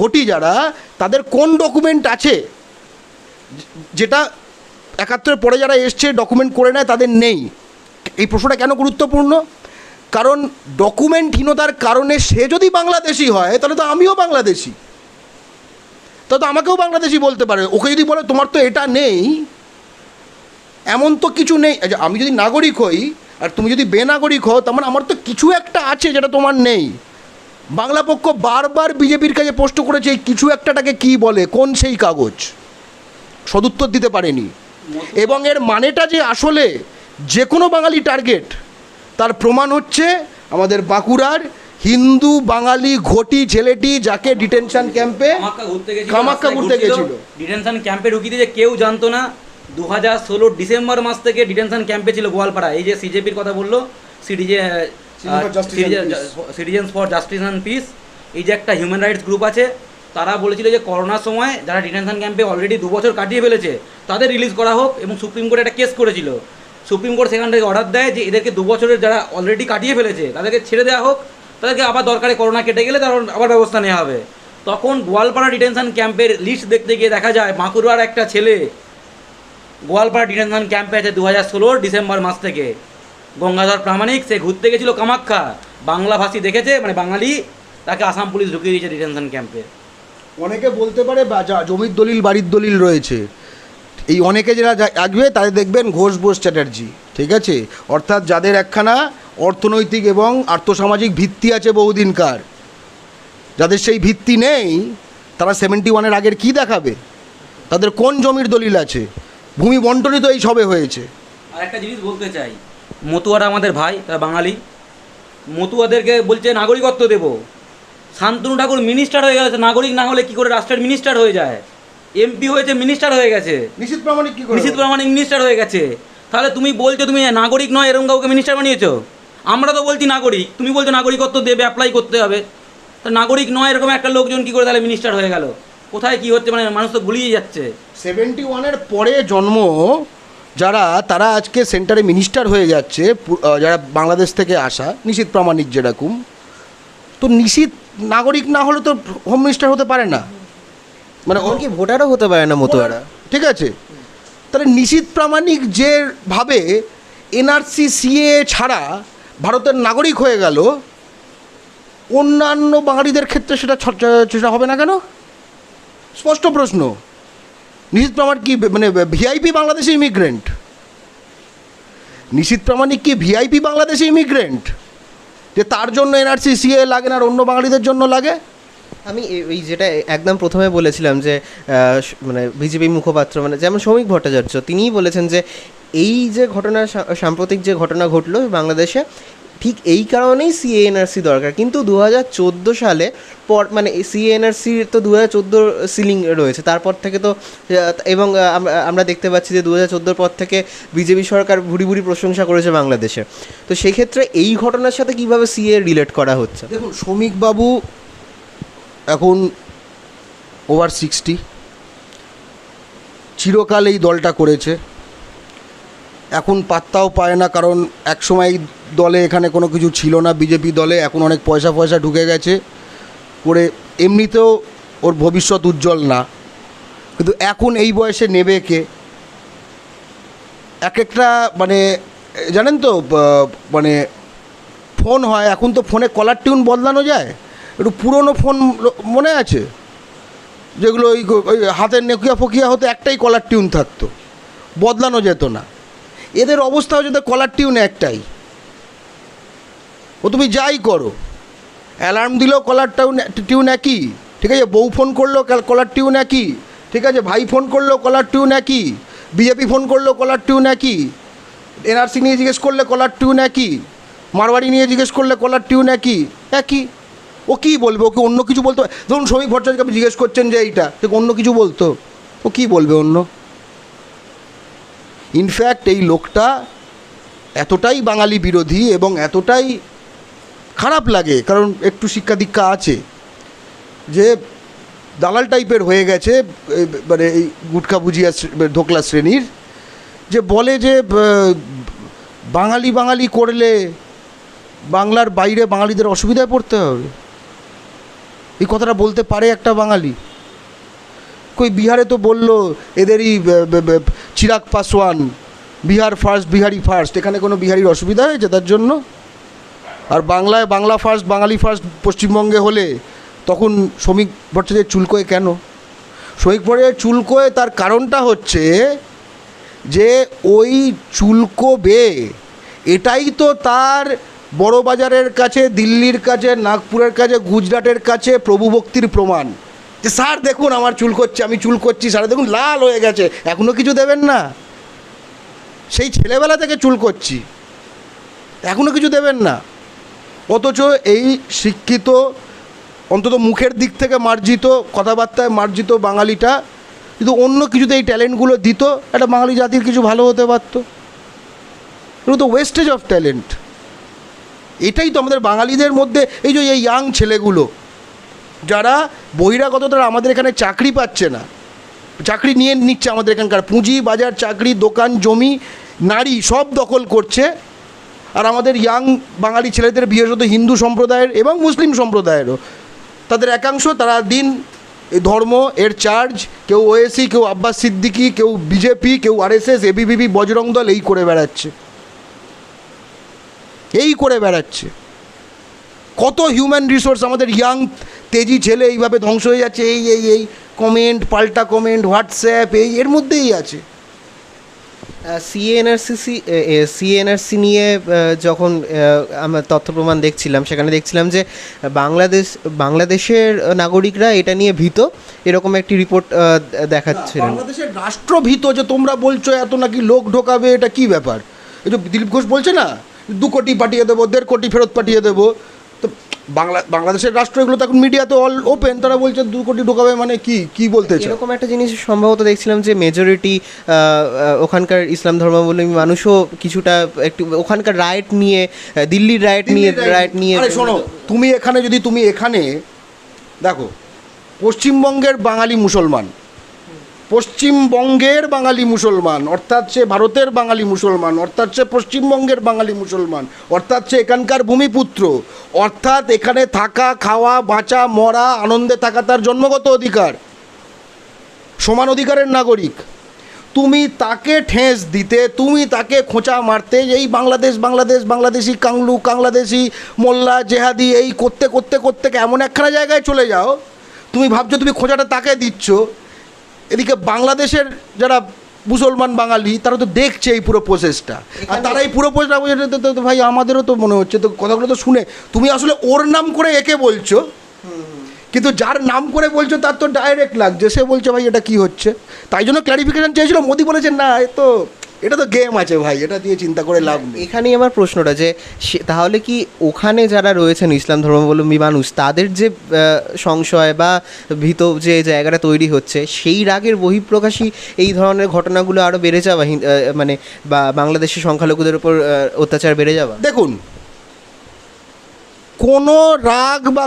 ঘটি যারা, তাদের কোন ডকুমেন্ট আছে যেটা 71-এর পরে যারা এসছে ডকুমেন্ট করে নেয় তাদের নেই? এই প্রশ্নটা কেন গুরুত্বপূর্ণ? কারণ ডকুমেন্টহীনতার কারণে সে যদি বাংলাদেশি হয় তাহলে তো আমিও বাংলাদেশি, তাহলে তো আমাকেও বাংলাদেশি বলতে পারে। ওকে যদি বলে তোমার তো এটা নেই, এমন তো কিছু নেই। আমি যদি নাগরিক হই আর তুমি যদি বেনাগরিক হও, তার মানে আমার তো কিছু একটা আছে যেটা তোমার নেই। বাংলা পক্ষ বারবার বিজেপির কাছে প্রশ্ন করেছে এই কিছু একটাটাকে কী বলে, কোন সেই কাগজ, সদুত্তর দিতে পারেনি। এবং এর মানেটা যে আসলে যে কোনো বাঙালি টার্গেট, তার প্রমাণ হচ্ছে আমাদের বাঁকুড়ার হিন্দু বাঙালি ঘটি ছেলেটি, যাকে ডিটেনশন ক্যাম্পে কামাক্কা ঘুরতে গেছিল, ডিটেনশন ক্যাম্পে ঢুকিয়ে দিয়ে কেউ জানতো না। 2016 ডিসেম্বর মাস থেকে ডিটেনশন ক্যাম্পে ছিল গোয়ালপাড়া। এই যে সিজেপির কথা বললো, citizens for justice and piece, এই যে একটা হিউম্যান রাইটস গ্রুপ আছে, তারা বলেছিল যে করোনার সময় যারা ডিটেনশন ক্যাম্পে অলরেডি 2 বছর কাটিয়ে ফেলেছে তাদের রিলিজ করা হোক, এবং সুপ্রিম কোর্টে একটা কেস করেছিল। সুপ্রিম কোর্ট সেখান থেকে অর্ডার দেয় যে এদেরকে 2 বছরের যারা অলরেডি কাটিয়ে ফেলেছে তাদেরকে ছেড়ে দেওয়া হোক, তাদেরকে আবার দরকারে করোনা কেটে গেলে তার আবার ব্যবস্থা নেওয়া হবে। তখন গোয়ালপাড়া ডিটেনশন ক্যাম্পের লিস্ট দেখতে গিয়ে দেখা যায় বাঁকুড়ার একটা ছেলে গোয়ালপাড়া ডিটেনশন ক্যাম্পে আছে 2016 ডিসেম্বর মাস থেকে। গঙ্গাধর প্রামাণিক, সে ঘুরতে গেছিলো কামাখ্যা, বাংলাভাষী দেখেছে, মানে বাঙালি, তাকে আসাম পুলিশ ঢুকিয়ে দিয়েছে ডিটেনশন ক্যাম্পে। অনেকে বলতে পারে জমির দলিল, বাড়ির দলিল রয়েছে, এই অনেকে যারা আসবে তাদের দেখবেন ঘোষ বোস চ্যাটার্জি, ঠিক আছে, অর্থাৎ যাদের একখানা অর্থনৈতিক এবং আর্থসামাজিক ভিত্তি আছে বহুদিনকার। যাদের সেই ভিত্তি নেই তারা 71-এর আগের কি দেখাবে? তাদের কোন জমির দলিল আছে? ভূমি বন্টনই তো এই সবে হয়েছে। আর একটা জিনিস বলতে চাই, মতুয়ারা আমাদের ভাই, তারা বাঙালি, মতুয়াদেরকে বলছে নাগরিকত্ব দেব। শান্তনু ঠাকুর মিনিস্টার হয়ে গেছে, নাগরিক না হলে কী করে রাষ্ট্রের মিনিস্টার হয়ে যায়? এমপি হয়েছে, মিনিস্টার হয়ে গেছে, নিশ্চিত প্রামাণিক কি করে নিশ্চিত প্রামাণিক মিনিস্টার হয়ে গেছে। তাহলে তুমি বলছো তুমি নাগরিক নয় এরকম কাউকে মিনিস্টার বানিয়েছো? আমরা তো বলছি নাগরিক, তুমি বলছো নাগরিকত্ব দেবে, অ্যাপ্লাই করতে হবে। তো নাগরিক নয় এরকম একটা লোকজন কি করে তাহলে মিনিস্টার হয়ে গেল? কোথায় কি হচ্ছে, মানে মানুষ তো গুলিয়ে যাচ্ছে। 71-এর পরে জন্ম যারা, তারা আজকে সেন্টারে মিনিস্টার হয়ে যাচ্ছে, যারা বাংলাদেশ থেকে আসা, নিশীথ প্রামাণিক যেরকম। তো নিশীথ নাগরিক না হলে তো হোম মিনিস্টার হতে পারে না, মানে এমনকি ভোটারও হতে পারে না মতুয়ারা। ঠিক আছে, তাহলে নিশীথ প্রামাণিক যে ভাবে এনআরসি সিএ ছাড়া ভারতের নাগরিক হয়ে গেল, অন্যান্য বাঙালিদের ক্ষেত্রে সেটা হবে না কেন? স্পষ্ট প্রশ্ন। নিশীথ প্রামাণিক কি মানে ভিআইপি বাংলাদেশি ইমিগ্রেন্ট? নিশীথ প্রামাণিক কি ভিআইপি বাংলাদেশি ইমিগ্রেন্ট যে তার জন্য এনআরসি সিএ লাগে না আর অন্য বাঙালিদের জন্য লাগে? আমি এই যেটা একদম প্রথমে বলেছিলাম যে মানে বিজেপি মুখপাত্র মানে যেমন শ্রমিক ভট্টাচার্য, তিনিই বলেছেন যে এই যে ঘটনা, সাম্প্রতিক যে ঘটনা ঘটলো বাংলাদেশে, ঠিক এই কারণেই সিএএনআরসি দরকার। কিন্তু 2014 সালে পর মানে সিএএনআরসির তো 2014 সিলিং রয়েছে, তারপর থেকে তো এবং আমরা দেখতে পাচ্ছি যে 2014 পর থেকে বিজেপি সরকার ভুরি ভুরি প্রশংসা করেছে বাংলাদেশে। তো সেক্ষেত্রে এই ঘটনার সাথে কীভাবে সিএ রিলেট করা হচ্ছে? দেখুন, শ্রমিকবাবু এখন ওভার 60, চিরকাল এই দলটা করেছে, এখন পাত্তাও পায় না, কারণ একসময় দলে এখানে কোনো কিছু ছিল না, বিজেপি দলে এখন অনেক পয়সা ঢুকে গেছে করে, এমনিতেও ওর ভবিষ্যৎ উজ্জ্বল না, কিন্তু এখন এই বয়সে নেবে কে? এক একটা মানে জানেন তো, মানে ফোন হয় এখন, তো ফোনে কলার টিউন বদলানো যায়। একটু পুরনো ফোন মনে আছে যেগুলো ওই হাতের নেকিয়া ফকিয়া হতো, একটাই কলার টিউন থাকতো, বদলানো যেত না। এদের অবস্থা হচ্ছে তো কলার টিউন একটাই, ও তুমি যাই করো, অ্যালার্ম দিলেও কলার টিউন একই, ঠিক আছে, বউ ফোন করলেও কলার টিউন একই, ঠিক আছে, ভাই ফোন করলেও কলার টিউন একই, বিজেপি ফোন করলেও কলার টিউন একই, এনআরসি নিয়ে জিজ্ঞেস করলে কলার টিউন একই, মারবাড়ি নিয়ে জিজ্ঞেস করলে কলার টিউন একই। ও কী বলবে? ওকে অন্য কিছু বলতে, ধরুন শ্রমিক ভট্টাচার্যকে আপনি জিজ্ঞেস করছেন যে এইটা, ঠিক অন্য কিছু বলতো, ও কী বলবে অন্য? ইনফ্যাক্ট এই লোকটা এতটাই বাঙালি বিরোধী এবং এতটাই খারাপ লাগে, কারণ একটু শিক্ষা দীক্ষা আছে, যে দালাল টাইপের হয়ে গেছে, মানে এই গুটখা ভুজিয়া ধোকলা শ্রেণীর, যে বলে যে বাঙালি করলে বাংলার বাইরে বাঙালিদের অসুবিধায় পড়তে হবে। এই কথাটা বলতে পারে একটা বাঙালি? কই বিহারে তো বললো এদেরই চিরাগ পাসওয়ান, বিহার ফার্স্ট, বিহারি ফার্স্ট, এখানে কোনো বিহারির অসুবিধা হয়েছে তার জন্য? আর বাংলায় বাংলা ফার্স্ট, বাঙালি ফার্স্ট পশ্চিমবঙ্গে হলে তখন শ্রমিক ভট্টাচার্য চুলকোয় কেন? শ্রমিক ভট্টাচার্য চুলকোয় তার কারণটা হচ্ছে যে ওই চুলকোবে, এটাই তো তার বড়বাজারের কাছে, দিল্লির কাছে, নাগপুরের কাছে, গুজরাটের কাছে প্রভুভক্তির প্রমাণ, যে স্যার দেখুন আমার চুল করছে, আমি চুল করছি, স্যার দেখুন লাল হয়ে গেছে, এখনও কিছু দেবেন না? সেই ছেলেবেলা থেকে চুল করছি, এখনও কিছু দেবেন না? অথচ এই শিক্ষিত, অন্তত মুখের দিক থেকে মার্জিত, কথাবার্তায় মার্জিত বাঙালিটা কিন্তু অন্য কিছুতে এই ট্যালেন্টগুলো দিত, একটা বাঙালি জাতির কিছু ভালো হতে পারত। এগুলো তো ওয়েস্টেজ অফ ট্যালেন্ট। এটাই তো আমাদের বাঙালিদের মধ্যে, এই যে এই ইয়াং ছেলেগুলো যারা বহিরাগত, তারা আমাদের এখানে চাকরি পাচ্ছে না, চাকরি নিয়ে নিচ্ছে আমাদের এখানকার, পুঁজি বাজার, চাকরি, দোকান, জমি, নারী সব দখল করছে। আর আমাদের ইয়াং বাঙালি ছেলেদের বিশেষত হিন্দু সম্প্রদায়ের এবং মুসলিম সম্প্রদায়েরও, তাদের একাংশ তারা দিন এই ধর্ম এর চার্জ, কেউ ওএসি, কেউ আব্বাস সিদ্দিকি, কেউ বিজেপি, কেউ আরএসএস, এবিভিপি, বজরং দল, এই করে বেড়াচ্ছে। কত হিউম্যান রিসোর্স আমাদের ইয়াং তেজি ছেলে এইভাবে ধ্বংস হয়ে যাচ্ছে, এই কমেন্ট, পাল্টা কমেন্ট, হোয়াটসঅ্যাপ, এর মধ্যেই আছে। সিএনআরসি নিয়ে যখন আমরা তথ্য প্রমাণ দেখছিলাম, সেখানে দেখছিলাম যে বাংলাদেশের নাগরিকরা এটা নিয়ে ভীত, এরকম একটি রিপোর্ট দেখাচ্ছিলেন। বাংলাদেশের রাষ্ট্রভীত, যে তোমরা বলছো এত নাকি লোক ঢোকাবে, এটা কি ব্যাপার? এই যে দিলীপ ঘোষ বলছে না 2 কোটি পাঠিয়ে দেবো, 1.5 কোটি ফেরত পাঠিয়ে দেবো, তো বাংলাদেশের রাষ্ট্র, এগুলো তো এখন মিডিয়াতে অল ওপেন, তারা বলছে 2 কোটি ঢোকাবে, মানে কি বলতে চায়? এরকম একটা জিনিস সম্ভবত দেখছিলাম যে মেজরিটি ওখানকার ইসলাম ধর্মাবলম্বী মানুষও কিছুটা একটু ওখানকার রাইট নিয়ে, দিল্লির রাইট নিয়ে আরে শোনো, তুমি এখানে দেখো, পশ্চিমবঙ্গের বাঙালি মুসলমান, অর্থাৎ সে ভারতের বাঙালি মুসলমান, অর্থাৎ সে পশ্চিমবঙ্গের বাঙালি মুসলমান, অর্থাৎ সে এখানকার ভূমিপুত্র, অর্থাৎ এখানে থাকা, খাওয়া, বাঁচা, মরা, আনন্দে থাকা তার জন্মগত অধিকার, সমান অধিকারের নাগরিক। তুমি তাকে ঠেস দিতে, তুমি তাকে খোঁচা মারতে, এই বাংলাদেশি কাংলু, বাংলাদেশি মোল্লা, জেহাদি, এই করতে এমন একখানা জায়গায় চলে যাও, তুমি ভাবছো তুমি খোঁচাটা তাকে দিচ্ছ, এদিকে বাংলাদেশের যারা মুসলমান বাঙালি তারা তো দেখছে এই পুরো প্রসেসটা, আর তারা এই পুরো প্রসেসটা তো ভাই আমাদেরও তো মনে হচ্ছে, তো কথাগুলো তো শুনে তুমি আসলে ওর নাম করে একে বলছো, কিন্তু যার নাম করে বলছো তার তো ডাইরেক্ট লাগছে, সে বলছে ভাই এটা কি হচ্ছে, তাই জন্য ক্ল্যারিফিকেশন চেয়েছিল। মোদি বলেছেন না, এটা তো গেম আছে ভাই, এটা দিয়ে চিন্তা করে লাভ নেই। এখানেই আমার প্রশ্নটা যে তাহলে কি ওখানে যারা রয়েছেন ইসলাম ধর্মাবলম্বী মানুষ, তাদের যে সংশয় বা ভীত যে জায়গাটা তৈরি হচ্ছে, সেই রাগের বহিঃপ্রকাশই এই ধরনের ঘটনাগুলো আরও বেড়ে যাওয়া, মানে বা বাংলাদেশের সংখ্যালঘুদের উপর অত্যাচার বেড়ে যাওয়া। দেখুন, কোনো রাগ বা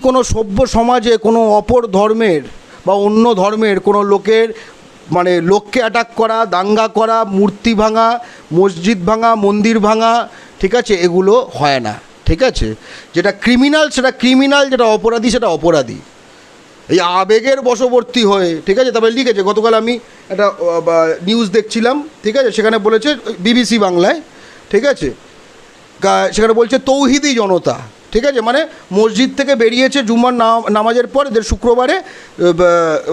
কোনো সভ্য সমাজে কোনো অপর ধর্মের বা অন্য ধর্মের কোনো লোককে অ্যাটাক করা, দাঙ্গা করা, মূর্তি ভাঙা, মসজিদ ভাঙা, মন্দির ভাঙা, ঠিক আছে, এগুলো হয় না, ঠিক আছে। যেটা ক্রিমিনাল সেটা ক্রিমিনাল, যেটা অপরাধী সেটা অপরাধী। এই আবেগের বশবর্তী হয়ে, ঠিক আছে, তারপরে লিখেছে, গতকাল আমি একটা নিউজ দেখছিলাম, ঠিক আছে, সেখানে বলেছে BBC বাংলায়, ঠিক আছে, সেখানে বলছে তৌহিদি জনতা, ঠিক আছে, মানে মসজিদ থেকে বেরিয়েছে জুম্মার নামাজের পর, এদের শুক্রবারে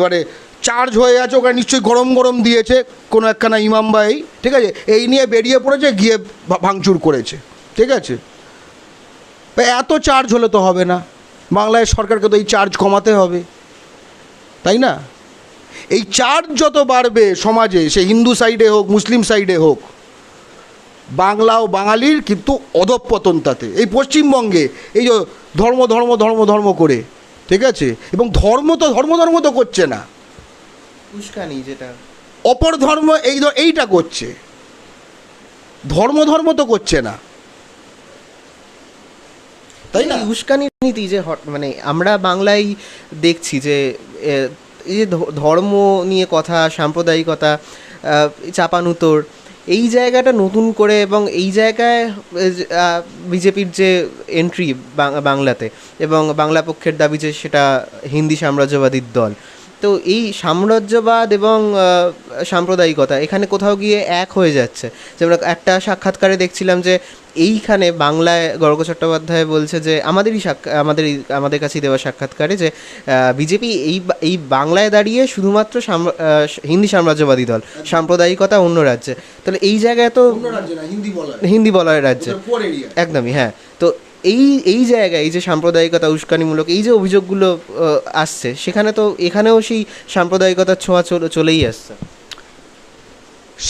মানে চার্জ হয়ে আছে, ওখানে নিশ্চয়ই গরম দিয়েছে কোনো একখানা ইমাম ভাই, ঠিক আছে, এই নিয়ে বেরিয়ে পড়েছে, গিয়ে ভাঙচুর করেছে, ঠিক আছে। এত চার্জ হলে তো হবে না, বাংলায় সরকারকে তো এই চার্জ কমাতে হবে, তাই না? এই চার্জ যত বাড়বে সমাজে, সে হিন্দু সাইডে হোক, মুসলিম সাইডে হোক, বাংলা ও বাঙালির কিন্তু অধঃপতন তাতে। এই পশ্চিমবঙ্গে এই যে ধর্ম করে, ঠিক আছে, এবং ধর্ম তো করছে না, উস্কানি যেটা অপর ধর্ম এইটা করছে, ধর্ম তো করছে না, তাই না? উস্কানির নীতি যে মানে আমরা বাংলায় দেখছি যে এই যে ধর্ম নিয়ে কথা, সাম্প্রদায়িকতা, চাপানুতোর, এই জায়গাটা নতুন করে, এবং এই জায়গায় বিজেপির যে এন্ট্রি বাংলাতে, এবং বাংলা পক্ষের দাবি যে সেটা হিন্দি সাম্রাজ্যবাদীর দল, তো এই সাম্রাজ্যবাদ এবং সাম্প্রদায়িকতা এখানে কোথাও গিয়ে এক হয়ে যাচ্ছে। যেমন একটা সাক্ষাৎকারে দেখছিলাম যে এইখানে বাংলায় গর্গ চট্টোপাধ্যায় বলছে যে আমাদের কাছেই দেওয়া সাক্ষাৎকারে যে বিজেপি এই বাংলায় দাঁড়িয়ে শুধুমাত্র হিন্দি সাম্রাজ্যবাদী দল, সাম্প্রদায়িকতা অন্য রাজ্যে, তাহলে এই জায়গায় তো হিন্দি বলার রাজ্যে একদমই, হ্যাঁ। তো এই জায়গায় এই যে সাম্প্রদায়িকতা, উস্কানিমূলক এই যে অভিযোগগুলো আসছে, সেখানে তো এখানেও সেই সাম্প্রদায়িকতার ছোঁয়া চলেই আসছে।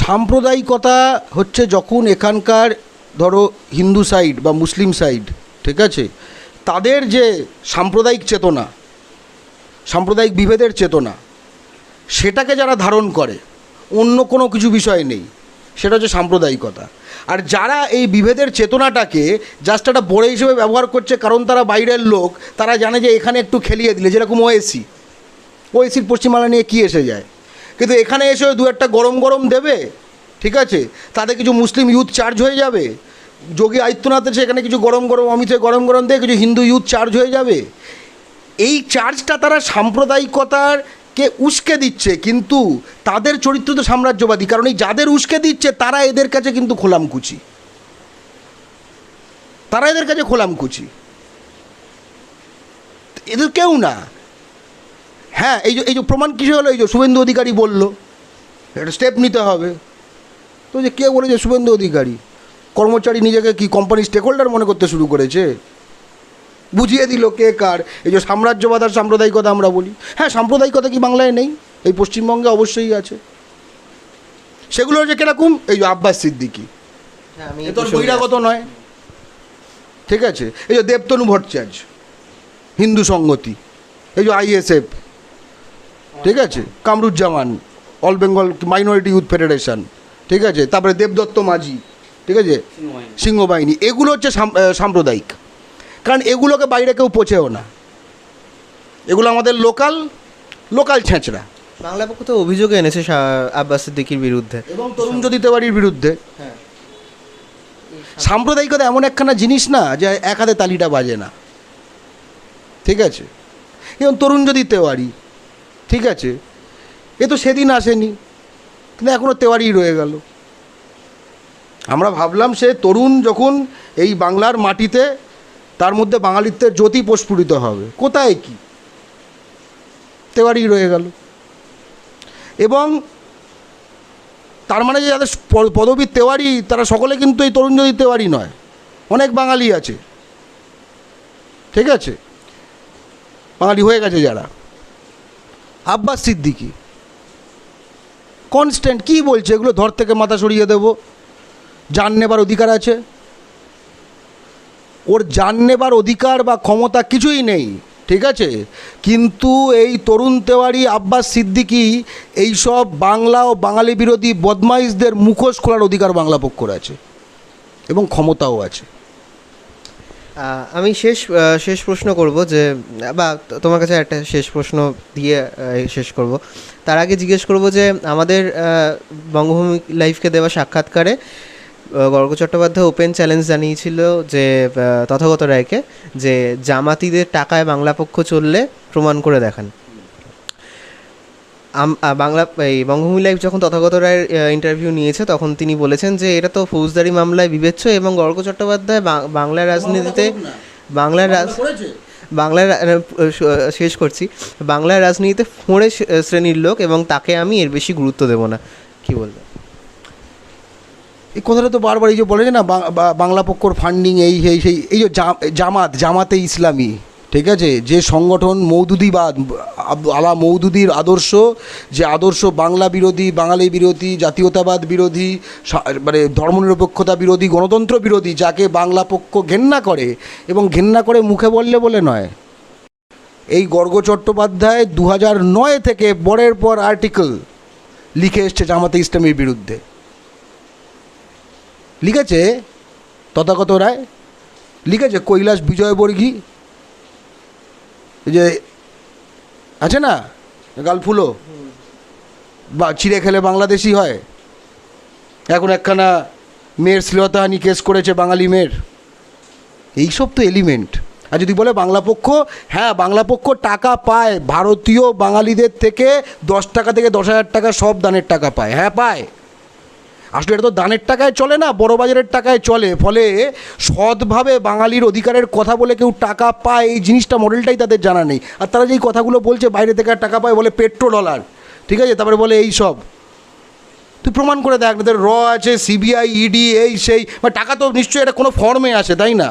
সাম্প্রদায়িকতা হচ্ছে যখন এখানকার ধরো হিন্দু সাইড বা মুসলিম সাইড, ঠিক আছে, তাদের যে সাম্প্রদায়িক চেতনা, সাম্প্রদায়িক বিভেদের চেতনা, সেটাকে যারা ধারণ করে, অন্য কোনো কিছু বিষয় নেই, সেটা হচ্ছে সাম্প্রদায়িকতা। আর যারা এই বিভেদের চেতনাটাকে জাস্ট একটা বড় হিসেবে ব্যবহার করছে, কারণ তারা বাইরের লোক, তারা জানে যে এখানে একটু খেলিয়ে দিলে, যেরকম ওএসির পশ্চিমবাংলা নিয়ে কী এসে যায়, কিন্তু এখানে এসে দু একটা গরম দেবে, ঠিক আছে, তাদের কিছু মুসলিম ইউথ চার্জ হয়ে যাবে, যোগী আদিত্যনাথের সেখানে কিছু গরম অমিতে গরম দিয়ে কিছু হিন্দু ইউথ চার্জ হয়ে যাবে। এই চার্জটা তারা সাম্প্রদায়িকতারকে উস্কে দিচ্ছে, কিন্তু তাদের চরিত্র তো সাম্রাজ্যবাদী, কারণ এই যাদের উস্কে দিচ্ছে তারা এদের কাছে কিন্তু খোলামকুচি, এদের কেউ না। হ্যাঁ, এই যে প্রমাণ কিসে হলো, এই যে শুভেন্দু অধিকারী বলল একটা স্টেপ নিতে হবে, তো যে কে বলে যে শুভেন্দু অধিকারী কর্মচারী নিজেকে কি কোম্পানি স্টেক হোল্ডার মনে করতে শুরু করেছে, বুঝিয়ে দিল কে কার। এই যে সাম্রাজ্যবাদ আর সাম্প্রদায়িকতা আমরা বলি, হ্যাঁ, সাম্প্রদায়িকতা কি বাংলায় নেই? এই পশ্চিমবঙ্গে অবশ্যই আছে। সেগুলো হচ্ছে কিরকম, এই যে আব্বাস সিদ্দিকী, এ তো বহিরাগত নয়, ঠিক আছে, এই যে দেবতনু ভট্টাচার্য, হিন্দু সংগতি, এই যে ISF, ঠিক আছে, Kamruzzaman, all Bengal minority youth federation, ঠিক আছে, তারপরে দেবদত্ত মাঝি, ঠিক আছে, সিংহবাহিনী, এগুলো হচ্ছে সাম্প্রদায়িক। কারণ এগুলোকে বাইরে কেউ পচেও না, এগুলো আমাদের লোকাল ছেঁচড়া। বাংলা পক্ষ তো অভিযোগ এনেছে আব্বাস সিদ্দিকীর বিরুদ্ধে এবং তরুণজ্যোতি তেওয়ারির বিরুদ্ধে। হ্যাঁ। সাম্প্রদায়িকতা এমন একখানা জিনিস না যে এক হাতে তালিটা বাজে না, ঠিক আছে। যেমন তরুণজ্যোতি তেওয়ারি, ঠিক আছে, এ তো সেদিন আসেনি, কিন্তু এখনও তেওয়ারিই রয়ে গেল। আমরা ভাবলাম সে তরুণ যখন এই বাংলার মাটিতে, তার মধ্যে বাঙালিত্বের জ্যোতি প্রস্ফুটিত হবে, কোথায় কি, তেওয়ারিই রয়ে গেল। এবং তার মানে যে যাদের পদবী তেওয়ারি তারা সকলে কিন্তু এই তরুণজ্যোতি তেওয়ারি নয়, অনেক বাঙালি আছে, ঠিক আছে, বাঙালি হয়ে গেছে যারা। আব্বাস সিদ্দিকী কনস্ট্যান্ট কী বলছে, এগুলো ধর থেকে মাথা সরিয়ে দেব, জান নেবার অধিকার আছে, ওর জান নেবার অধিকার বা ক্ষমতা কিছুই নেই, ঠিক আছে। কিন্তু এই তরুণ তেওয়ারি, আব্বাস সিদ্দিকী, এইসব বাংলা ও বাঙালি বিরোধী বদমাইশদের মুখোশ খোলার অধিকার বাংলা পক্ষর আছে এবং ক্ষমতাও আছে। আমি শেষ প্রশ্ন করব, যে বা তোমার কাছে একটা শেষ প্রশ্ন দিয়ে শেষ করব। তার আগে জিজ্ঞেস করব যে আমাদের বঙ্গভূমি লাইভকে দেওয়া সাক্ষাৎকারে গর্গ চট্টোপাধ্যায় ওপেন চ্যালেঞ্জ জানিয়েছিল যে তথাগত রায়কে, যে জামাতিদের টাকায় বাংলা পক্ষ চললে প্রমাণ করে দেখান। এই বঙ্গভূমি লাইভ যখন তথাগত রায়ের ইন্টারভিউ নিয়েছে তখন তিনি বলেছেন যে এটা তো ফৌজদারি মামলায় বিবেচ্য, এবং গর্গ চট্টোপাধ্যায় বাংলার রাজনীতিতে শেষ করছি, বাংলার রাজনীতিতে ফোঁড়ে শ্রেণীর লোক, এবং তাকে আমি এর বেশি গুরুত্ব দেব না। কি বলবেন? এই কথাটা তো বারবার এই যে বলে না বাংলা পক্ষর ফান্ডিং এই সেই, এই যে জামাতে ইসলামী, ঠিক আছে, যে সংগঠন মৌদুদিবাদ, আলা মৌদুদির আদর্শ, যে আদর্শ বাংলা বিরোধী, বাঙালি বিরোধী, জাতীয়তাবাদ বিরোধী, মানে ধর্মনিরপেক্ষতা বিরোধী, গণতন্ত্র বিরোধী, যাকে বাংলা পক্ষ ঘেন্না করে, এবং ঘেন্না করে মুখে বলে নয়। এই গর্গ চট্টোপাধ্যায় 2009 থেকে পরের পর আর্টিকেল লিখে এসছে জামাতে ইসলামীর বিরুদ্ধে, লিখেছে তথাগত রায়, লিখেছে কৈলাস বিজয়বর্গী, যে আছে না গালফুলো বা চিড়ে খেলে বাংলাদেশি হয়, এখন একখানা মেয়ের শ্লীলতাহানি কেস করেছে বাঙালি মেয়ের। এইসব তো এলিমেন্ট। আর যদি বলে বাংলা পক্ষ, হ্যাঁ বাংলা পক্ষ টাকা পায় ভারতীয় বাঙালিদের থেকে, 10 টাকা থেকে 10,000 টাকা সব দানের টাকা পায়, হ্যাঁ পায়। আসলে এটা তো দানের টাকায় চলে না, বড় বাজারের টাকায় চলে। ফলে সৎভাবে বাঙালির অধিকারের কথা বলে কেউ টাকা পায়, এই জিনিসটা মডেলটাই তাদের জানা নেই। আর তারা যেই কথাগুলো বলছে বাইরে থেকে টাকা পায়, বলে পেট্রোডলার, ঠিক আছে, তারপরে বলে এই সব। তুই প্রমাণ করে দেখ, তাদের আছে, CBI, ED, এই সেই, বা টাকা তো নিশ্চয়ই এটা কোনো ফর্মে আসে, তাই না?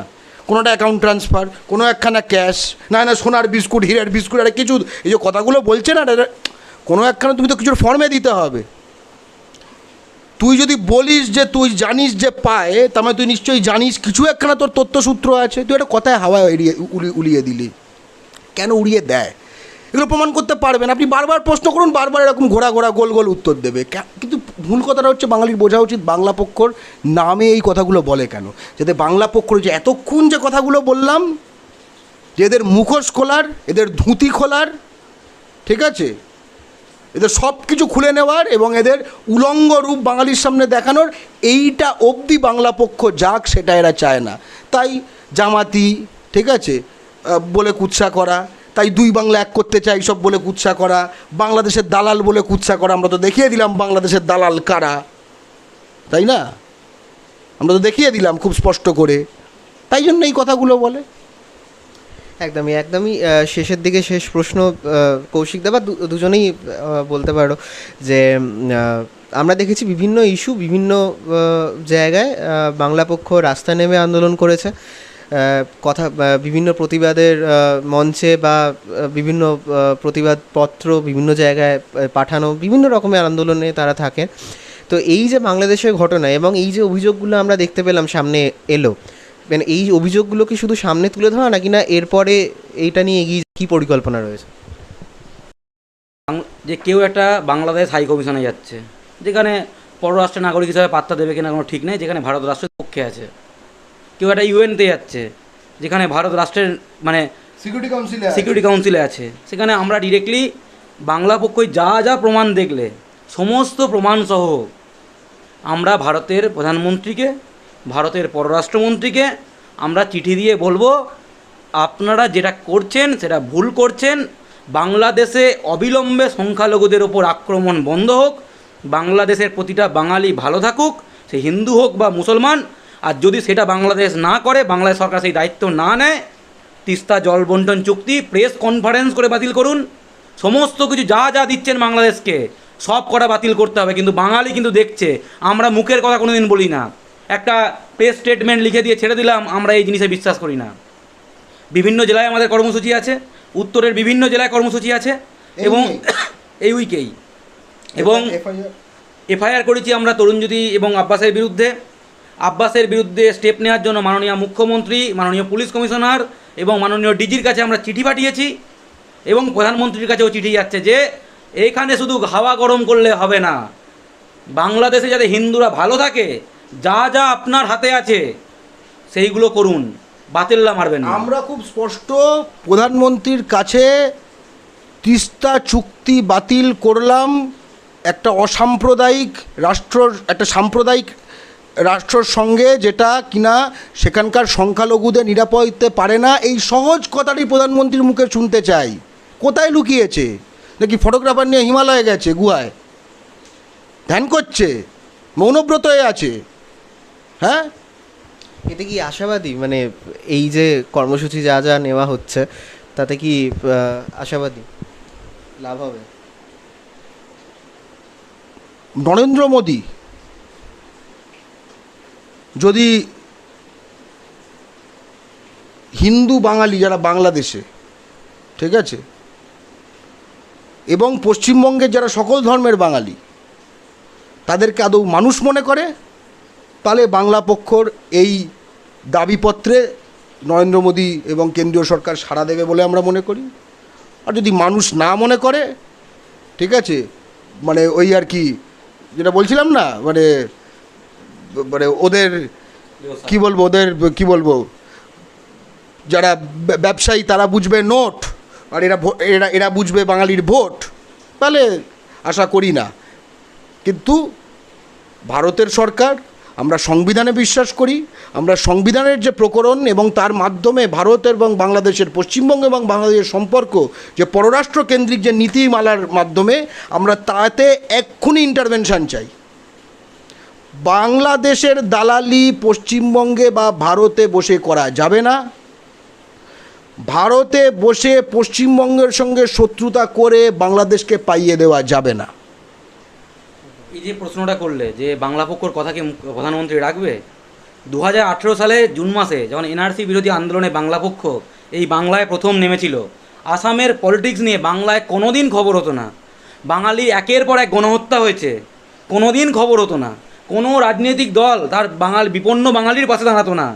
কোনোটা অ্যাকাউন্ট ট্রান্সফার, কোনো একখানা ক্যাশ, না সোনার বিস্কুট, হীরের বিস্কুট, আর কিছু এই যে কথাগুলো বলছে না, কোনো একখানা তুমি তো কিছুর ফর্মে দিতে হবে। তুই যদি বলিস যে তুই জানিস যে পায়, তার মানে তুই নিশ্চয়ই জানিস কিছু একখানা তোর তথ্যসূত্র আছে। তুই একটা কথায় হাওয়ায় উড়িয়ে দিলি, কেন উড়িয়ে দেয়? এগুলো প্রমাণ করতে পারবেন। আপনি বারবার প্রশ্ন করুন, বারবার এরকম ঘোরা গোল গোল উত্তর দেবে। কিন্তু মূল কথাটা হচ্ছে বাঙালির বোঝা উচিত বাংলা পক্ষর নামে এই কথাগুলো বলে কেন, যাতে বাংলা পক্ষর যে এতক্ষণ যে কথাগুলো বললাম, যে এদের মুখোশ খোলার, এদের ধুতি খোলার, ঠিক আছে, এদের সব কিছু খুলে নেওয়ার এবং এদের উলঙ্গ রূপ বাঙালির সামনে দেখানোর, এইটা অবধি বাংলা পক্ষ যাক, সেটা এরা চায় না। তাই জামাতি, ঠিক আছে, বলে কুৎসা করা, তাই দুই বাংলা এক করতে চাই সব বলে কুৎসা করা, বাংলাদেশের দালাল বলে কুৎসা করা। আমরা তো দেখিয়ে দিলাম বাংলাদেশের দালাল কারা, তাই না? আমরা তো দেখিয়ে দিলাম খুব স্পষ্ট করে, তাই জন্য এই কথাগুলো বলে। একদমই শেষের দিকে শেষ প্রশ্ন কৌশিক দা, বা দুজনেই বলতে পারো, যে আমরা দেখেছি বিভিন্ন ইস্যু বিভিন্ন জায়গায় বাংলা পক্ষ রাস্তায় নেমে আন্দোলন করেছে, বিভিন্ন প্রতিবাদের মঞ্চে বা বিভিন্ন প্রতিবাদপত্র বিভিন্ন জায়গায় পাঠানো, বিভিন্ন রকমের আন্দোলনে তারা থাকে। তো এই যে বাংলাদেশের ঘটনা এবং এই যে অভিযোগগুলো আমরা দেখতে পেলাম সামনে এলো, মানে এই অভিযোগগুলো কি শুধু সামনে তুলে ধরা, নাকি না এরপরে এইটা নিয়ে এগিয়ে কী পরিকল্পনা রয়েছে? যে কেউ একটা বাংলাদেশ হাই কমিশনে যাচ্ছে, যেখানে পররাষ্ট্র নাগরিক হিসাবে পাত্তা দেবে কিনা কোনো ঠিক নেই, যেখানে ভারত রাষ্ট্রের পক্ষে আছে। কেউ একটা ইউএনতে যাচ্ছে, যেখানে ভারত রাষ্ট্রের মানে সিকিউরিটি কাউন্সিলে আছে, সেখানে আমরা ডিরেক্টলি বাংলা পক্ষই যা যা প্রমাণ দেখলে সমস্ত প্রমাণসহ আমরা ভারতের প্রধানমন্ত্রীকে, ভারতের পররাষ্ট্রমন্ত্রীকে আমরা চিঠি দিয়ে বলবো, আপনারা যেটা করছেন সেটা ভুল করছেন। বাংলাদেশে অবিলম্বে সংখ্যালঘুদের ওপর আক্রমণ বন্ধ হোক, বাংলাদেশের প্রতিটা বাঙালি ভালো থাকুক, সে হিন্দু হোক বা মুসলমান। আর যদি সেটা বাংলাদেশ না করে, বাংলাদেশ সরকার সেই দায়িত্ব না নেয়, তিস্তা জল বন্টন চুক্তি প্রেস কনফারেন্স করে বাতিল করুন। সমস্ত কিছু যা যা দিচ্ছেন বাংলাদেশকে সব কটা বাতিল করতে হবে। কিন্তু বাঙালি কিন্তু দেখছে, আমরা মুখের কথা কোনো দিন বলি না, একটা প্রেস স্টেটমেন্ট লিখে দিয়ে ছেড়ে দিলাম, আমরা এই জিনিসে বিশ্বাস করি না। বিভিন্ন জেলায় আমাদের কর্মসূচি আছে, উত্তরের বিভিন্ন জেলায় কর্মসূচি আছে, এবং এই উইকেই এবং এফআইআর করেছি আমরা তরুণজ্যোতি এবং আব্বাসের বিরুদ্ধে। আব্বাসের বিরুদ্ধে স্টেপ নেওয়ার জন্য মাননীয় মুখ্যমন্ত্রী, মাননীয় পুলিশ কমিশনার এবং মাননীয় ডিজির কাছে আমরা চিঠি পাঠিয়েছি, এবং প্রধানমন্ত্রীর কাছেও চিঠি যাচ্ছে যে এইখানে শুধু হাওয়া গরম করলে হবে না, বাংলাদেশে যাতে হিন্দুরা ভালো থাকে, যা যা আপনার হাতে আছে সেইগুলো করুন, বাতিল্লা মারবেন না। আমরা খুব স্পষ্ট প্রধানমন্ত্রীর কাছে তিস্তা চুক্তি বাতিল করলাম, একটা অসাম্প্রদায়িক রাষ্ট্র, একটা সাম্প্রদায়িক রাষ্ট্রের সঙ্গে, যেটা কিনা সেখানকার সংখ্যালঘুদের নিরাপদ দিতে পারে না, এই সহজ কথাটি প্রধানমন্ত্রীর মুখে শুনতে চাই। কোথায় লুকিয়েছে? নাকি ফটোগ্রাফার নিয়ে হিমালয়ে গেছে, গুহায় ধ্যান করছে, মৌনব্রত হয়ে আছে? হ্যাঁ, এতে কি আশাবাদী, মানে এই যে কর্মসূচি যা যা নেওয়া হচ্ছে তাতে কি আশাবাদী লাভ হবে? নরেন্দ্র মোদী যদি হিন্দু বাঙালি যারা বাংলাদেশে, ঠিক আছে, এবং পশ্চিমবঙ্গের যারা সকল ধর্মের বাঙালি, তাদেরকে আদৌ মানুষ মনে করে, তাহলে বাংলা পক্ষর এই দাবিপত্রে নরেন্দ্র মোদী এবং কেন্দ্রীয় সরকার সাড়া দেবে বলে আমরা মনে করি। আর যদি মানুষ না মনে করে, ঠিক আছে, মানে ওই আর কি যেটা বলছিলাম না, মানে মানে ওদের কি বলবো, ওদের কি বলবো, যারা ব্যবসায়ী তারা বুঝবে নোট, আর এরা বুঝবে বাঙালির ভোট, তাহলে আশা করি না। কিন্তু ভারতের সরকার, আমরা সংবিধানে বিশ্বাস করি, আমরা সংবিধানের যে প্রকরণ এবং তার মাধ্যমে ভারত এবং বাংলাদেশের, পশ্চিমবঙ্গ এবং বাংলাদেশের সম্পর্ক যে পররাষ্ট্র কেন্দ্রিক যে নীতিমালার মাধ্যমে, আমরা তাতে এক্ষুনি ইন্টারভেনশন চাই। বাংলাদেশের দালালি পশ্চিমবঙ্গে বা ভারতে বসে করা যাবে না। ভারতে বসে পশ্চিমবঙ্গের সঙ্গে শত্রুতা করে বাংলাদেশকে পাইয়ে দেওয়া যাবে না। এই যে প্রশ্নটা করলে যে বাংলা পক্ষর কথা কি প্রধানমন্ত্রী রাখবে, 2018 সালে জুন মাসে যখন এনআরসি বিরোধী আন্দোলনে বাংলা পক্ষ এই বাংলায় প্রথম নেমেছিল, আসামের পলিটিক্স নিয়ে বাংলায় কোনো দিন খবর হতো না। বাঙালি একের পর এক গণহত্যা হয়েছে, কোনো দিন খবর হতো না। কোনো রাজনৈতিক দল তার বিপন্ন বাঙালির পাশে দাঁড়াতো না।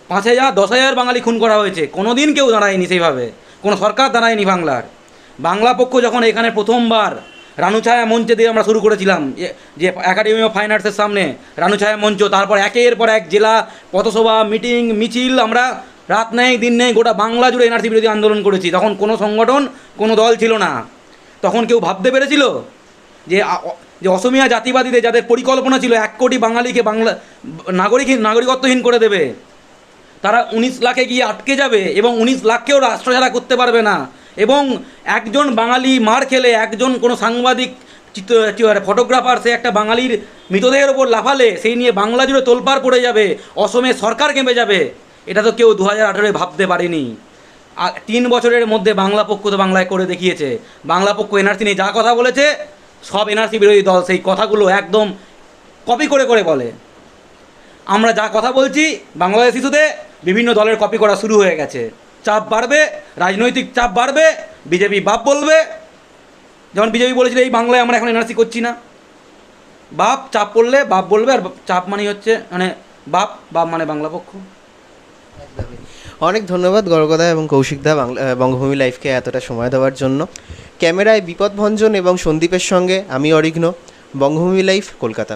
5,000 10,000 বাঙালি খুন করা হয়েছে, কোনো দিন কেউ দাঁড়ায়নি সেইভাবে, কোনো সরকার দাঁড়ায়নি বাংলার। বাংলা পক্ষ যখন এখানে প্রথমবার রানুছায়া মঞ্চে দিয়ে আমরা শুরু করেছিলাম, যে একাডেমি অফ ফাইন আর্টসের সামনে রানুছায়া মঞ্চ, তারপর একের পর এক জেলা পথসভা, মিটিং, মিছিল, আমরা রাত নেই দিন নেই গোটা বাংলা জুড়ে এনআরসি বিরোধী আন্দোলন করেছি। তখন কোনো সংগঠন, কোনো দল ছিল না। তখন কেউ ভাবতে পেরেছিল যে অসমিয়া জাতিবাদীদের, যাদের পরিকল্পনা ছিল 1 কোটি বাঙালিকে বাংলা নাগরিকত্বহীন করে দেবে, তারা 19 লাখে গিয়ে আটকে যাবে এবং 19 লাখকেও রাষ্ট্রছাড়া করতে পারবে না। এবং একজন বাঙালি মার খেলে, একজন কোনো সাংবাদিক ফটোগ্রাফার সে একটা বাঙালির মৃতদেহের ওপর লাফালে, সেই নিয়ে বাংলা জুড়ে তোলপাড় পড়ে যাবে, অসমের সরকার কেঁপে যাবে, এটা তো কেউ 2018 ভাবতে পারেনি। 3 বছরের মধ্যে বাংলা পক্ষ তো বাংলায় করে দেখিয়েছে। বাংলা পক্ষ এনআরসি নিয়ে যা কথা বলেছে, সব এনআরসি বিরোধী দল সেই কথাগুলো একদম কপি করে করে বলে। আমরা যা কথা বলছি বাংলাদেশ ইস্যুতে বিভিন্ন দলের কপি করা শুরু হয়ে গেছে। চাপ বাড়বে, রাজনৈতিক চাপ বাড়বে, বিজেপি বাপ বলবে। যেমন বিজেপি বলেছিল এই বাংলায় আমরা এখন এনআরসি করছি না, বাপ চাপ পড়লে বাপ বলবে, আর চাপ মানে হচ্ছে মানে বাপ মানে বাংলা পক্ষ। অনেক ধন্যবাদ গর্গদা এবং কৌশিকদা বঙ্গভূমি লাইভকে এতটা সময় দেওয়ার জন্য। ক্যামেরায় বিপদ ভঞ্জন এবং সন্দীপের সঙ্গে আমি অরিঘ্ন, বঙ্গভূমি লাইভ, কলকাতা।